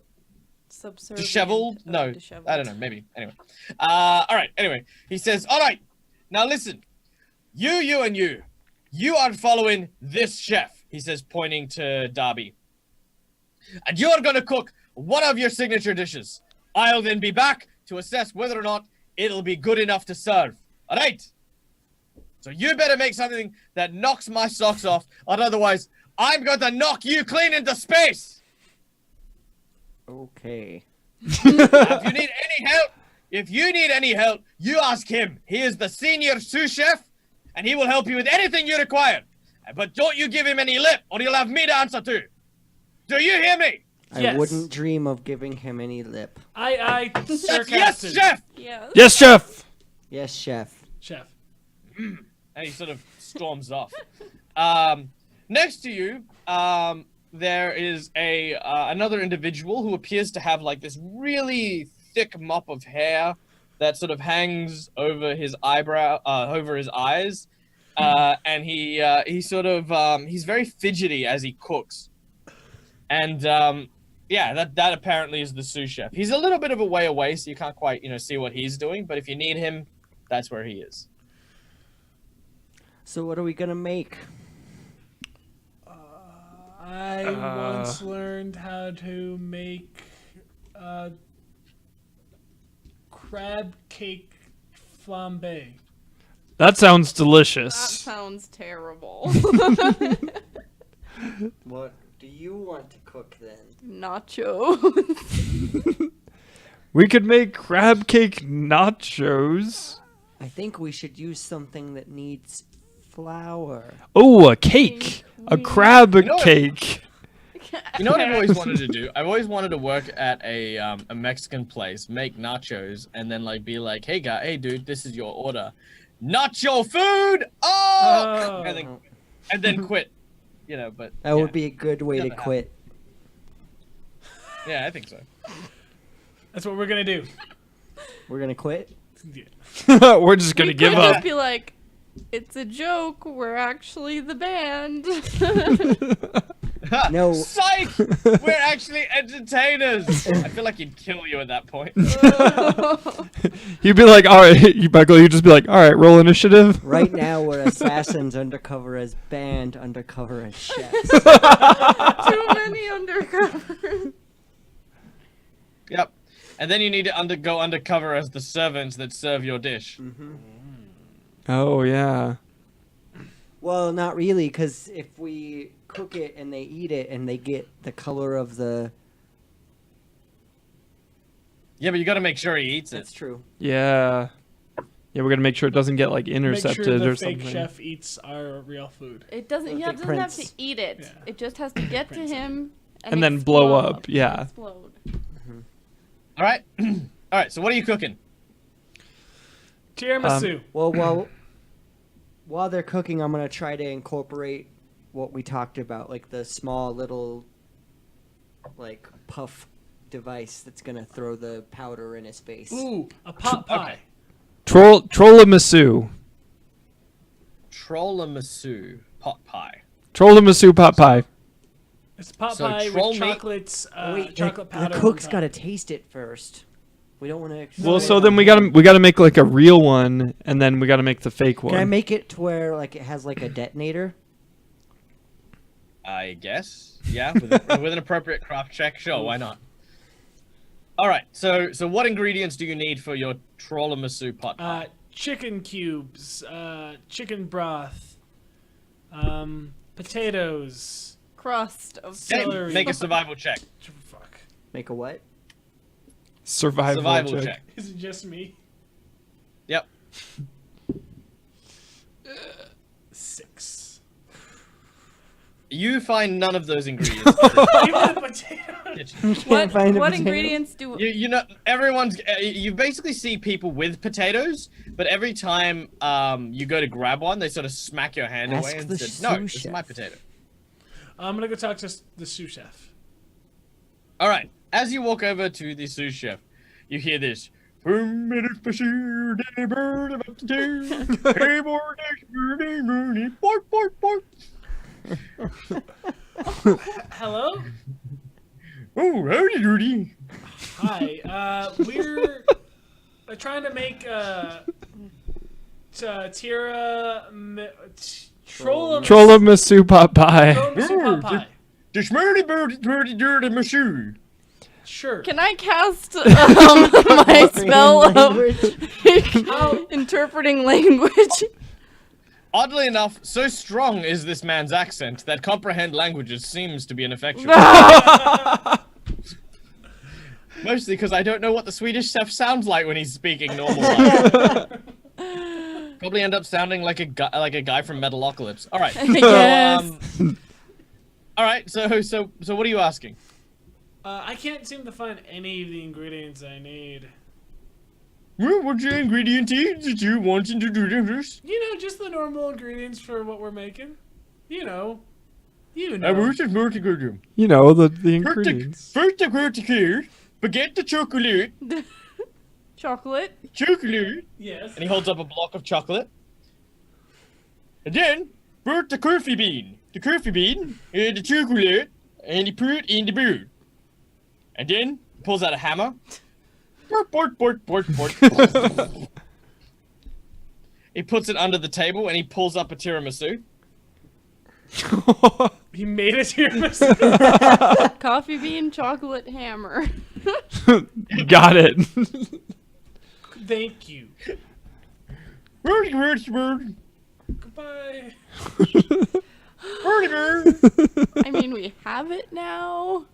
Speaker 2: Subservient.
Speaker 1: disheveled.
Speaker 2: Oh,
Speaker 1: No,
Speaker 2: disheveled.
Speaker 1: I don't know. Maybe. Anyway. All right. Anyway, he says, all right. Now listen, you and you. You are following this chef. He says, pointing to Darby. And you're gonna cook one of your signature dishes. I'll then be back to assess whether or not it'll be good enough to serve. All right? So you better make something that knocks my socks off, or otherwise I'm going to knock you clean into space.
Speaker 4: Okay.
Speaker 1: If you need any help, you ask him. He is the senior sous chef, and he will help you with anything you require. But don't you give him any lip, or he'll have me to answer to. Do you hear me?
Speaker 5: Yes.
Speaker 4: I wouldn't dream of giving him any lip.
Speaker 5: I
Speaker 1: That's
Speaker 5: sarcastic.
Speaker 1: yes, chef.
Speaker 2: Yes.
Speaker 3: Yes, chef.
Speaker 4: Yes, chef.
Speaker 5: Chef.
Speaker 1: And he sort of storms off. Next to you, there is another individual who appears to have like this really thick mop of hair that sort of hangs over his over his eyes, and he's very fidgety as he cooks, and that apparently is the sous chef. He's a little bit of a way away, so you can't quite see what he's doing, but if you need him, that's where he is.
Speaker 4: So what are we gonna make?
Speaker 5: I once learned how to make crab cake flambe.
Speaker 3: That sounds
Speaker 2: That
Speaker 3: delicious.
Speaker 2: sounds terrible.
Speaker 4: What do you want to cook then?
Speaker 2: Nachos.
Speaker 3: We could make crab cake nachos.
Speaker 4: I think we should use something that needs flour.
Speaker 3: Oh, a cake. A crab
Speaker 1: You know what-
Speaker 3: cake.
Speaker 1: You know what I've always wanted to do? I've always wanted to work at a Mexican place, make nachos, and then like be like, hey dude, this is your order. Nacho food! Oh! And then quit. But
Speaker 4: That would be a good way to
Speaker 1: Doesn't
Speaker 4: quit.
Speaker 1: Yeah, I think so.
Speaker 5: That's what we're gonna do.
Speaker 4: We're gonna quit?
Speaker 5: Yeah.
Speaker 3: We're just gonna
Speaker 2: We
Speaker 3: give
Speaker 2: could
Speaker 3: up.
Speaker 2: just be like, it's a joke. We're actually the band.
Speaker 4: No.
Speaker 1: Psych! We're actually entertainers! I feel like he'd kill you at that point.
Speaker 3: You'd be like, all right, Michael, you'd just be like, all right, roll initiative.
Speaker 4: Right now we're assassins undercover as band, undercover as chefs.
Speaker 2: Too many undercover.
Speaker 1: Yep. And then you need to go undercover as the servants that serve your dish.
Speaker 3: Oh, yeah.
Speaker 4: Well, not really, because if we cook it and they eat it and they get the color of the...
Speaker 1: Yeah, but you gotta make sure he eats it.
Speaker 4: That's true.
Speaker 3: Yeah. Yeah, we're going to make sure it doesn't get like
Speaker 5: Make
Speaker 3: intercepted
Speaker 5: sure the
Speaker 3: or
Speaker 5: fake
Speaker 3: something.
Speaker 5: chef eats our real food.
Speaker 2: It doesn't. He
Speaker 4: Okay,
Speaker 2: doesn't have to
Speaker 4: Prince.
Speaker 2: eat it.
Speaker 5: Yeah.
Speaker 2: It just has to get to
Speaker 5: Prince.
Speaker 2: him
Speaker 3: And then blow up,
Speaker 2: explode.
Speaker 3: yeah.
Speaker 2: Explode.
Speaker 1: All right. All right. So what are you cooking?
Speaker 5: Tiramisu.
Speaker 4: Well, while they're cooking, I'm going to try to incorporate what we talked about, like the small little, like, puff device that's going to throw the powder in his face.
Speaker 5: Ooh, a pot pie.
Speaker 1: Okay.
Speaker 3: Trollamasu.
Speaker 1: Trollamasu pot pie.
Speaker 3: Trollamasu pot pie.
Speaker 5: It's a pot
Speaker 1: So
Speaker 5: pie
Speaker 1: troll
Speaker 5: with
Speaker 1: meat-
Speaker 5: chocolates,
Speaker 4: Oh, wait,
Speaker 5: chocolate
Speaker 4: the
Speaker 5: powder.
Speaker 4: cook's
Speaker 5: on
Speaker 4: got to
Speaker 5: top.
Speaker 4: taste it first. We don't want to.
Speaker 3: Well, so then we gotta make like a real one, and then we gotta make the fake one.
Speaker 4: Can I make it to where like it has like a detonator?
Speaker 1: I guess. Yeah, with an appropriate craft check. Sure, why not? All right. So what ingredients do you need for your trollamasu pot pie?
Speaker 5: Chicken cubes, chicken broth, potatoes.
Speaker 2: Crust of
Speaker 1: Okay,
Speaker 5: celery.
Speaker 1: make a survival check.
Speaker 5: Fuck.
Speaker 4: Make a what?
Speaker 3: Survival check.
Speaker 5: Is it just me?
Speaker 1: Yep.
Speaker 5: 6.
Speaker 1: You find none of those ingredients.
Speaker 5: Even the potato.
Speaker 2: What,
Speaker 4: find a
Speaker 2: what
Speaker 4: potato.
Speaker 2: ingredients do
Speaker 1: You know, everyone's. You basically see people with potatoes, but every time you go to grab one, they sort of smack your hand
Speaker 4: Ask
Speaker 1: away and
Speaker 4: the
Speaker 1: say, "No, this
Speaker 4: sous
Speaker 1: is my
Speaker 4: chef."
Speaker 1: potato."
Speaker 5: I'm gonna go talk to the sous chef.
Speaker 1: All right. As you walk over to the sous chef, you hear this.
Speaker 5: Hello.
Speaker 1: Oh, howdy doody.
Speaker 5: Hi. We're trying to make
Speaker 3: Trollamasu pot pie.
Speaker 5: Trollamasu pot pie.
Speaker 1: The smarty birdie dirty machu.
Speaker 5: Sure.
Speaker 2: Can I cast my spell of interpreting language?
Speaker 1: Oddly enough, so strong is this man's accent that comprehend languages seems to be ineffectual. Mostly because I don't know what the Swedish chef sounds like when he's speaking normal. Probably end up sounding like a guy from Metalocalypse. All right.
Speaker 2: Yes.
Speaker 1: All right. So what are you asking?
Speaker 5: I can't seem to find any of the ingredients I need.
Speaker 1: Well, what's the ingredient that you wanting to do this?
Speaker 5: You know, just the normal ingredients for what we're making. You know.
Speaker 1: I wish it's more to go to.
Speaker 3: You know the ingredients.
Speaker 1: First the vertical, forget the chocolate.
Speaker 2: Chocolate.
Speaker 1: Chocolate.
Speaker 5: Yes.
Speaker 1: And he holds up a block of chocolate. And then, put the coffee bean. The coffee bean, and the chocolate, and he put it in the bowl. And then, he pulls out a hammer. Bort. He puts it under the table, and he pulls up a tiramisu.
Speaker 5: He made a tiramisu.
Speaker 2: Coffee bean chocolate hammer.
Speaker 3: Got it.
Speaker 5: Thank you.
Speaker 1: Birdie.
Speaker 5: Goodbye.
Speaker 2: I mean, we have it now.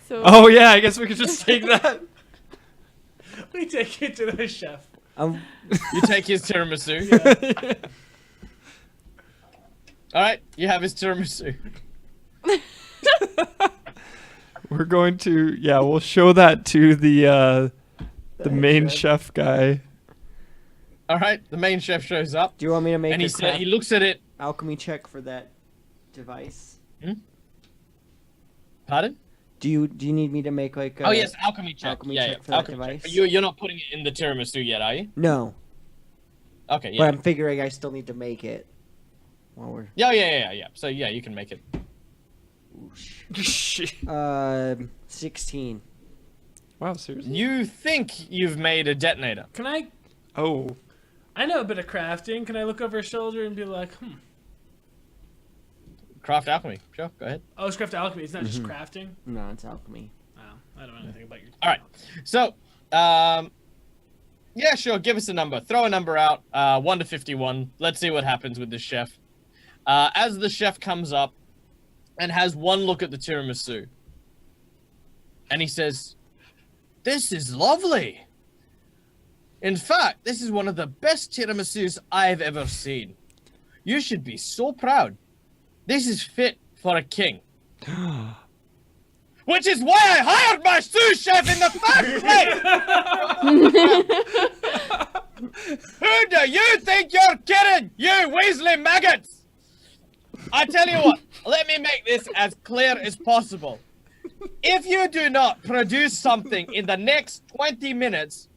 Speaker 2: So.
Speaker 3: Oh yeah, I guess we could just take that.
Speaker 5: We take it to the chef.
Speaker 1: You take his tiramisu. All right, you have his tiramisu.
Speaker 3: We're going to we'll show that to the main chef guy.
Speaker 1: All right, the main chef shows up,
Speaker 4: Do you want me to make
Speaker 1: and
Speaker 4: a
Speaker 1: he looks at it.
Speaker 4: alchemy check for that device?
Speaker 1: Pardon?
Speaker 4: Do you need me to make like a...
Speaker 1: Oh yes, alchemy check.
Speaker 4: alchemy
Speaker 1: yeah,
Speaker 4: check for that
Speaker 1: alchemy check.
Speaker 4: device?
Speaker 1: But you're not putting it in the tiramisu yet, are you?
Speaker 4: No,
Speaker 1: Okay, yeah.
Speaker 4: but I'm figuring I still need to make it while we're...
Speaker 1: Yeah. So yeah, you can make it.
Speaker 4: 16.
Speaker 3: Wow, seriously?
Speaker 1: You think you've made a detonator?
Speaker 5: Can I?
Speaker 3: Oh.
Speaker 5: I know a bit of crafting. Can I look over his shoulder and be like,
Speaker 1: Craft alchemy. Sure, go ahead.
Speaker 5: Oh, it's craft alchemy. It's not just crafting.
Speaker 4: No, it's alchemy.
Speaker 5: Oh, I don't know anything about your.
Speaker 1: All right. So, yeah, sure. Give us a number. Throw a number out. 1 to 51. Let's see what happens with the chef. As the chef comes up and has one look at the tiramisu, and he says, "This is lovely. In fact, this is one of the best tiramisus I've ever seen. You should be so proud. This is fit for a king." Which is why I hired my sous chef in the first place! Who do you think you're kidding, you Weasley maggots? I tell you what, let me make this as clear as possible. If you do not produce something in the next 20 minutes,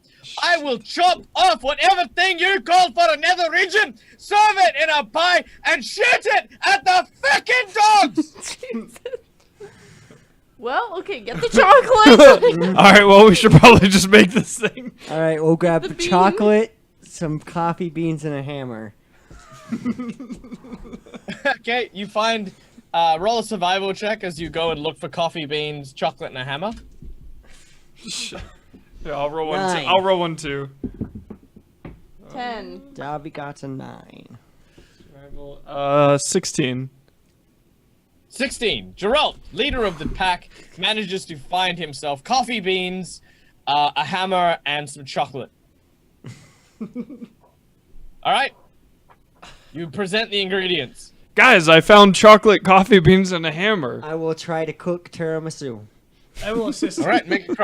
Speaker 1: I will chop off whatever thing you call for another region, serve it in a pie, and shoot it at the fucking dogs!
Speaker 2: Well, okay, get the chocolate.
Speaker 3: All right, well, we should probably just make this thing.
Speaker 4: All right, we'll grab
Speaker 2: The
Speaker 4: the
Speaker 2: bean.
Speaker 4: chocolate, some coffee beans, and a hammer.
Speaker 1: Okay, you find roll a survival check as you go and look for coffee beans, chocolate, and a hammer.
Speaker 3: Yeah, I'll roll one.
Speaker 4: Nine.
Speaker 3: I'll roll one too.
Speaker 2: 10.
Speaker 4: Dobby got a 9.
Speaker 3: 16.
Speaker 1: 16. Geralt, leader of the pack, manages to find himself coffee beans, a hammer, and some chocolate. All right. You present the ingredients.
Speaker 3: Guys, I found chocolate, coffee beans, and a hammer.
Speaker 4: I will try to cook tiramisu.
Speaker 5: I will assist.
Speaker 1: All right, make a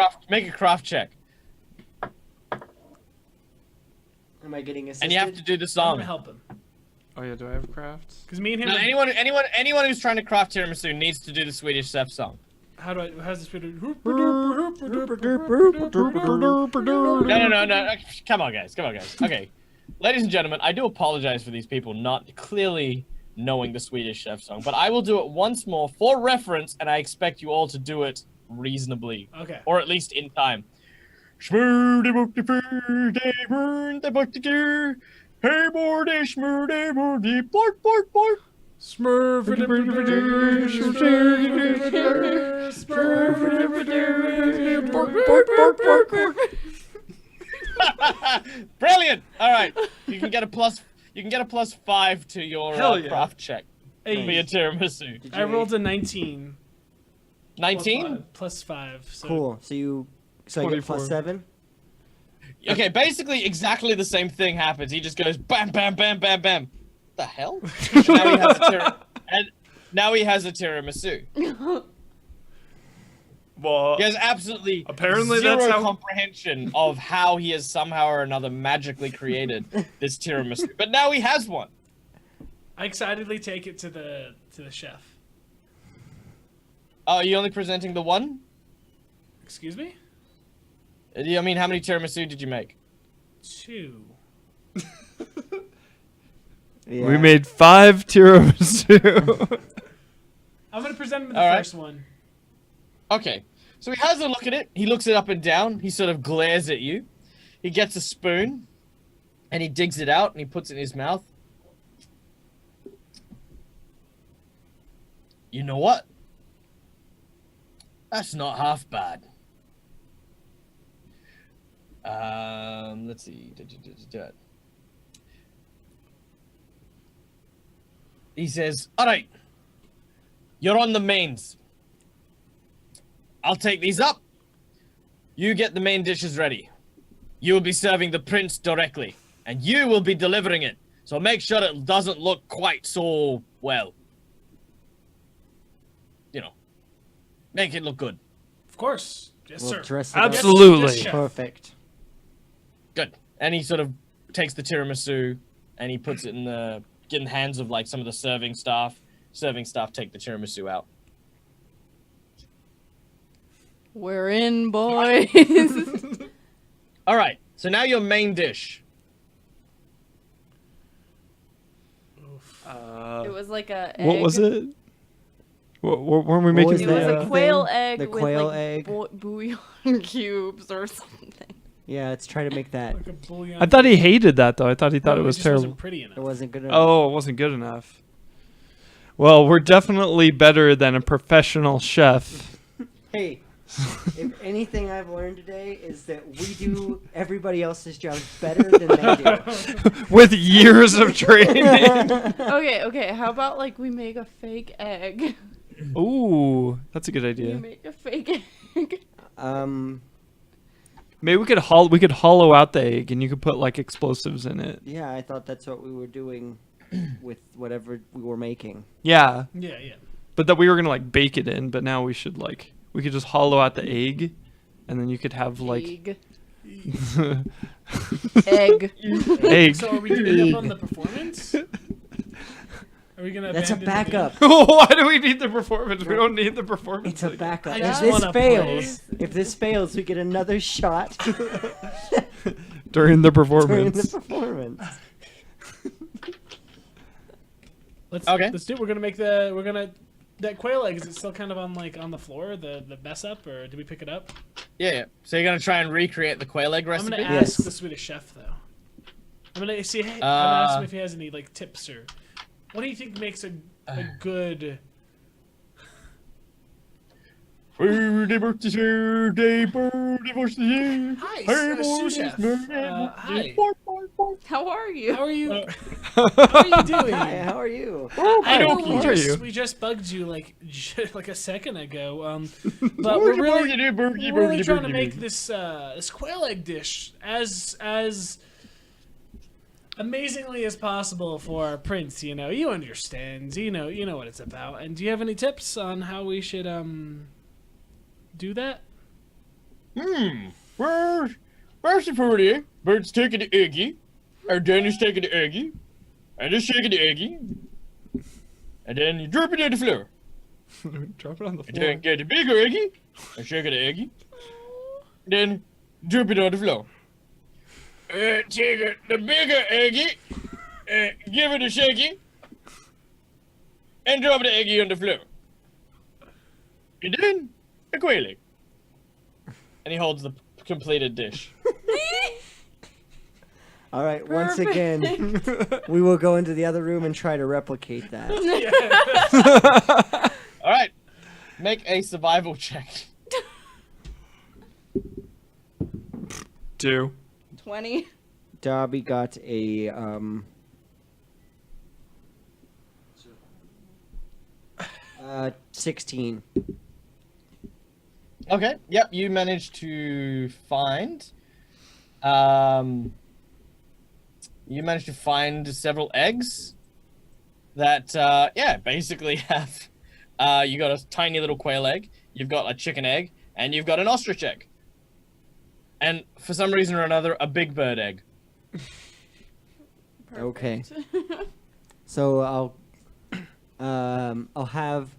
Speaker 1: craft check,
Speaker 4: Am I getting assisted?
Speaker 1: and you have to do the
Speaker 5: I'm
Speaker 1: song.
Speaker 5: gonna help him
Speaker 3: Oh yeah, do I have crafts?
Speaker 5: because me and him.
Speaker 1: No, anyone who's trying to craft tiramisu needs to do the Swedish chef song.
Speaker 5: How do I? How's this?
Speaker 1: No. Come on, guys. Okay, ladies and gentlemen, I do apologize for these people not clearly knowing the Swedish chef song, but I will do it once more for reference, and I expect you all to do it reasonably,
Speaker 5: Okay.
Speaker 1: or at least in time. Hey, Morty, Smurdy, Morty, bork, bork, bork.
Speaker 5: Smurf.
Speaker 1: Brilliant. All right, you can get a +5 to your
Speaker 3: Hell yeah.
Speaker 1: craft check for your tiramisu.
Speaker 5: I rolled a 19.
Speaker 1: 19.
Speaker 5: Plus 5. So
Speaker 4: Cool. So I get
Speaker 3: 24.
Speaker 4: +7.
Speaker 1: Okay, basically exactly the same thing happens. He just goes bam, bam, bam, bam, bam. What the hell? And now he has a tiramisu.
Speaker 3: Well,
Speaker 1: He has absolutely
Speaker 3: Apparently
Speaker 1: zero
Speaker 3: that's how-
Speaker 1: comprehension of how he has somehow or another magically created this tiramisu. But now he has one.
Speaker 5: I excitedly take it to the chef.
Speaker 1: Oh, are you only presenting the one?
Speaker 5: Excuse me?
Speaker 1: I mean, how many tiramisu did you make?
Speaker 5: 2.
Speaker 4: Yeah.
Speaker 3: we made 5 tiramisu.
Speaker 5: I'm gonna present him with the
Speaker 1: All right.
Speaker 5: first one.
Speaker 1: Okay, so he has a look at it. He looks it up and down. He sort of glares at you. He gets a spoon, and he digs it out, and he puts it in his mouth. You know what? That's not half bad. Let's see. He says, all right, you're on the mains. I'll take these up. You get the main dishes ready. You will be serving the prince directly, and you will be delivering it. So make sure it doesn't look quite so, well, you know, make it look good.
Speaker 5: Of course. Yes,
Speaker 4: We'll
Speaker 5: sir.
Speaker 4: dress it up.
Speaker 3: Absolutely.
Speaker 5: Yes, chef.
Speaker 4: Perfect.
Speaker 1: Good. And he sort of takes the tiramisu and he puts it in the hands of like some of the serving staff. Serving staff take the tiramisu out.
Speaker 2: We're in, boys.
Speaker 1: All right. So now your main dish.
Speaker 2: It was like a
Speaker 3: what
Speaker 2: egg.
Speaker 3: was it? What weren't we
Speaker 4: What
Speaker 3: making?
Speaker 4: was
Speaker 2: It
Speaker 3: the,
Speaker 2: was
Speaker 4: the
Speaker 2: a quail
Speaker 4: thing?
Speaker 2: egg
Speaker 4: The
Speaker 2: with
Speaker 4: quail
Speaker 2: like
Speaker 4: egg?
Speaker 2: bouillon cubes or something.
Speaker 4: Yeah, let's try to make that.
Speaker 5: Like a bouillon.
Speaker 3: I thought he hated that though. I thought he thought
Speaker 5: No,
Speaker 3: it was
Speaker 5: just
Speaker 3: terrible.
Speaker 5: Wasn't pretty enough.
Speaker 4: It wasn't good enough.
Speaker 3: Oh, it wasn't good enough. Well, we're definitely better than a professional chef.
Speaker 4: Hey, if anything I've learned today is that we do everybody else's jobs better than they do.
Speaker 3: With years of training.
Speaker 2: Okay. How about like we make a fake egg?
Speaker 3: Ooh, that's a good
Speaker 2: We
Speaker 3: idea.
Speaker 2: make a fake egg.
Speaker 3: Maybe we could hollow out the egg and you could put like explosives in it.
Speaker 4: Yeah, I thought that's what we were doing with whatever we were making.
Speaker 3: Yeah,
Speaker 5: Yeah.
Speaker 3: but that we were gonna like bake it in. But now we could just hollow out the egg, and then you could have like
Speaker 2: Egg. Egg.
Speaker 3: egg.
Speaker 5: So are we giving up on the performance? Are we gonna?
Speaker 4: That's a
Speaker 5: abandon the
Speaker 4: backup.
Speaker 3: Why do we need the performance? We don't need the performance.
Speaker 4: It's a backup.
Speaker 5: I
Speaker 4: If
Speaker 5: just
Speaker 4: this
Speaker 5: wanna
Speaker 4: fails, if this fails, we get another shot
Speaker 3: during the
Speaker 4: during
Speaker 3: performance.
Speaker 4: the performance.
Speaker 5: Let's
Speaker 1: Okay.
Speaker 5: do it. We're gonna That quail egg, is it still kind of on the floor, the mess up, or did we pick it up?
Speaker 1: Yeah. So you're gonna try and recreate the quail egg
Speaker 5: I'm
Speaker 1: recipe?
Speaker 5: gonna
Speaker 4: Yes.
Speaker 5: ask the Swedish chef though. I'm gonna see. I'm gonna ask him if he has any like tips or what do you think makes a good. Hi, sous chef. Hi.
Speaker 2: How are you?
Speaker 5: How are you? How are you doing?
Speaker 4: Hi, how are you?
Speaker 5: I know
Speaker 3: How are you?
Speaker 5: we just bugged you like a second ago. But we're really trying to make this this quail egg dish as amazingly as possible for our prince. You know, you understand. You know what it's about. And do you have any tips on how we should do that?
Speaker 1: First of all, Bert's taking the eggy, or Danny's taking the eggy, and just shaking the eggy, and then you drop it on the floor.
Speaker 3: Drop it on the
Speaker 1: And
Speaker 3: floor.
Speaker 1: then get the bigger eggy, and shake the eggy, then drop it on the floor. Take the bigger eggy, give it a shaky, and drop the eggy on the floor. And then a quail egg. And he holds the completed dish.
Speaker 4: All right, once again, we will go into the other room and try to replicate that.
Speaker 1: All right, make a survival check.
Speaker 3: 2.
Speaker 2: 20.
Speaker 4: Darby got a 16.
Speaker 1: Okay. Yep. You managed to find. You managed to find several eggs. That basically have. You got a tiny little quail egg. You've got a chicken egg, and you've got an ostrich egg. And for some reason or another, a big bird egg.
Speaker 4: Okay. So I'll have.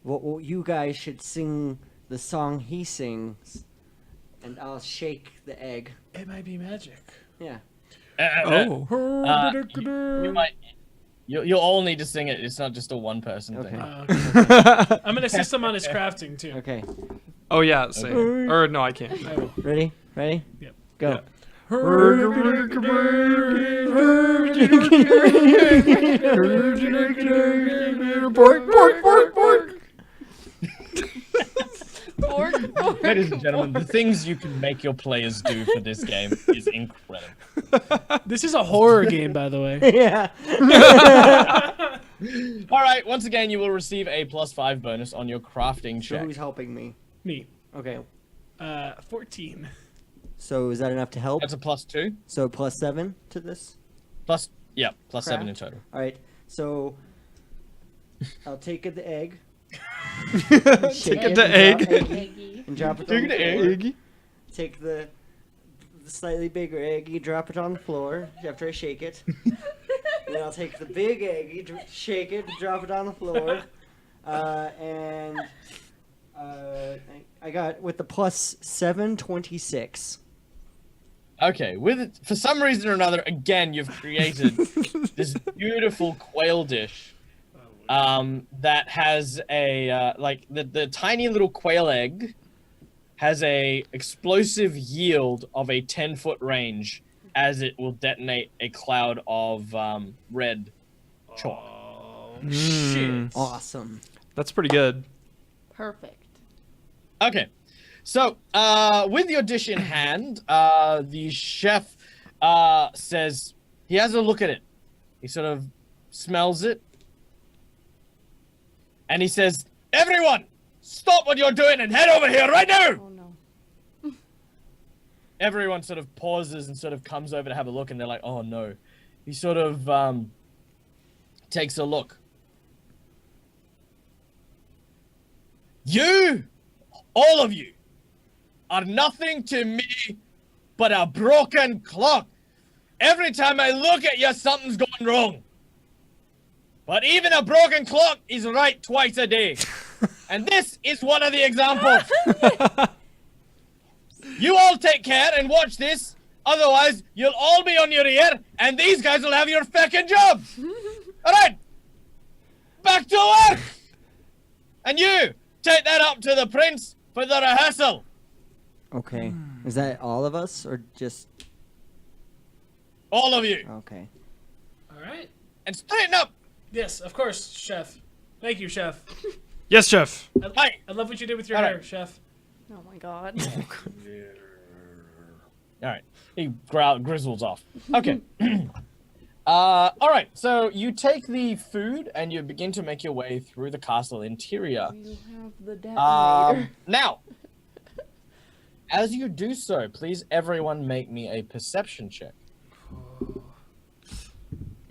Speaker 4: Well, you guys should sing the song he sings, and I'll shake the egg.
Speaker 5: It might be magic.
Speaker 4: Yeah.
Speaker 3: Oh.
Speaker 1: You might. You'll all need to sing it. It's not just a one-person
Speaker 4: Okay.
Speaker 1: thing.
Speaker 5: Okay. I'm gonna assist him on his crafting too.
Speaker 4: Okay.
Speaker 3: Oh yeah, same. Or no, I can't.
Speaker 5: I will.
Speaker 4: Ready? Ready?
Speaker 5: Yep.
Speaker 4: Go.
Speaker 3: Yeah.
Speaker 2: Bork, bork,
Speaker 1: Ladies and gentlemen, the
Speaker 2: bork.
Speaker 1: things you can make your players do for this game is incredible.
Speaker 5: This is a horror game, by the way.
Speaker 4: Yeah.
Speaker 1: All right, once again, you will receive a +5 bonus on your crafting
Speaker 4: So
Speaker 1: check.
Speaker 4: who's helping me?
Speaker 5: Me.
Speaker 4: Okay.
Speaker 5: 14.
Speaker 4: So is that enough to help?
Speaker 1: That's a +2.
Speaker 4: So +7 to this?
Speaker 1: +7 in
Speaker 4: Craft.
Speaker 1: total.
Speaker 4: All right. So I'll take the egg.
Speaker 3: Take it to egg.
Speaker 4: And drop it
Speaker 1: Take
Speaker 4: on
Speaker 1: it
Speaker 4: the
Speaker 1: to
Speaker 4: floor.
Speaker 3: Egg.
Speaker 4: Take the slightly bigger egg, you drop it on the floor after I shake it. Then I'll take the big egg, you shake it, drop it on the floor. And I got with the +7, 26.
Speaker 1: Okay, for some reason or another, again, you've created this beautiful quail dish that has a the tiny little quail egg has a explosive yield of a 10-foot range as it will detonate a cloud of red chalk.
Speaker 5: Oh,
Speaker 3: Mm.
Speaker 4: Awesome.
Speaker 3: That's pretty good.
Speaker 2: Perfect.
Speaker 1: Okay, so with your dish in hand, the chef says he has a look at it. He sort of smells it, and he says, "Everyone, stop what you're doing and head over here right now!"
Speaker 2: Oh no.
Speaker 1: Everyone sort of pauses and sort of comes over to have a look, and they're like, "Oh no." He sort of takes a look. You, all of you, are nothing to me but a broken clock. Every time I look at you, something's going wrong. But even a broken clock is right twice a day. And this is one of the examples. You all take care and watch this. Otherwise, you'll all be on your ear, and these guys will have your feckin' jobs. All right. Back to work. And you, take that up to the prince for the rehearsal.
Speaker 4: Okay. Is that all of us or just
Speaker 1: All of you.
Speaker 4: okay?
Speaker 5: All right.
Speaker 1: And straighten up.
Speaker 5: Yes, of course, chef. Thank you, chef.
Speaker 3: Yes, chef.
Speaker 1: Hi.
Speaker 5: I love what you did with your
Speaker 1: All
Speaker 5: hair,
Speaker 1: right.
Speaker 5: chef.
Speaker 2: Oh my god.
Speaker 1: All right. He grizzles off. Okay. All right. So you take the food and you begin to make your way through the castle interior.
Speaker 2: You have the detonator.
Speaker 1: Now, as you do so, please everyone make me a perception check.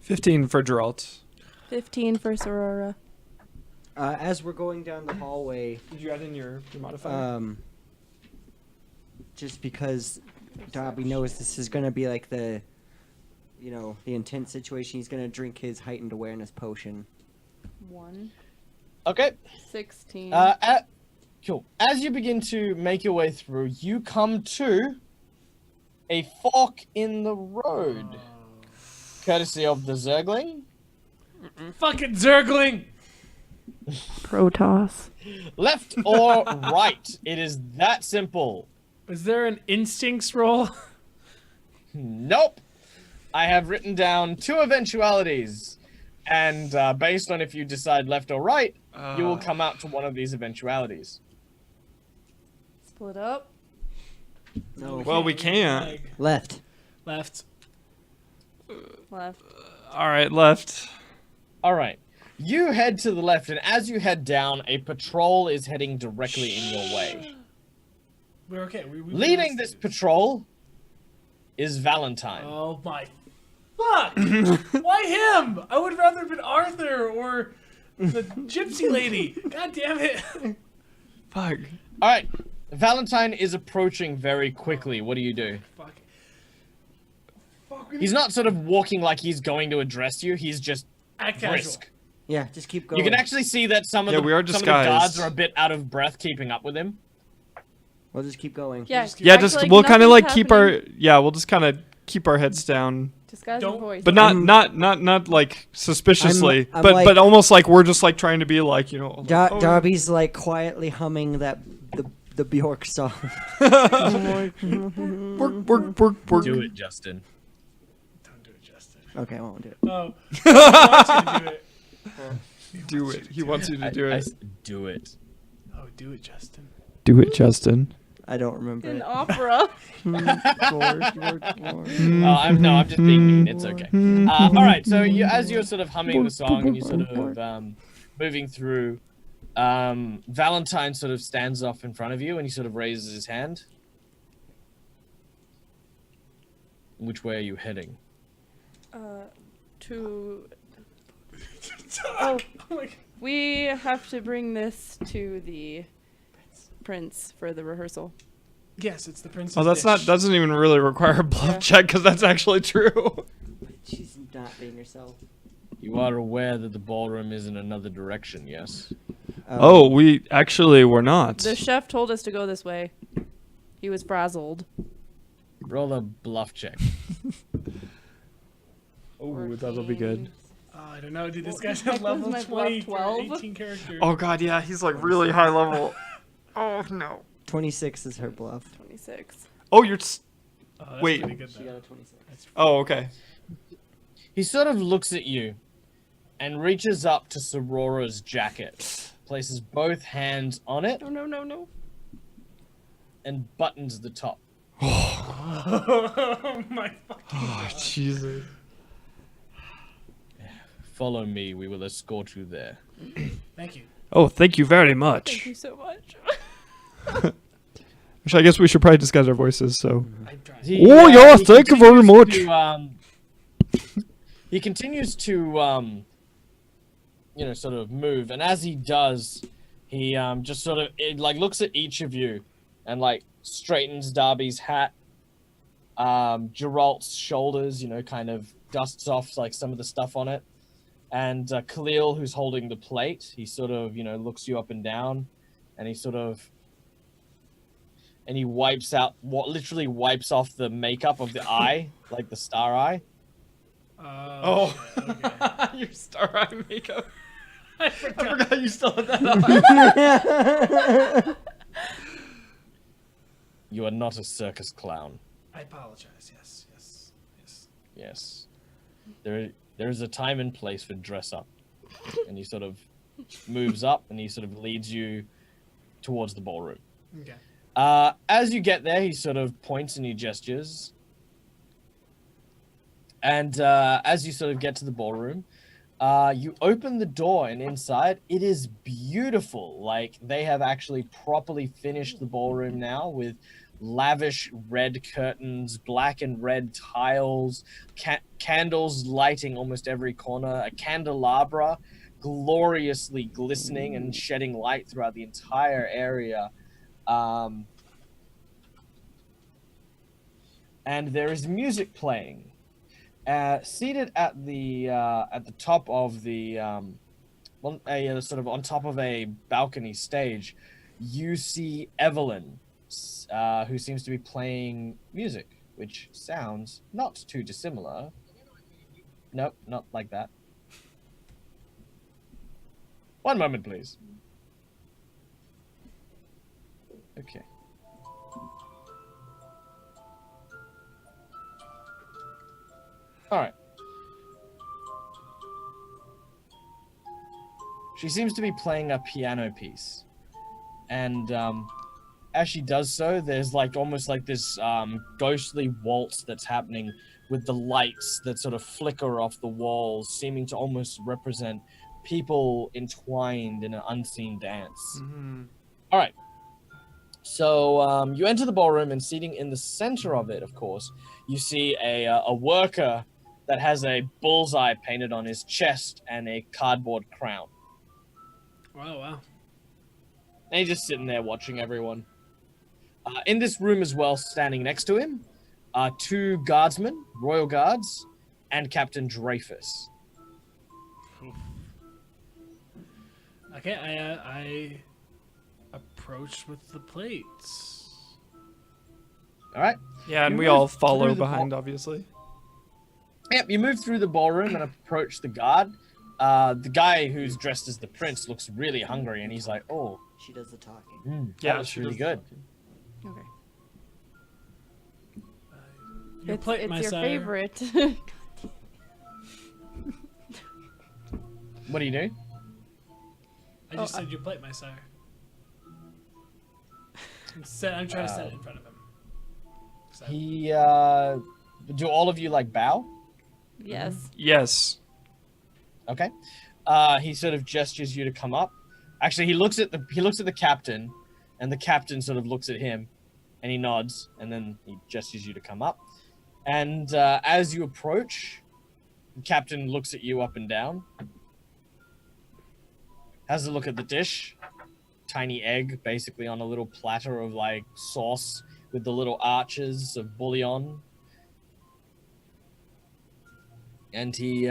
Speaker 3: 15 for Geralt.
Speaker 2: 15 for Sorora.
Speaker 4: As we're going down the hallway,
Speaker 3: Did you add in your modifier?
Speaker 4: just because Dobby knows this is gonna be like the intense situation, he's gonna drink his heightened awareness potion.
Speaker 2: 1.
Speaker 1: Okay.
Speaker 2: 16.
Speaker 1: Cool. As you begin to make your way through, you come to a fork in the road, courtesy of the Zergling.
Speaker 5: Fucking Zergling!
Speaker 2: Protoss.
Speaker 1: Left or right? It is that simple.
Speaker 5: Is there an instincts roll?
Speaker 1: Nope. I have written down 2 eventualities, and based on if you decide left or right, you will come out to one of these eventualities.
Speaker 2: Split up.
Speaker 4: No,
Speaker 3: Well, we can't.
Speaker 5: Like,
Speaker 4: left.
Speaker 5: left.
Speaker 2: Left.
Speaker 3: All right, left.
Speaker 1: All right. You head to the left, and as you head down, a patrol is heading directly in your way.
Speaker 5: We're okay. We
Speaker 1: Leading this patrol is Valentine.
Speaker 5: Oh my fuck! Why him? I would rather have been Arthur or the gypsy lady. God damn it.
Speaker 3: Fuck.
Speaker 1: All right. Valentine is approaching very quickly. What do you do?
Speaker 5: Fuck. Fuck.
Speaker 1: He's not sort of walking like he's going to address you. He's just
Speaker 5: Act casual.
Speaker 1: brisk.
Speaker 4: Yeah, just keep going.
Speaker 1: You can actually see that some of
Speaker 3: Yeah,
Speaker 1: the
Speaker 3: we are
Speaker 1: some of the
Speaker 3: disguised.
Speaker 1: guards are a bit out of breath keeping up with him.
Speaker 4: We'll just keep going.
Speaker 2: Yeah.
Speaker 3: Yeah,
Speaker 2: act
Speaker 3: just
Speaker 2: like
Speaker 3: we'll kind of
Speaker 2: nothing's
Speaker 3: like keep
Speaker 2: happening.
Speaker 3: we'll just kind of keep our heads down,
Speaker 2: Disguise
Speaker 5: Don't-
Speaker 2: your voice.
Speaker 3: but not like suspiciously,
Speaker 4: I'm
Speaker 3: but
Speaker 4: like-
Speaker 3: almost like we're just like trying to be like like, oh,
Speaker 4: Darby's like quietly humming the Bjork song.
Speaker 3: Work.
Speaker 1: Do it, Justin.
Speaker 5: Don't do it, Justin.
Speaker 4: Okay, I won't do it.
Speaker 5: Oh. I want you to do it.
Speaker 3: Do it. He wants you to do it.
Speaker 1: Do it.
Speaker 5: Oh, do it, Justin.
Speaker 3: Do it, Justin.
Speaker 4: I don't remember
Speaker 2: In
Speaker 4: it.
Speaker 2: opera.
Speaker 1: I'm just being mean. It's okay. All right. So as you're sort of humming the song and you sort of moving through, Valentine sort of stands off in front of you and he sort of raises his hand. Which way are you heading?
Speaker 2: To.
Speaker 5: Oh my God.
Speaker 2: We have to bring this to the prince for the rehearsal.
Speaker 5: Yes, it's the princess.
Speaker 3: Oh, that's not.
Speaker 5: dish.
Speaker 3: Doesn't even really require a bluff
Speaker 2: Yeah.
Speaker 3: check because that's actually true.
Speaker 4: She's not being herself.
Speaker 1: You are aware that the ballroom is in another direction, yes?
Speaker 3: Oh, we actually were not.
Speaker 2: The chef told us to go this way. He was frazzled.
Speaker 1: Roll a bluff check.
Speaker 3: Oh, that'll be good.
Speaker 5: Oh, I don't know, dude. This guy's
Speaker 2: heck
Speaker 5: at
Speaker 2: was
Speaker 5: level
Speaker 2: my
Speaker 5: 20
Speaker 2: bluff,
Speaker 5: for
Speaker 2: 12?
Speaker 5: 18 characters.
Speaker 3: Oh god, yeah, he's like really high level. Oh no.
Speaker 4: 26 is her bluff.
Speaker 2: 26.
Speaker 3: Oh, you're.
Speaker 5: Oh, that's
Speaker 3: wait.
Speaker 5: pretty good,
Speaker 4: She
Speaker 5: though.
Speaker 4: got a 26.
Speaker 3: Oh, okay.
Speaker 1: He sort of looks at you and reaches up to Sorora's jacket, places both hands on it,
Speaker 2: No, no, no, no.
Speaker 1: and buttons the top.
Speaker 5: Oh my fucking.
Speaker 3: Oh Jesus.
Speaker 1: Follow me, we will escort you there.
Speaker 5: Thank you.
Speaker 3: Oh, thank you very
Speaker 2: Thank
Speaker 3: much.
Speaker 2: you so much.
Speaker 3: Which I guess we should probably disguise our voices. So.
Speaker 5: I'm trying.
Speaker 3: Oh, yeah,
Speaker 1: he
Speaker 3: thank you very
Speaker 1: continues
Speaker 3: much.
Speaker 1: He continues to, sort of move, and as he does, he just sort of looks at each of you, and like straightens Darby's hat. Geralt's shoulders, kind of dusts off like some of the stuff on it, and Khalil, who's holding the plate, he sort of looks you up and down, and he sort of. And he wipes out literally wipes off the makeup of the eye, like the star eye.
Speaker 3: Oh.
Speaker 5: Shit, okay.
Speaker 3: Your star eye makeup.
Speaker 5: I forgot.
Speaker 3: I forgot you still had that on.
Speaker 1: You are not a circus clown.
Speaker 5: I apologize. Yes.
Speaker 1: Yes. There is a time and place for dress up. And he sort of moves up and he sort of leads you towards the ballroom.
Speaker 5: Okay.
Speaker 1: As you get there, he sort of points and he gestures. And as you sort of get to the ballroom, you open the door and inside, it is beautiful. Like, they have actually properly finished the ballroom now with lavish red curtains, black and red tiles, candles lighting almost every corner, a candelabra gloriously glistening and shedding light throughout the entire area. And there is music playing. Seated at the top of the sort of on top of a balcony stage, you see Evelyn, who seems to be playing music, which sounds not too dissimilar. Nope, not like that. One moment, please. Okay. All right. She seems to be playing a piano piece. And as she does so, there's like almost like this ghostly waltz that's happening with the lights that sort of flicker off the walls, seeming to almost represent people entwined in an unseen dance.
Speaker 3: Mm-hmm.
Speaker 1: All right. So you enter the ballroom, and seating in the center of it, of course, you see a worker that has a bullseye painted on his chest and a cardboard crown.
Speaker 5: Wow.
Speaker 1: And he's just sitting there watching everyone. In this room as well, standing next to him, are two guardsmen, royal guards, and Captain Dreyfus.
Speaker 5: Okay, I approach with the plates.
Speaker 1: All right.
Speaker 3: Yeah, and
Speaker 1: You
Speaker 3: we
Speaker 1: move
Speaker 3: all follow
Speaker 1: through the
Speaker 3: behind, obviously.
Speaker 1: Yep, you move through the ballroom and approach the guard. The guy who's dressed as the prince looks really hungry, and he's like, "Oh,
Speaker 4: She does the talking.
Speaker 1: yeah,
Speaker 3: Yeah,
Speaker 1: that's
Speaker 3: she
Speaker 1: really
Speaker 3: does
Speaker 1: good."
Speaker 2: Okay.
Speaker 5: Your plate,
Speaker 2: it's
Speaker 5: my
Speaker 2: your
Speaker 5: sire.
Speaker 2: favorite.
Speaker 1: What do you do?
Speaker 5: I just said your plate, my sire. I'm trying to set it in front of him. So,
Speaker 1: He, do all of you like bow?
Speaker 2: Yes.
Speaker 3: Yes.
Speaker 1: Okay. He sort of gestures you to come up. Actually, he looks at the captain, and the captain sort of looks at him, and he nods, and then he gestures you to come up. And as you approach, the captain looks at you up and down, has a look at the dish, tiny egg basically on a little platter of like sauce with the little arches of bouillon, and he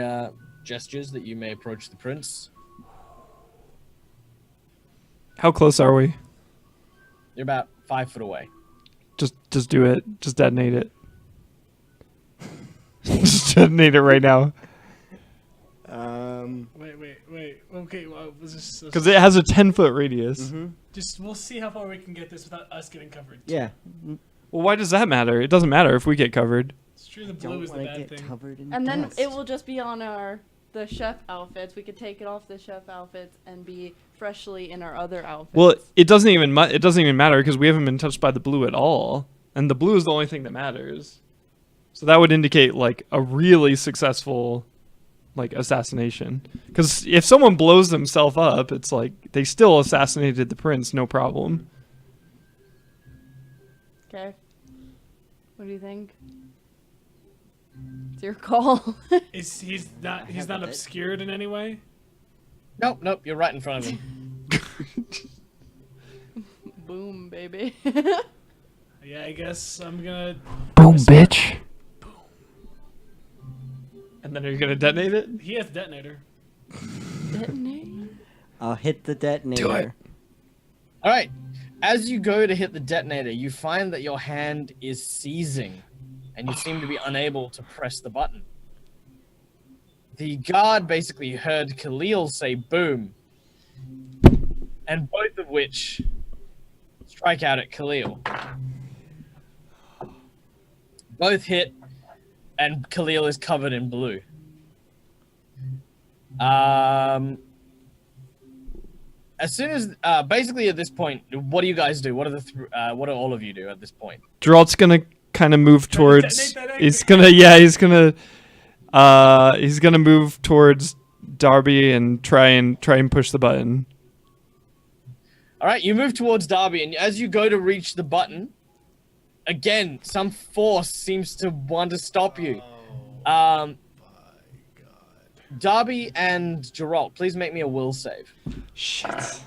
Speaker 1: gestures that you may approach the prince.
Speaker 3: How close are we?
Speaker 1: You're about 5 foot away.
Speaker 3: Just do it. Just detonate it. Just detonate it right now.
Speaker 5: Wait. Okay, well,
Speaker 3: Because it has a 10-foot radius.
Speaker 5: just we'll see how far we can get this without us getting covered.
Speaker 4: Yeah.
Speaker 3: Well, why does that matter? It doesn't matter if we get covered.
Speaker 5: It's true. The blue
Speaker 4: Don't
Speaker 5: is the
Speaker 4: want to
Speaker 5: bad
Speaker 4: get
Speaker 5: thing.
Speaker 4: covered in
Speaker 2: And then
Speaker 4: dust.
Speaker 2: it will just be on the chef outfits. We could take it off the chef outfits and be freshly in our other outfits.
Speaker 3: Well, it doesn't even matter because we haven't been touched by the blue at all, and the blue is the only thing that matters. So that would indicate like a really successful like assassination. Because if someone blows themselves up, it's like they still assassinated the prince, no problem.
Speaker 2: Okay. What do you think? It's your call.
Speaker 5: He's not
Speaker 4: have a bit.
Speaker 5: obscured in any way.
Speaker 1: Nope, you're right in front of him.
Speaker 2: Boom, baby.
Speaker 5: Yeah, I guess I'm gonna.
Speaker 3: Boom, bitch. And then are you gonna detonate it?
Speaker 5: He has detonator.
Speaker 2: Detonate?
Speaker 4: I'll hit the detonator.
Speaker 1: All right. As you go to hit the detonator, you find that your hand is seizing, and you seem to be unable to press the button. The guard basically heard Khalil say boom, and both of which strike out at Khalil. Both hit, and Khalil is covered in blue. As soon as basically at this point, what do you guys do? What do all of you do at this point?
Speaker 3: Geralt's gonna kind of move towards.
Speaker 5: detonate that
Speaker 3: He's
Speaker 5: egg.
Speaker 3: gonna he's gonna move towards Darby and try and push the button.
Speaker 1: All right, you move towards Darby, and as you go to reach the button, again, some force seems to want to stop you. Darby and Geralt, please make me a will save.
Speaker 3: Shit.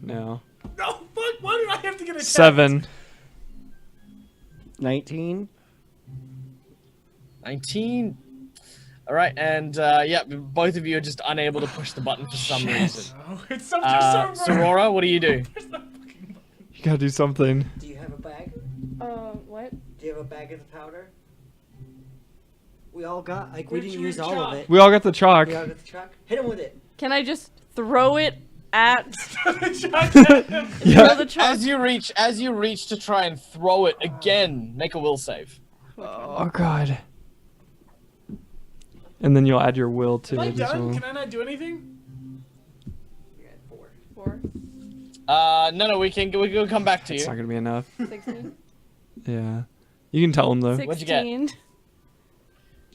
Speaker 3: No.
Speaker 5: No, fuck! Why did I have to get a
Speaker 3: 7.
Speaker 4: 19.
Speaker 1: 19. All right, and yeah, both of you are just unable to push the button for some reason.
Speaker 5: Oh, it's so just so
Speaker 1: Sorora, what do you do?
Speaker 3: You gotta do something.
Speaker 4: Do you have a bag?
Speaker 2: What?
Speaker 4: Do you have a bag of the powder? We all got, like, we
Speaker 5: Where'd
Speaker 4: didn't
Speaker 5: you
Speaker 4: use
Speaker 5: reach
Speaker 4: all
Speaker 5: out?
Speaker 4: of it.
Speaker 3: We all got the chalk.
Speaker 4: We all got the truck. Hit him with it.
Speaker 2: Can I just throw it at
Speaker 5: Chuck at him.
Speaker 2: throw the truck?
Speaker 1: As you reach to try and throw it again, make a will save.
Speaker 3: Oh god. And then you'll add your will to
Speaker 5: Am I
Speaker 3: it as
Speaker 5: done?
Speaker 3: well.
Speaker 5: Can I not do anything?
Speaker 4: We got 4.
Speaker 2: 4,
Speaker 1: No, we can come back to
Speaker 3: It's not
Speaker 1: you.
Speaker 3: gonna be enough.
Speaker 2: 16,
Speaker 3: Yeah. You can tell him though.
Speaker 1: What'd you get?
Speaker 2: 16.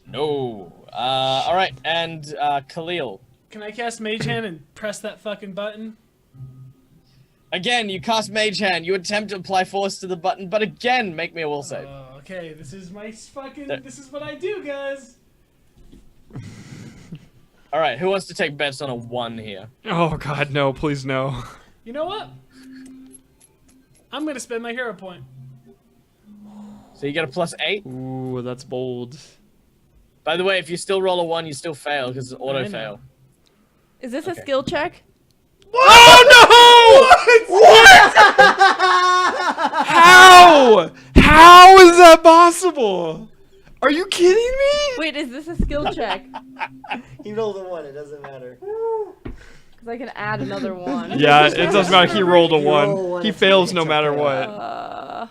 Speaker 1: No. All right, and Khalil.
Speaker 5: Can I cast Mage Hand and press that fucking button?
Speaker 1: Again, you cast Mage Hand. You attempt to apply force to the button, but again, make me a will save.
Speaker 5: Okay, this is my fucking.
Speaker 1: There-
Speaker 5: This is what I do, guys.
Speaker 1: All right, who wants to take bets on a 1 here?
Speaker 3: Oh god, no, please no.
Speaker 5: You know what? I'm gonna spend my hero point.
Speaker 1: So you get a +8.
Speaker 3: Ooh, that's bold.
Speaker 1: By the way, if you still roll a 1, you still fail because it's auto
Speaker 5: I know.
Speaker 1: fail.
Speaker 2: Is this a
Speaker 1: Okay.
Speaker 2: skill check?
Speaker 3: Oh no! What? How? How is that possible? Are you kidding me?
Speaker 2: Wait, is this a skill check?
Speaker 4: He rolled a 1, it doesn't matter.
Speaker 2: Because I can add anher one.
Speaker 3: Yeah, it doesn't matter. He rolled a
Speaker 4: You roll a
Speaker 3: 1.
Speaker 4: one,
Speaker 3: He
Speaker 4: it's
Speaker 3: fails
Speaker 4: okay,
Speaker 3: no
Speaker 4: it's
Speaker 3: matter
Speaker 4: okay.
Speaker 3: what.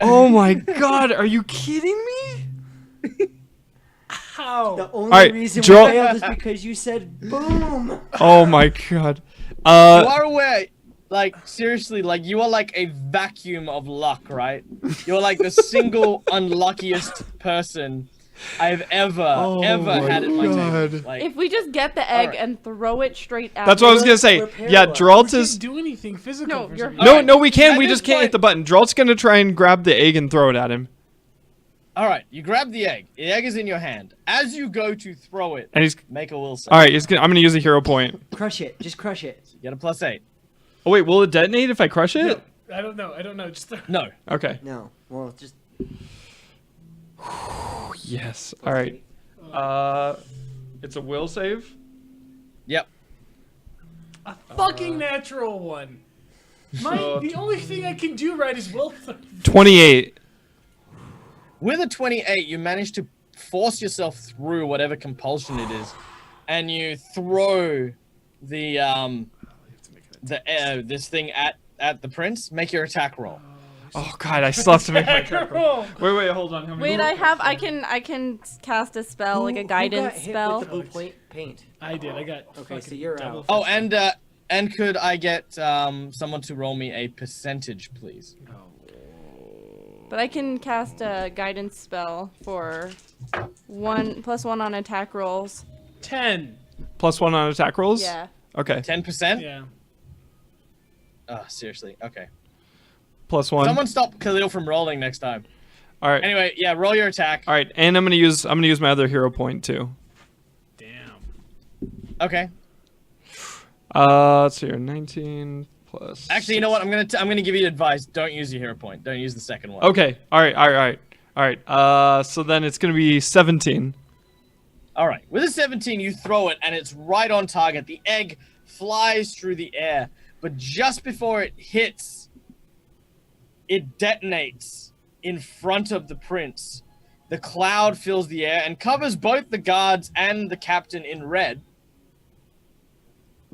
Speaker 3: Oh my god, are you kidding me?
Speaker 5: How?
Speaker 4: The only
Speaker 3: Alright,
Speaker 4: reason we
Speaker 3: Geralt-
Speaker 4: failed is because you said boom.
Speaker 3: Oh my god.
Speaker 1: You are aware, like, seriously, like, you are like a vacuum of luck, right? You're like the single unluckiest person I've ever
Speaker 3: my
Speaker 1: had at my
Speaker 3: God.
Speaker 1: table. Like,
Speaker 2: If we just get the egg
Speaker 1: Alright.
Speaker 2: and throw it straight at
Speaker 3: That's what I was
Speaker 2: them-
Speaker 3: gonna say.
Speaker 4: We're
Speaker 3: Yeah,
Speaker 4: paralyzed.
Speaker 3: Geralt
Speaker 5: We
Speaker 3: is.
Speaker 5: can't do anything physical.
Speaker 2: No,
Speaker 5: for
Speaker 2: you're-
Speaker 5: some reason.
Speaker 3: No,
Speaker 1: Alright.
Speaker 3: no, we can.
Speaker 1: At
Speaker 3: We
Speaker 1: this
Speaker 3: just can't hit
Speaker 1: point-
Speaker 3: the button. Geralt's gonna try and grab the egg and throw it at him.
Speaker 1: all right, you grab the egg. The egg is in your hand. As you go to throw it,
Speaker 3: And he's.
Speaker 1: make a will save.
Speaker 3: Alright, I'm gonna use a hero point.
Speaker 4: Crush it. Just crush it.
Speaker 1: You get a +8.
Speaker 3: Oh, wait, will it detonate if I crush it?
Speaker 5: I don't know. I don't know. Just throw.
Speaker 1: No.
Speaker 3: Okay.
Speaker 4: No. Well, just.
Speaker 3: Yes. Alright. It's a will save.
Speaker 1: Yep.
Speaker 5: A fucking natural one. The only thing I can do right is will.
Speaker 3: 28.
Speaker 1: With a 28, you manage to force yourself through whatever compulsion it is, and you throw the this thing at the prince. Make your attack roll.
Speaker 3: Oh god, I still have to make my attack roll.
Speaker 5: Roll.
Speaker 3: Wait, hold on. How many
Speaker 2: Wait, I can cast a spell, like a
Speaker 4: Who
Speaker 2: guidance
Speaker 4: got hit
Speaker 2: spell.
Speaker 4: with the blue paint?
Speaker 5: I did. I got.
Speaker 4: Okay, so
Speaker 5: fucking
Speaker 4: you're
Speaker 5: double
Speaker 4: out.
Speaker 1: Oh, and could I get someone to roll me a percentage, please?
Speaker 2: But I can cast a guidance spell for +1 on attack rolls.
Speaker 5: 10.
Speaker 3: +1 on attack rolls?
Speaker 2: Yeah.
Speaker 3: Okay.
Speaker 1: 10%?
Speaker 5: Yeah.
Speaker 1: Oh, seriously. Okay.
Speaker 3: +1.
Speaker 1: Someone stop Khalil from rolling next time.
Speaker 3: Alright.
Speaker 1: Anyway, yeah, roll your attack.
Speaker 3: Alright, and I'm gonna use my other hero point too.
Speaker 5: Damn.
Speaker 1: Okay.
Speaker 3: Let's see here. 19 plus.
Speaker 1: Actually, you know what? I'm gonna give you advice. Don't use your hero point. Don't use the second one.
Speaker 3: Okay. Alright. So then it's gonna be 17.
Speaker 1: All right. With a 17, you throw it, and it's right on target. The egg flies through the air, but just before it hits, it detonates in front of the prince. The cloud fills the air and covers both the guards and the captain in red.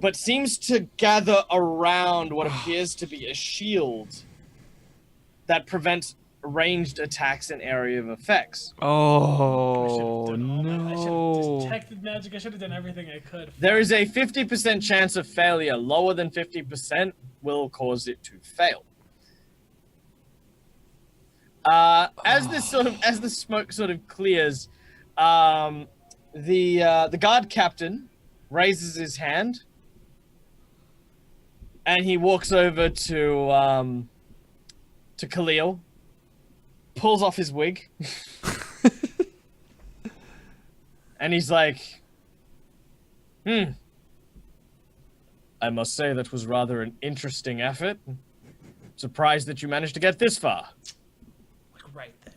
Speaker 1: but seems to gather around what appears to be a shield that prevents ranged attacks and area of effects.
Speaker 3: Oh
Speaker 5: I should
Speaker 3: no!
Speaker 5: have detected magic. I should have done everything I could.
Speaker 1: There is a 50% chance of failure. Lower than 50% will cause it to fail. As the smoke sort of clears, the guard captain raises his hand, and he walks over to Khalil, pulls off his wig, and he's like, I must say that was rather an interesting effort. Surprised that you managed to get this far.
Speaker 5: Like right there.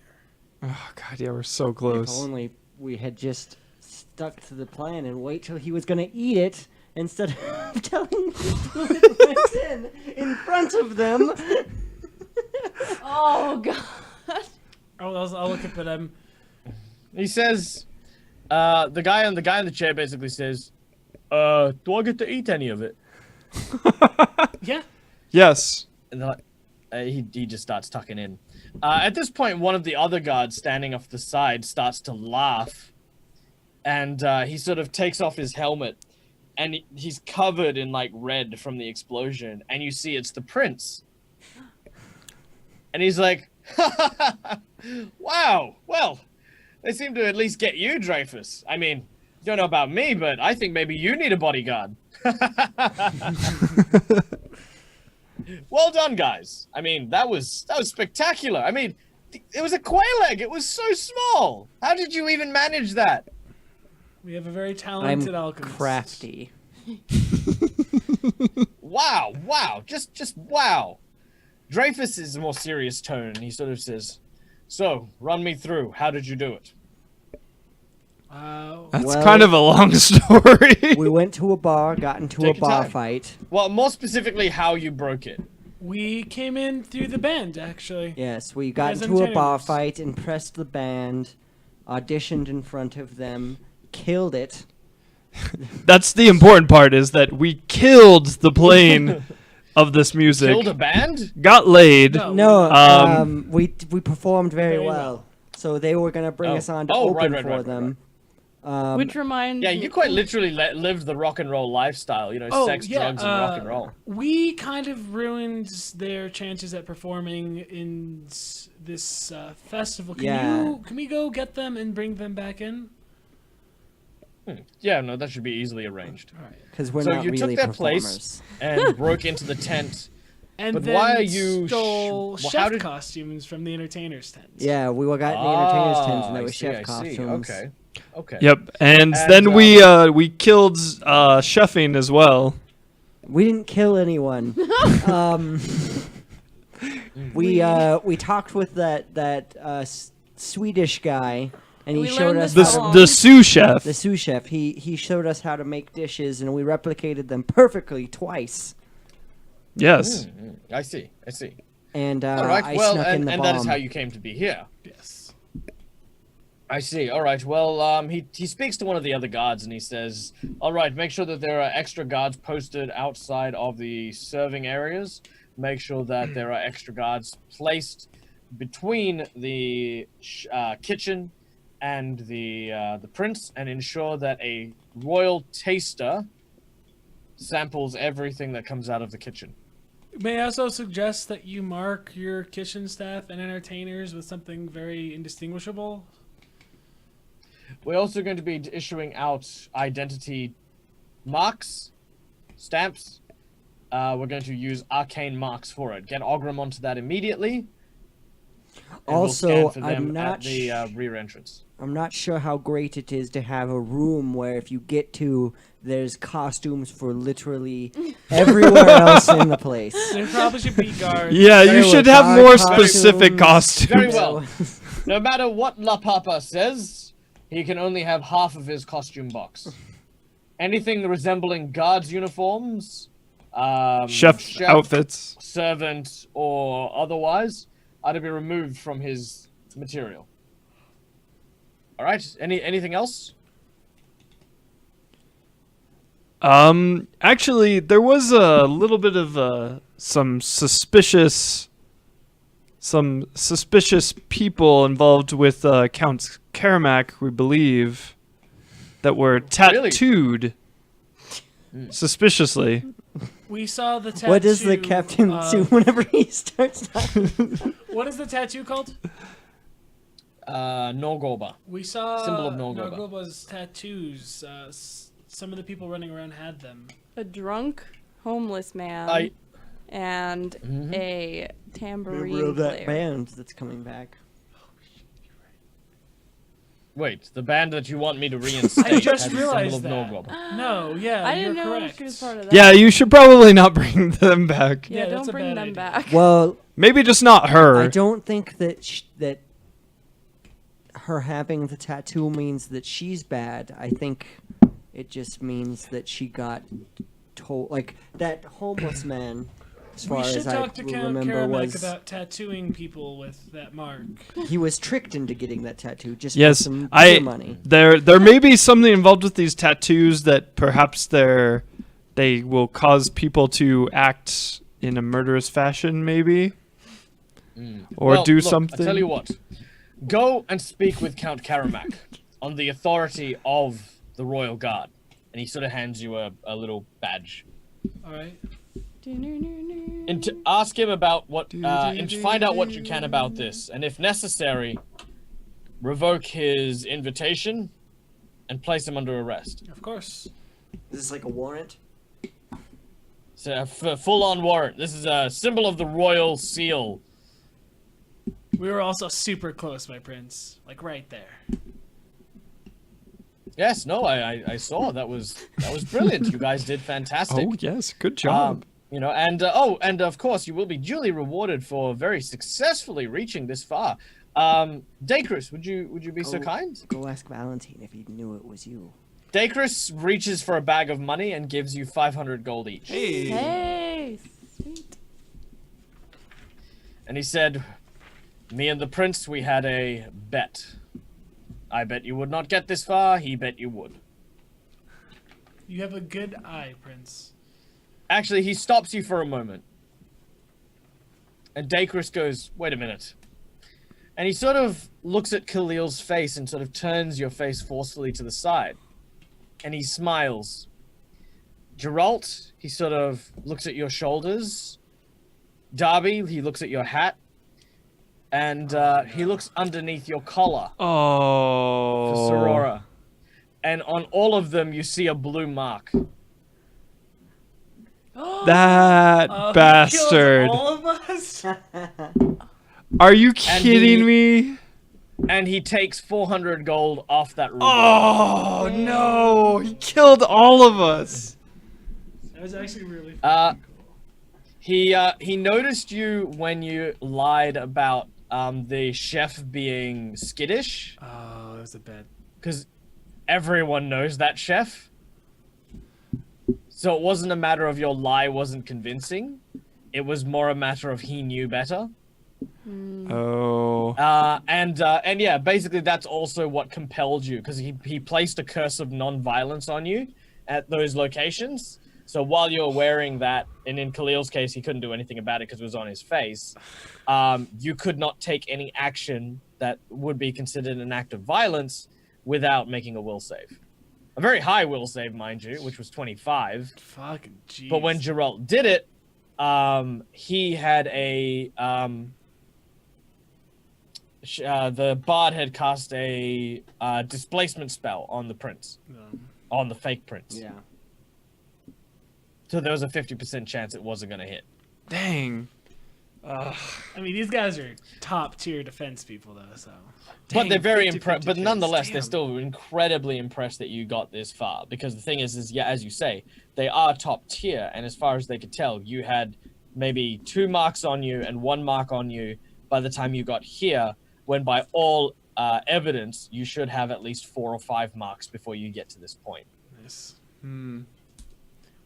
Speaker 3: Oh god, yeah, we're so
Speaker 4: If
Speaker 3: close.
Speaker 4: only we had just stuck to the plan and wait till he was gonna eat it instead of telling people it went in front of them.
Speaker 2: Oh god.
Speaker 5: I'll look up at him.
Speaker 1: He says, the guy on the chair basically says, do I get to eat any of it?
Speaker 5: Yeah.
Speaker 3: Yes.
Speaker 1: And they're like, he just starts tucking in. At this point, one of the other guards standing off the side starts to laugh, and he sort of takes off his helmet, and he's covered in like red from the explosion, and you see it's the prince. And he's like, wow, well, they seem to at least get you, Dreyfus. I mean, don't know about me, but I think maybe you need a bodyguard. Well done, guys. I mean, that was spectacular. I mean, it was a quail egg. It was so small. How did you even manage that?
Speaker 5: We have a very
Speaker 4: I'm
Speaker 5: talented alchemist.
Speaker 4: crafty.
Speaker 1: Wow, just wow. Dreyfus is a more serious tone, and he sort of says, so, run me through. How did you do it?
Speaker 3: That's
Speaker 4: Well-
Speaker 3: kind of a long story.
Speaker 4: We went to a bar, got into
Speaker 1: Take
Speaker 4: a
Speaker 1: your
Speaker 4: bar
Speaker 1: time.
Speaker 4: fight.
Speaker 1: Well, more specifically, how you broke it.
Speaker 5: We came in through the band, actually.
Speaker 4: Yes, we got
Speaker 5: As
Speaker 4: into a bar
Speaker 5: entertainers.
Speaker 4: fight, impressed the band, auditioned in front of them, killed it.
Speaker 3: That's the important part, is that we killed the plane of this music.
Speaker 1: Killed a band?
Speaker 3: Got laid.
Speaker 5: No.
Speaker 4: No,
Speaker 3: Um,
Speaker 4: we performed very,
Speaker 5: Very
Speaker 4: well.
Speaker 5: well.
Speaker 4: So they were gonna bring
Speaker 1: Oh.
Speaker 4: us on to
Speaker 1: Oh,
Speaker 4: open
Speaker 1: right,
Speaker 4: for
Speaker 1: right,
Speaker 4: them.
Speaker 2: Which reminds
Speaker 1: Yeah,
Speaker 2: me.
Speaker 1: you quite literally lived the rock and roll lifestyle. You know,
Speaker 5: Oh,
Speaker 1: sex,
Speaker 5: yeah,
Speaker 1: drugs, and rock and roll.
Speaker 5: We kind of ruined their chances at performing in this festival.
Speaker 4: Yeah.
Speaker 5: Can we go get them and bring them back in?
Speaker 1: Yeah, no, that should be easily arranged.
Speaker 5: All right.
Speaker 4: Because we're
Speaker 1: So
Speaker 4: not
Speaker 1: you took
Speaker 4: really
Speaker 1: their
Speaker 4: performers.
Speaker 1: place and broke into the tent.
Speaker 5: And
Speaker 1: But
Speaker 5: then
Speaker 1: why are you
Speaker 5: stole
Speaker 1: well,
Speaker 5: chef
Speaker 1: how did-
Speaker 5: costumes from the entertainers' tents.
Speaker 4: Yeah, we were got in the entertainers' tents, and
Speaker 1: Ah,
Speaker 4: there
Speaker 1: I
Speaker 4: were
Speaker 1: see,
Speaker 4: chef
Speaker 1: I see.
Speaker 4: costumes.
Speaker 1: Okay.
Speaker 3: Yep. And
Speaker 1: And,
Speaker 3: then we killed Chefing as well.
Speaker 4: We didn't kill anyone. We talked with that Swedish guy, and he
Speaker 2: We
Speaker 4: showed
Speaker 2: learned
Speaker 4: us
Speaker 2: this
Speaker 4: how
Speaker 2: all.
Speaker 4: to,
Speaker 3: The sous chef.
Speaker 4: the sous chef. He showed us how to make dishes, and we replicated them perfectly twice.
Speaker 3: Yes.
Speaker 1: I see.
Speaker 4: And
Speaker 1: All right.
Speaker 4: I
Speaker 1: Well,
Speaker 4: snuck in
Speaker 1: and,
Speaker 4: the
Speaker 1: and
Speaker 4: bomb.
Speaker 1: that is how you came to be here.
Speaker 5: Yes.
Speaker 1: I see. All right. Well, he speaks to one of the other guards and he says, "All right, make sure that there are extra guards posted outside of the serving areas. Make sure that there are extra guards placed between the kitchen and the prince, and ensure that a royal taster samples everything that comes out of the kitchen."
Speaker 5: May I also suggest that you mark your kitchen staff and entertainers with something very indistinguishable?
Speaker 1: We're also going to be issuing out identity marks, stamps. We're going to use arcane marks for it. Get Ogram onto that immediately. And
Speaker 4: Also,
Speaker 1: we'll scan for
Speaker 4: I'm
Speaker 1: them
Speaker 4: not
Speaker 1: at the rear entrance.
Speaker 4: I'm not sure how great it is to have a room where if you get to, there's costumes for literally everywhere else in the place.
Speaker 5: There probably should be guards.
Speaker 3: Yeah,
Speaker 4: There
Speaker 3: you
Speaker 4: were
Speaker 3: should have
Speaker 4: guard
Speaker 3: more
Speaker 4: costumes.
Speaker 3: specific costumes.
Speaker 1: Very well. No matter what La Papa says, he can only have half of his costume box. Anything resembling guards' uniforms,
Speaker 3: Chef outfits.
Speaker 1: servant, or otherwise, are to be removed from his material. All right. Anything else?
Speaker 3: Actually, there was a little bit of some suspicious people involved with Count Karamak, we believe, that were tattooed suspiciously.
Speaker 5: We saw the tattoo.
Speaker 4: What does the captain do whenever he starts talking?
Speaker 5: What is the tattoo called?
Speaker 1: Norgoba.
Speaker 5: We saw
Speaker 1: Symbol of Norgoba.
Speaker 5: Norgoba's tattoos. Some of the people running around had them.
Speaker 2: A drunk homeless man and a tambourine
Speaker 4: Member of that
Speaker 2: player.
Speaker 4: band that's coming back.
Speaker 1: Wait, the band that you want me to reinstate
Speaker 5: I just
Speaker 1: has a
Speaker 5: realized
Speaker 1: symbol
Speaker 5: that.
Speaker 1: of Norgoba.
Speaker 5: No, yeah,
Speaker 2: I
Speaker 5: you're
Speaker 2: didn't know
Speaker 5: correct.
Speaker 2: she was part of that.
Speaker 3: Yeah, you should probably not bring them back.
Speaker 2: Yeah,
Speaker 5: Yeah, that's
Speaker 2: don't
Speaker 5: a
Speaker 2: bring
Speaker 5: bad
Speaker 2: them
Speaker 5: idea.
Speaker 2: back.
Speaker 4: Well,
Speaker 3: Maybe just not her.
Speaker 4: I don't think that that her having the tattoo means that she's bad. I think it just means that she got told, like that homeless man. As far
Speaker 5: We should
Speaker 4: as I
Speaker 5: talk to Count
Speaker 4: remember,
Speaker 5: Karamak
Speaker 4: was
Speaker 5: about tattooing people with that mark.
Speaker 4: he was tricked into getting that tattoo just
Speaker 3: Yes,
Speaker 4: for some
Speaker 3: I.
Speaker 4: beer money.
Speaker 3: There may be something involved with these tattoos that perhaps they will cause people to act in a murderous fashion, maybe, or
Speaker 1: Well,
Speaker 3: do
Speaker 1: look,
Speaker 3: something.
Speaker 1: I tell you what. Go and speak with Count Karamak on the authority of the Royal Guard. And he sort of hands you a little badge.
Speaker 5: All right.
Speaker 1: And to ask him about what, and find out what you can about this. And if necessary, revoke his invitation and place him under arrest.
Speaker 5: Of course.
Speaker 4: Is this like a warrant?
Speaker 1: It's a full-on warrant. This is a symbol of the royal seal.
Speaker 5: We were also super close, my prince. Like right there.
Speaker 1: Yes, no, I saw. That was brilliant. You guys did fantastic.
Speaker 3: Oh yes, good job.
Speaker 1: You know, and of course, you will be duly rewarded for very successfully reaching this far. Dacris, would you be so kind?
Speaker 4: Go ask Valentine if he knew it was you.
Speaker 1: Dacris reaches for a bag of money and gives you 500 gold each.
Speaker 2: Hey, sweet.
Speaker 1: And he said, "Me and the prince, we had a bet. I bet you would not get this far. He bet you would."
Speaker 5: You have a good eye, prince.
Speaker 1: Actually, he stops you for a moment. And Dacris goes, "Wait a minute." And he sort of looks at Khalil's face and sort of turns your face forcefully to the side. And he smiles. Geralt, he sort of looks at your shoulders. Darby, he looks at your hat. And he looks underneath your collar
Speaker 3: Oh.
Speaker 1: for Sorora. And on all of them, you see a blue mark.
Speaker 3: That bastard.
Speaker 5: He killed all of us?
Speaker 3: Are you kidding me?
Speaker 1: And he takes 400 gold off that ruby.
Speaker 3: Oh no, he killed all of us.
Speaker 5: That was actually really
Speaker 1: Uh,
Speaker 5: cool.
Speaker 1: He noticed you when you lied about the chef being skittish,
Speaker 5: Oh, that was a bad.
Speaker 1: because everyone knows that chef. So it wasn't a matter of your lie wasn't convincing. It was more a matter of he knew better.
Speaker 3: Oh.
Speaker 1: And yeah, basically that's also what compelled you, because he placed a curse of non-violence on you at those locations. So while you were wearing that, and in Khalil's case, he couldn't do anything about it because it was on his face, you could not take any action that would be considered an act of violence without making a will save. A very high will save, mind you, which was 25.
Speaker 5: Fucking jeez.
Speaker 1: But when Geralt did it, he had a... the bard had cast a displacement spell on the prince. On the fake prince.
Speaker 4: Yeah.
Speaker 1: So there was a 50% chance it wasn't going to hit.
Speaker 3: Dang.
Speaker 5: I mean, these guys are top tier defense people, though. So
Speaker 1: But they're very
Speaker 3: 50-50
Speaker 1: impressed. But
Speaker 3: chance,
Speaker 1: nonetheless, they're
Speaker 3: damn.
Speaker 1: still incredibly impressed that you got this far. Because the thing is, yeah, as you say, they are top tier. And as far as they could tell, you had maybe 2 marks on you and 1 mark on you by the time you got here. When by all evidence, you should have at least 4 or 5 marks before you get to this point.
Speaker 5: nice.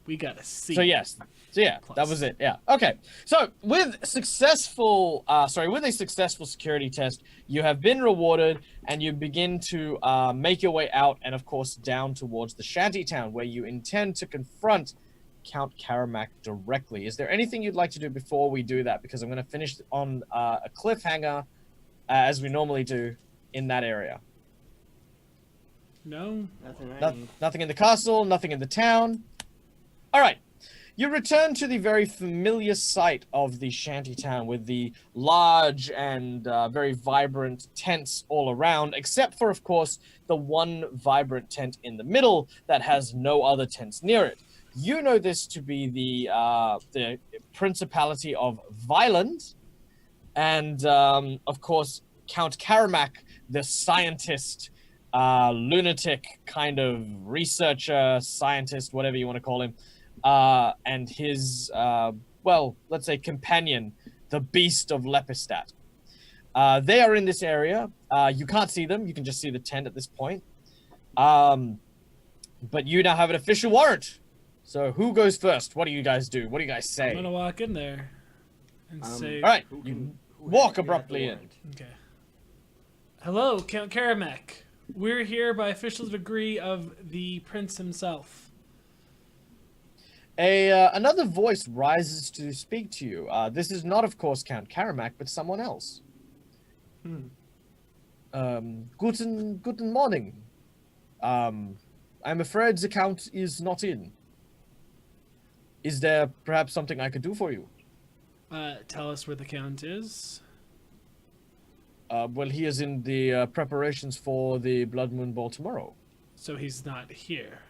Speaker 5: We got a C.
Speaker 1: So yes, so yeah,
Speaker 5: Plus.
Speaker 1: that was it. Yeah. Okay. So with a successful security test, you have been rewarded, and you begin to make your way out, and of course down towards the shantytown, where you intend to confront Count Karamak directly. Is there anything you'd like to do before we do that? Because I'm going to finish on a cliffhanger, as we normally do in that area.
Speaker 5: No.
Speaker 1: Nothing in the castle, nothing in the town. All right. You return to the very familiar site of the shantytown with the large and very vibrant tents all around, except for, of course, the one vibrant tent in the middle that has no other tents near it. You know this to be the Principality of Violent, and of course, Count Karamak, the scientist, lunatic kind of researcher, scientist, whatever you want to call him, and his, let's say companion, the Beast of Lepistat. They are in this area. You can't see them. You can just see the tent at this point. But you now have an official warrant. So who goes first? What do you guys do? What do you guys say?
Speaker 5: I'm gonna walk in there and say.
Speaker 1: All right, you walk abruptly in.
Speaker 5: Okay. Hello, Count Karamak. We're here by official degree of the prince himself.
Speaker 1: Another voice rises to speak to you. This is not, of course, Count Karamak, but someone else. Guten morning. I'm afraid the Count is not in. Is there perhaps something I could do for you?
Speaker 5: Tell us where the Count is.
Speaker 1: Well, he is in the preparations for the Blood Moon Ball tomorrow.
Speaker 5: So he's not here.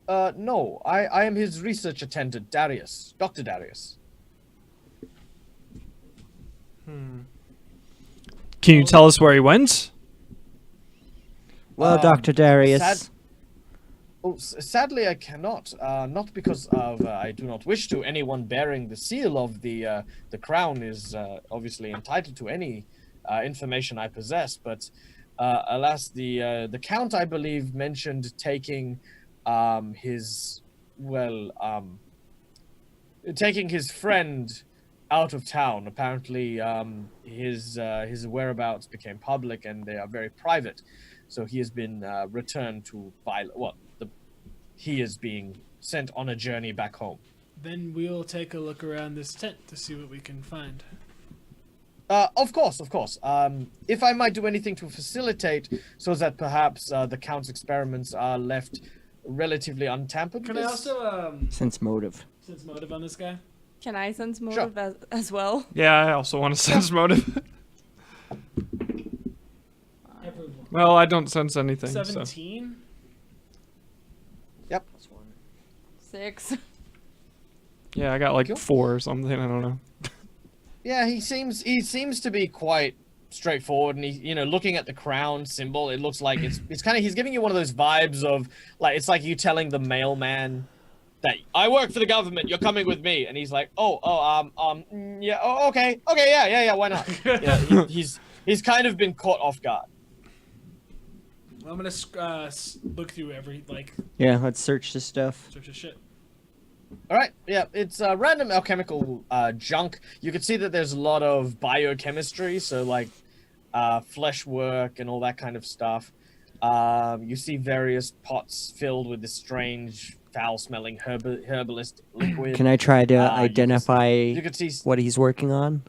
Speaker 1: No. I am his research attendant, Darius. Dr. Darius.
Speaker 3: Can you tell us where he went?
Speaker 4: Well, Dr. Darius.
Speaker 1: Sadly, I cannot. Not because of I do not wish to. Anyone bearing the seal of the crown is obviously entitled to any information I possess. But alas, the Count, I believe, mentioned taking his friend out of town. Apparently, his whereabouts became public, and they are very private. So he has been returned to he is being sent on a journey back home.
Speaker 5: Then we'll take a look around this tent to see what we can find.
Speaker 1: Of course. If I might do anything to facilitate so that perhaps the Count's experiments are left relatively untampered.
Speaker 5: Can I also
Speaker 4: Sense motive.
Speaker 5: sense motive on this guy?
Speaker 2: Can I sense motive as well?
Speaker 3: Yeah, I also want to sense motive.
Speaker 5: Everyone.
Speaker 3: Well, I don't sense anything. So.
Speaker 5: 17.
Speaker 1: Yep.
Speaker 2: 6.
Speaker 3: Yeah, I got like
Speaker 1: Cool.
Speaker 3: 4 or something. I don't know.
Speaker 1: Yeah, he seems to be quite straightforward, and he, looking at the crown symbol, it looks like it's kind of, he's giving you one of those vibes of like, it's like you telling the mailman that I work for the government, you're coming with me, and he's like, yeah, okay, yeah, why not? Yeah, he's kind of been caught off guard.
Speaker 5: I'm gonna look through every
Speaker 4: Yeah, let's search this stuff.
Speaker 5: search of shit.
Speaker 1: All right, yeah, it's random alchemical junk. You can see that there's a lot of biochemistry, so like flesh work and all that kind of stuff. You see various pots filled with this strange, foul-smelling herbalist liquid.
Speaker 4: Can I try to
Speaker 1: you
Speaker 4: identify
Speaker 1: can see
Speaker 4: what he's working on?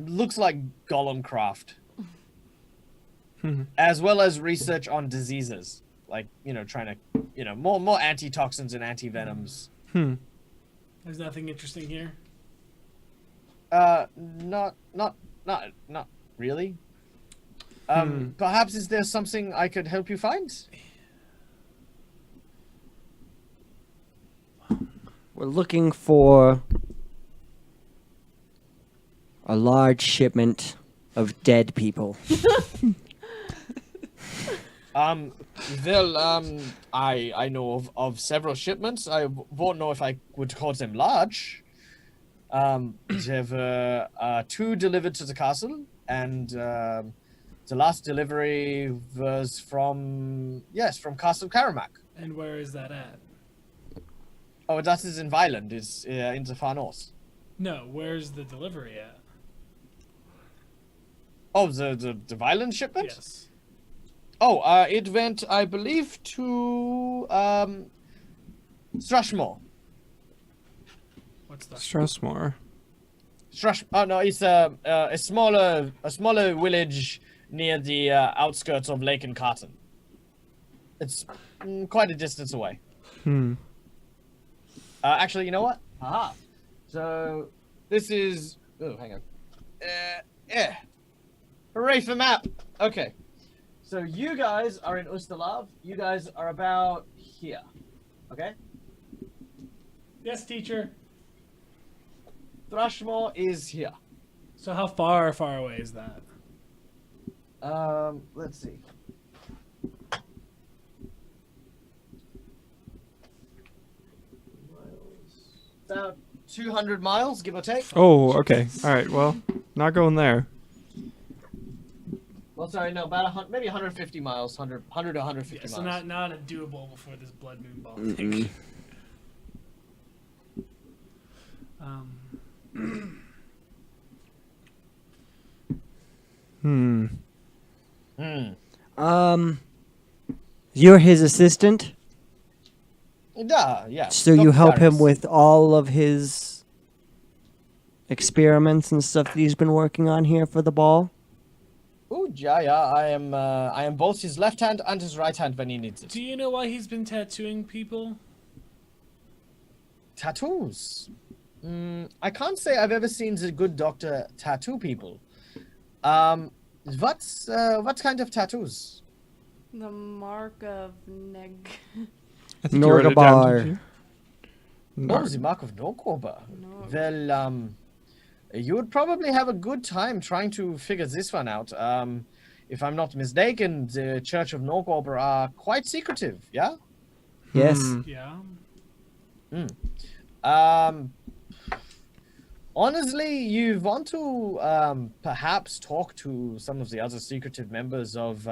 Speaker 1: looks like golem craft, as well as research on diseases, like trying to more antitoxins and antivenoms.
Speaker 5: There's nothing interesting here.
Speaker 1: Not really. Perhaps is there something I could help you find?
Speaker 4: We're looking for a large shipment of dead people.
Speaker 1: I know of several shipments. I won't know if I would call them large. There were 2 delivered to the castle, and The last delivery was from Castle Karamak.
Speaker 5: And where is that at?
Speaker 1: Oh, that is in Violent. It's in the far north.
Speaker 5: No, where's the delivery at?
Speaker 1: Oh, the Violent shipment?
Speaker 5: Yes.
Speaker 1: Oh, it went, I believe, to Thrushmore.
Speaker 5: What's that?
Speaker 3: Stressmore.
Speaker 1: Oh no, it's a smaller village near the outskirts of Lake and Carton. It's quite a distance away. Actually, you know what? Aha. So this is. Oh, hang on. Yeah. Hooray for map. Okay. So you guys are in Ustalav. You guys are about here. Okay.
Speaker 5: Yes, teacher.
Speaker 1: Thrushmore is here.
Speaker 5: So how far away is that?
Speaker 1: Let's see. About 200 miles, give or take.
Speaker 3: Oh, okay. All right. Well, not going there.
Speaker 1: Well, sorry, no, about maybe 150 miles, 100 to 150
Speaker 5: Yeah, so
Speaker 1: miles.
Speaker 5: not a doable before this blood moon ball thing.
Speaker 4: You're his assistant,
Speaker 1: Yeah.
Speaker 4: so you
Speaker 1: Dr.
Speaker 4: help him
Speaker 1: Darius.
Speaker 4: with all of his experiments and stuff that he's been working on here for the ball.
Speaker 1: Ooh, yeah. I am both his left hand and his right hand when he needs it.
Speaker 5: Do you know why he's been tattooing people?
Speaker 1: Tattoos. I can't say I've ever seen the good doctor tattoo people. What kind of tattoos?
Speaker 2: The mark of neg.
Speaker 3: I think you wrote it down,
Speaker 4: Norgabar.
Speaker 3: didn't you?
Speaker 1: Oh, the mark of Norkoba. Well, you would probably have a good time trying to figure this one out. If I'm not mistaken, the Church of Norkober are quite secretive, yeah?
Speaker 4: Yes.
Speaker 5: Yeah.
Speaker 1: Honestly, you want to perhaps talk to some of the other secretive members of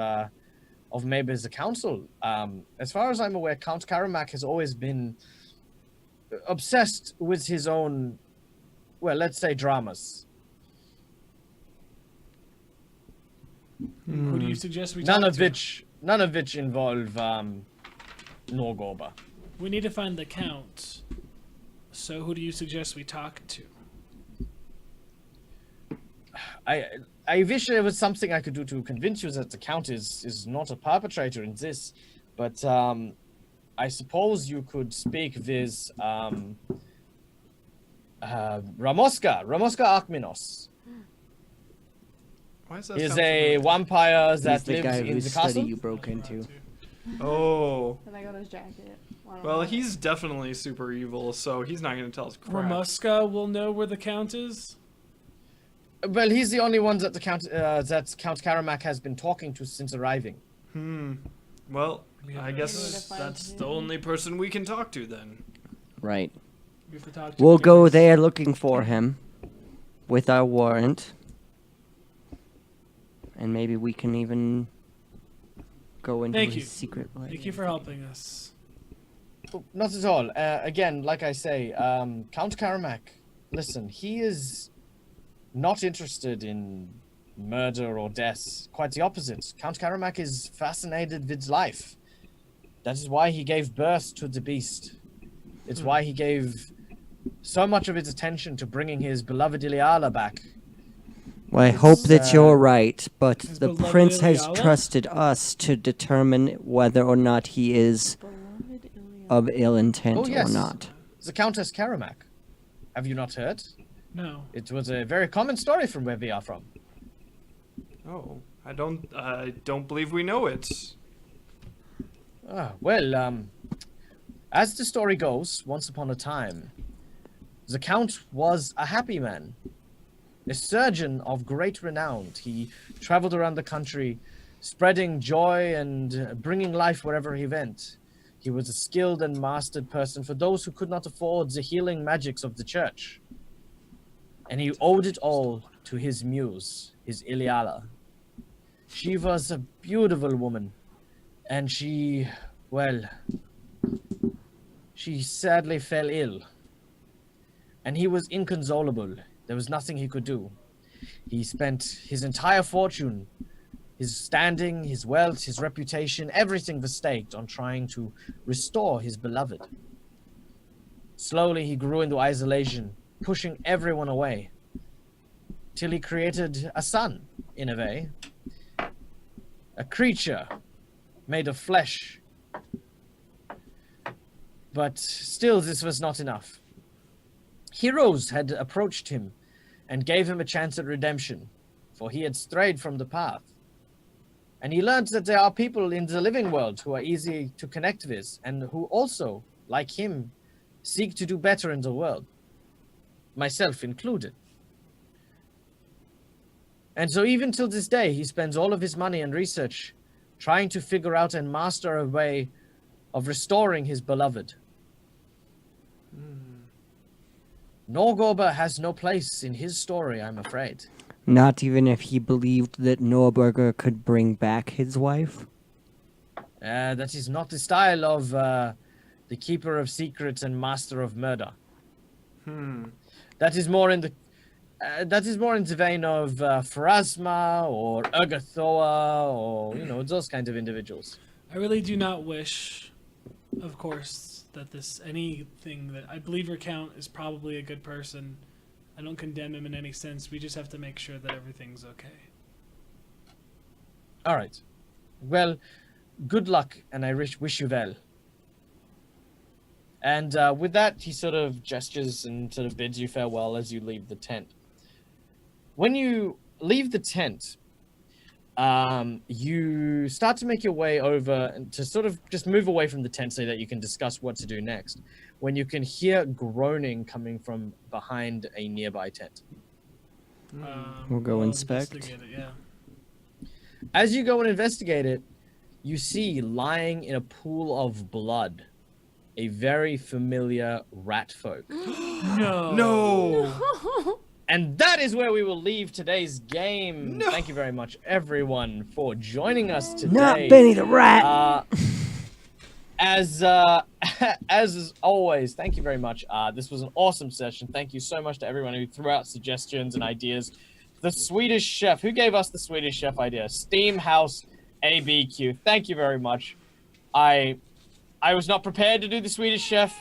Speaker 1: maybe the council. As far as I'm aware, Count Karamak has always been obsessed with his own, well, let's say dramas.
Speaker 5: Who do you suggest we
Speaker 1: None
Speaker 5: talk
Speaker 1: of
Speaker 5: to?
Speaker 1: which involve Norgorba.
Speaker 5: We need to find the count. So who do you suggest we talk to?
Speaker 1: I wish there was something I could do to convince you that the Count is not a perpetrator in this, but I suppose you could speak with Ramoska Akminos.
Speaker 3: Why is that
Speaker 1: He is
Speaker 3: sound
Speaker 1: a
Speaker 3: familiar?
Speaker 1: vampire
Speaker 4: He's
Speaker 1: that
Speaker 4: the guy
Speaker 1: lives in
Speaker 4: whose
Speaker 1: the
Speaker 4: study
Speaker 1: castle.
Speaker 4: you broke into.
Speaker 3: Oh.
Speaker 2: Then I got his jacket. I don't
Speaker 3: Well,
Speaker 2: know.
Speaker 3: he's definitely super evil, so he's not going to tell us crap.
Speaker 5: Ramuska will know where the count is.
Speaker 1: Well, he's the only one that the Count Karamak has been talking to since arriving.
Speaker 3: Well,
Speaker 5: We
Speaker 3: I
Speaker 5: have
Speaker 3: guess
Speaker 2: to find
Speaker 3: that's
Speaker 2: him.
Speaker 3: the only person we can talk to then.
Speaker 4: Right.
Speaker 5: We have to talk to
Speaker 4: We'll
Speaker 5: the
Speaker 4: go
Speaker 5: guys.
Speaker 4: there looking for him with our warrant. And maybe we can even go into
Speaker 5: Thank
Speaker 4: his
Speaker 5: you.
Speaker 4: secret life.
Speaker 5: Thank you for helping us.
Speaker 1: Oh, not at all. Again, like I say, Count Karamak, listen, he is not interested in murder or death. Quite the opposite. Count Karamak is fascinated with life. That is why he gave birth to the beast. It's why he gave so much of his attention to bringing his beloved Iliala back.
Speaker 4: Well, I hope that
Speaker 1: It's,
Speaker 4: you're right, but
Speaker 5: His
Speaker 4: the
Speaker 5: beloved
Speaker 4: prince has
Speaker 5: Iliala?
Speaker 4: trusted us to determine whether or not he is
Speaker 2: Beloved Iliad.
Speaker 4: of ill intent
Speaker 1: Oh, yes.
Speaker 4: or not.
Speaker 1: The Countess Karamak. Have you not heard?
Speaker 5: No.
Speaker 1: It was a very common story from where we are from.
Speaker 3: Oh, I don't believe we know it.
Speaker 1: Well, as the story goes, once upon a time, the Count was a happy man, a surgeon of great renown. He traveled around the country, spreading joy and bringing life wherever he went. He was a skilled and mastered person for those who could not afford the healing magics of the church. And he owed it all to his muse, his Iliala. She was a beautiful woman, and well, she sadly fell ill. And he was inconsolable. There was nothing he could do. He spent his entire fortune, his standing, his wealth, his reputation, everything was staked on trying to restore his beloved. Slowly he grew into isolation, pushing everyone away, till he created a son, in a way. A creature made of flesh. But still this was not enough. Heroes had approached him and gave him a chance at redemption, for he had strayed from the path. And he learned that there are people in the living world who are easy to connect with, and who also, like him, seek to do better in the world, myself included. And so even till this day, he spends all of his money and research trying to figure out and master a way of restoring his beloved. Norgorber has no place in his story, I'm afraid.
Speaker 4: Not even if he believed that Norberger could bring back his wife?
Speaker 1: That is not the style of the Keeper of Secrets and Master of Murder. That is more in the vein of Pharasma or Urgathoa or, those kinds of individuals.
Speaker 5: I really do not wish, of course, that anything that I believe your count is probably a good person. I don't condemn him in any sense. We just have to make sure that everything's okay.
Speaker 1: All right. Well, good luck, and I wish you well. And with that, he sort of gestures and sort of bids you farewell as you leave the tent. When you leave the tent, you start to make your way over and to sort of just move away from the tent so that you can discuss what to do next, when you can hear groaning coming from behind a nearby tent.
Speaker 4: We'll go
Speaker 5: I'll
Speaker 4: inspect.
Speaker 5: investigate it, yeah.
Speaker 1: As you go and investigate it, you see lying in a pool of blood a very familiar rat folk.
Speaker 3: No.
Speaker 1: And that is where we will leave today's game. No. Thank you very much, everyone, for joining us today.
Speaker 4: Not Benny the Rat!
Speaker 1: As always, thank you very much. This was an awesome session. Thank you so much to everyone who threw out suggestions and ideas. The Swedish Chef, who gave us the Swedish Chef idea? Steam House ABQ. Thank you very much. I was not prepared to do the Swedish Chef,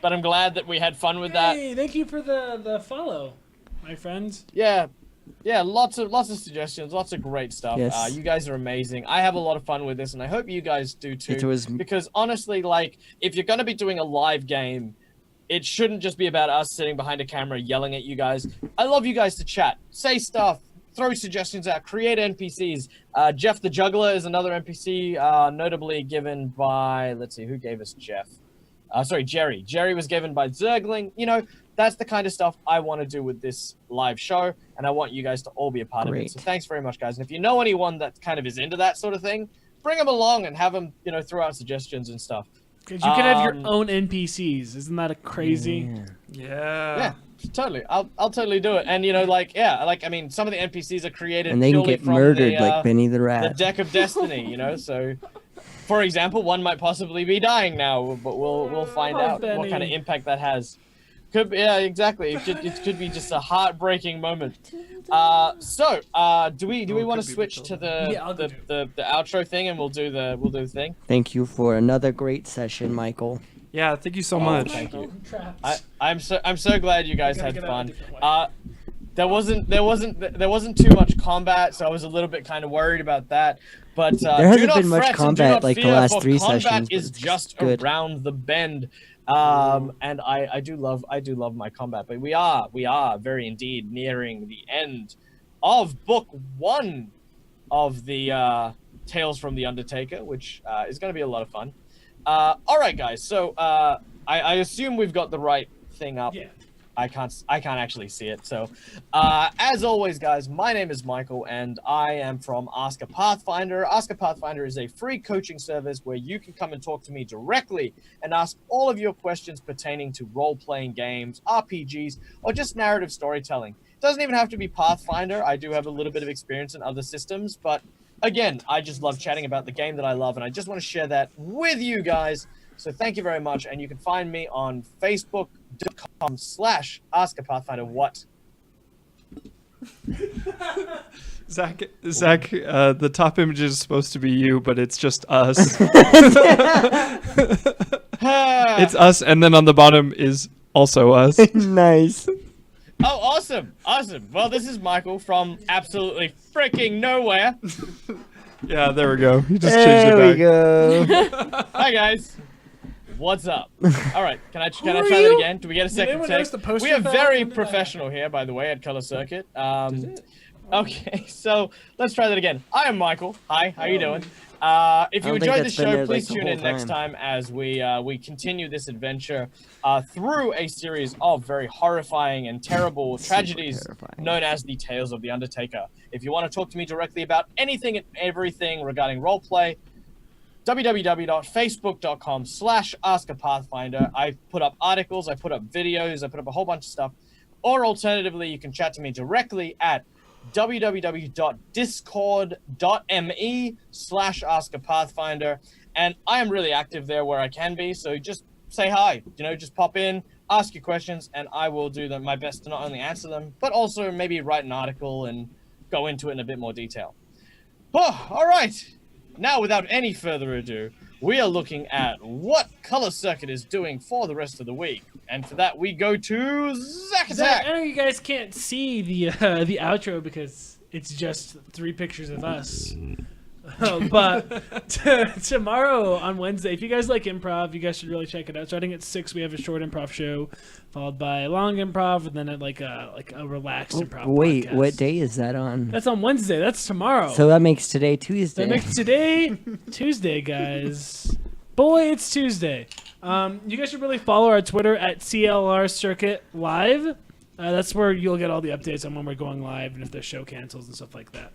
Speaker 1: but I'm glad that we had fun with that.
Speaker 5: Hey, thank you for the follow, my friends.
Speaker 1: Yeah, lots of suggestions, lots of great stuff.
Speaker 4: Yes.
Speaker 1: You guys are amazing. I have a lot of fun with this, and I hope you guys do too.
Speaker 4: It was-
Speaker 1: Because honestly, like, if you're gonna be doing a live game, it shouldn't just be about us sitting behind a camera yelling at you guys. I love you guys to chat, say stuff, throw suggestions out, create NPCs. Jeff the Juggler is another NPC, notably given by, let's see, who gave us Jeff? Jerry. Jerry was given by Zergling. That's the kind of stuff I want to do with this live show, and I want you guys to all be a part of it.
Speaker 4: Great.
Speaker 1: So thanks very much, guys. And if you know anyone that kind of is into that sort of thing, bring them along and have them, throw out suggestions and stuff.
Speaker 5: Because you can have your own NPCs. Isn't that crazy?
Speaker 1: Yeah, totally. I'll totally do it. And some of the NPCs are created
Speaker 4: And they can
Speaker 1: purely
Speaker 4: get
Speaker 1: from
Speaker 4: murdered
Speaker 1: the,
Speaker 4: like Benny the
Speaker 1: the
Speaker 4: Rat.
Speaker 1: deck of destiny. So. For example, one might possibly be dying now, but we'll find
Speaker 5: Oh,
Speaker 1: out
Speaker 5: Benny.
Speaker 1: what kind of impact that has. Yeah, exactly. It could be just a heartbreaking moment. Do we want to switch to
Speaker 5: Yeah,
Speaker 1: the outro thing, and we'll do the thing?
Speaker 4: Thank you for another great session, Michael.
Speaker 3: Yeah, thank you so much.
Speaker 1: Thank you.
Speaker 5: Traps.
Speaker 1: I'm so glad you guys
Speaker 5: Gotta
Speaker 1: had
Speaker 5: get out a
Speaker 1: fun.
Speaker 5: different way.
Speaker 1: There wasn't too much combat, so I was a little bit kind of worried about that. But
Speaker 4: There hasn't
Speaker 1: do not
Speaker 4: been much
Speaker 1: fret and do
Speaker 4: combat
Speaker 1: not
Speaker 4: like the
Speaker 1: fear,
Speaker 4: last
Speaker 1: for
Speaker 4: 3
Speaker 1: combat
Speaker 4: sessions, but
Speaker 1: is
Speaker 4: it's
Speaker 1: just
Speaker 4: good.
Speaker 1: around the bend. And I do love my combat, but we are very indeed nearing the end of book 1 of the Tales from the Undertaker, which is going to be a lot of fun. All right, guys. So I assume we've got the right thing up.
Speaker 5: Yeah.
Speaker 1: I can't actually see it. So, as always, guys, my name is Michael, and I am from Ask a Pathfinder. Ask a Pathfinder is a free coaching service where you can come and talk to me directly and ask all of your questions pertaining to role-playing games, RPGs, or just narrative storytelling. It doesn't even have to be Pathfinder. I do have a little bit of experience in other systems, but again, I just love chatting about the game that I love, and I just want to share that with you guys. So thank you very much, and you can find me on Facebook.com/AskAPathfinder. What?
Speaker 3: Zach, the top image is supposed to be you, but it's just us. It's us, and then on the bottom is also us.
Speaker 4: Nice.
Speaker 1: Oh, awesome. Awesome. Well, this is Michael from absolutely freaking nowhere.
Speaker 3: Yeah, there we go. You just changed
Speaker 4: There
Speaker 3: it
Speaker 4: we
Speaker 3: back.
Speaker 4: go.
Speaker 1: Hi, guys. What's up? All right, can I try
Speaker 5: are
Speaker 1: that
Speaker 5: you?
Speaker 1: again? Do we get a second
Speaker 5: anyone
Speaker 1: take?
Speaker 5: notice the poster
Speaker 1: We are
Speaker 5: fell
Speaker 1: very
Speaker 5: on the-
Speaker 1: professional here, by the way, at Color Circuit. Okay, so let's try that again. I am Michael. Hi, how you doing? If you
Speaker 4: don't think
Speaker 1: enjoyed the
Speaker 4: that's been
Speaker 1: show,
Speaker 4: there,
Speaker 1: please
Speaker 4: like, the
Speaker 1: tune in
Speaker 4: whole
Speaker 1: next
Speaker 4: time.
Speaker 1: time as we continue this adventure through a series of very horrifying and terrible tragedies
Speaker 4: terrifying.
Speaker 1: known as the Tales of the Undertaker. If you want to talk to me directly about anything and everything regarding roleplay, www.facebook.com/AskAPathfinder. I put up articles, I put up videos, I put up a whole bunch of stuff. Or alternatively, you can chat to me directly at www.discord.me/AskAPathfinder. And I am really active there where I can be, so just say hi. Just pop in, ask your questions, and I will do my best to not only answer them, but also maybe write an article and go into it in a bit more detail. Oh, all right. Now, without any further ado, we are looking at what Color Circuit is doing for the rest of the week. And for that, we go to Zack
Speaker 5: I
Speaker 1: Attack.
Speaker 5: know you guys can't see the outro because it's just 3 pictures of us. But tomorrow on Wednesday, if you guys like improv, you guys should really check it out. Starting at 6, we have a short improv show, followed by a long improv, and then a relaxed improv.
Speaker 4: Wait,
Speaker 5: podcast.
Speaker 4: what day is that on?
Speaker 5: That's on Wednesday. That's tomorrow.
Speaker 4: So that makes today Tuesday.
Speaker 5: That makes today Tuesday, guys. Boy, it's Tuesday. You guys should really follow our Twitter at CLR Circuit Live. That's where you'll get all the updates on when we're going live and if the show cancels and stuff like that.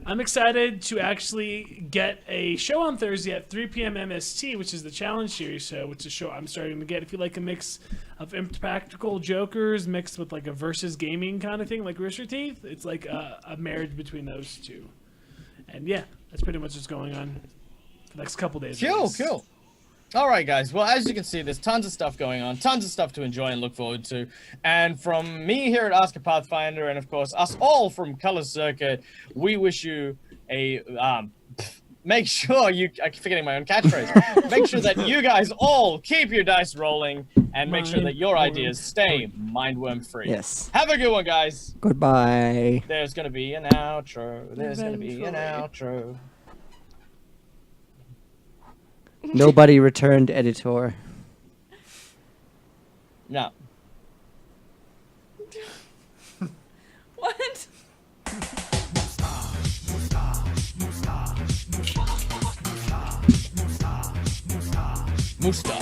Speaker 5: I'm excited to actually get a show on Thursday at 3 p.m. MST, which is the Challenge Series show, which is a show I'm starting to get. If you like a mix of impractical jokers mixed with like a versus gaming kind of thing, like Rooster Teeth, it's like a marriage between those two. And yeah, that's pretty much what's going on for the next couple days.
Speaker 1: Cool. All right, guys. Well, as you can see, there's tons of stuff going on, tons of stuff to enjoy and look forward to. And from me here at Ask a Pathfinder, and of course, us all from Color Circuit, we wish you a make sure you. I keep forgetting my own catchphrase. Make sure that you guys all keep your dice rolling and make sure that your ideas stay mindworm free.
Speaker 4: Yes.
Speaker 1: Have a good one, guys.
Speaker 4: Goodbye.
Speaker 1: There's gonna be an outro. There's gonna be an outro.
Speaker 4: Nobody returned, editor.
Speaker 1: No.
Speaker 2: What?
Speaker 1: Moustache.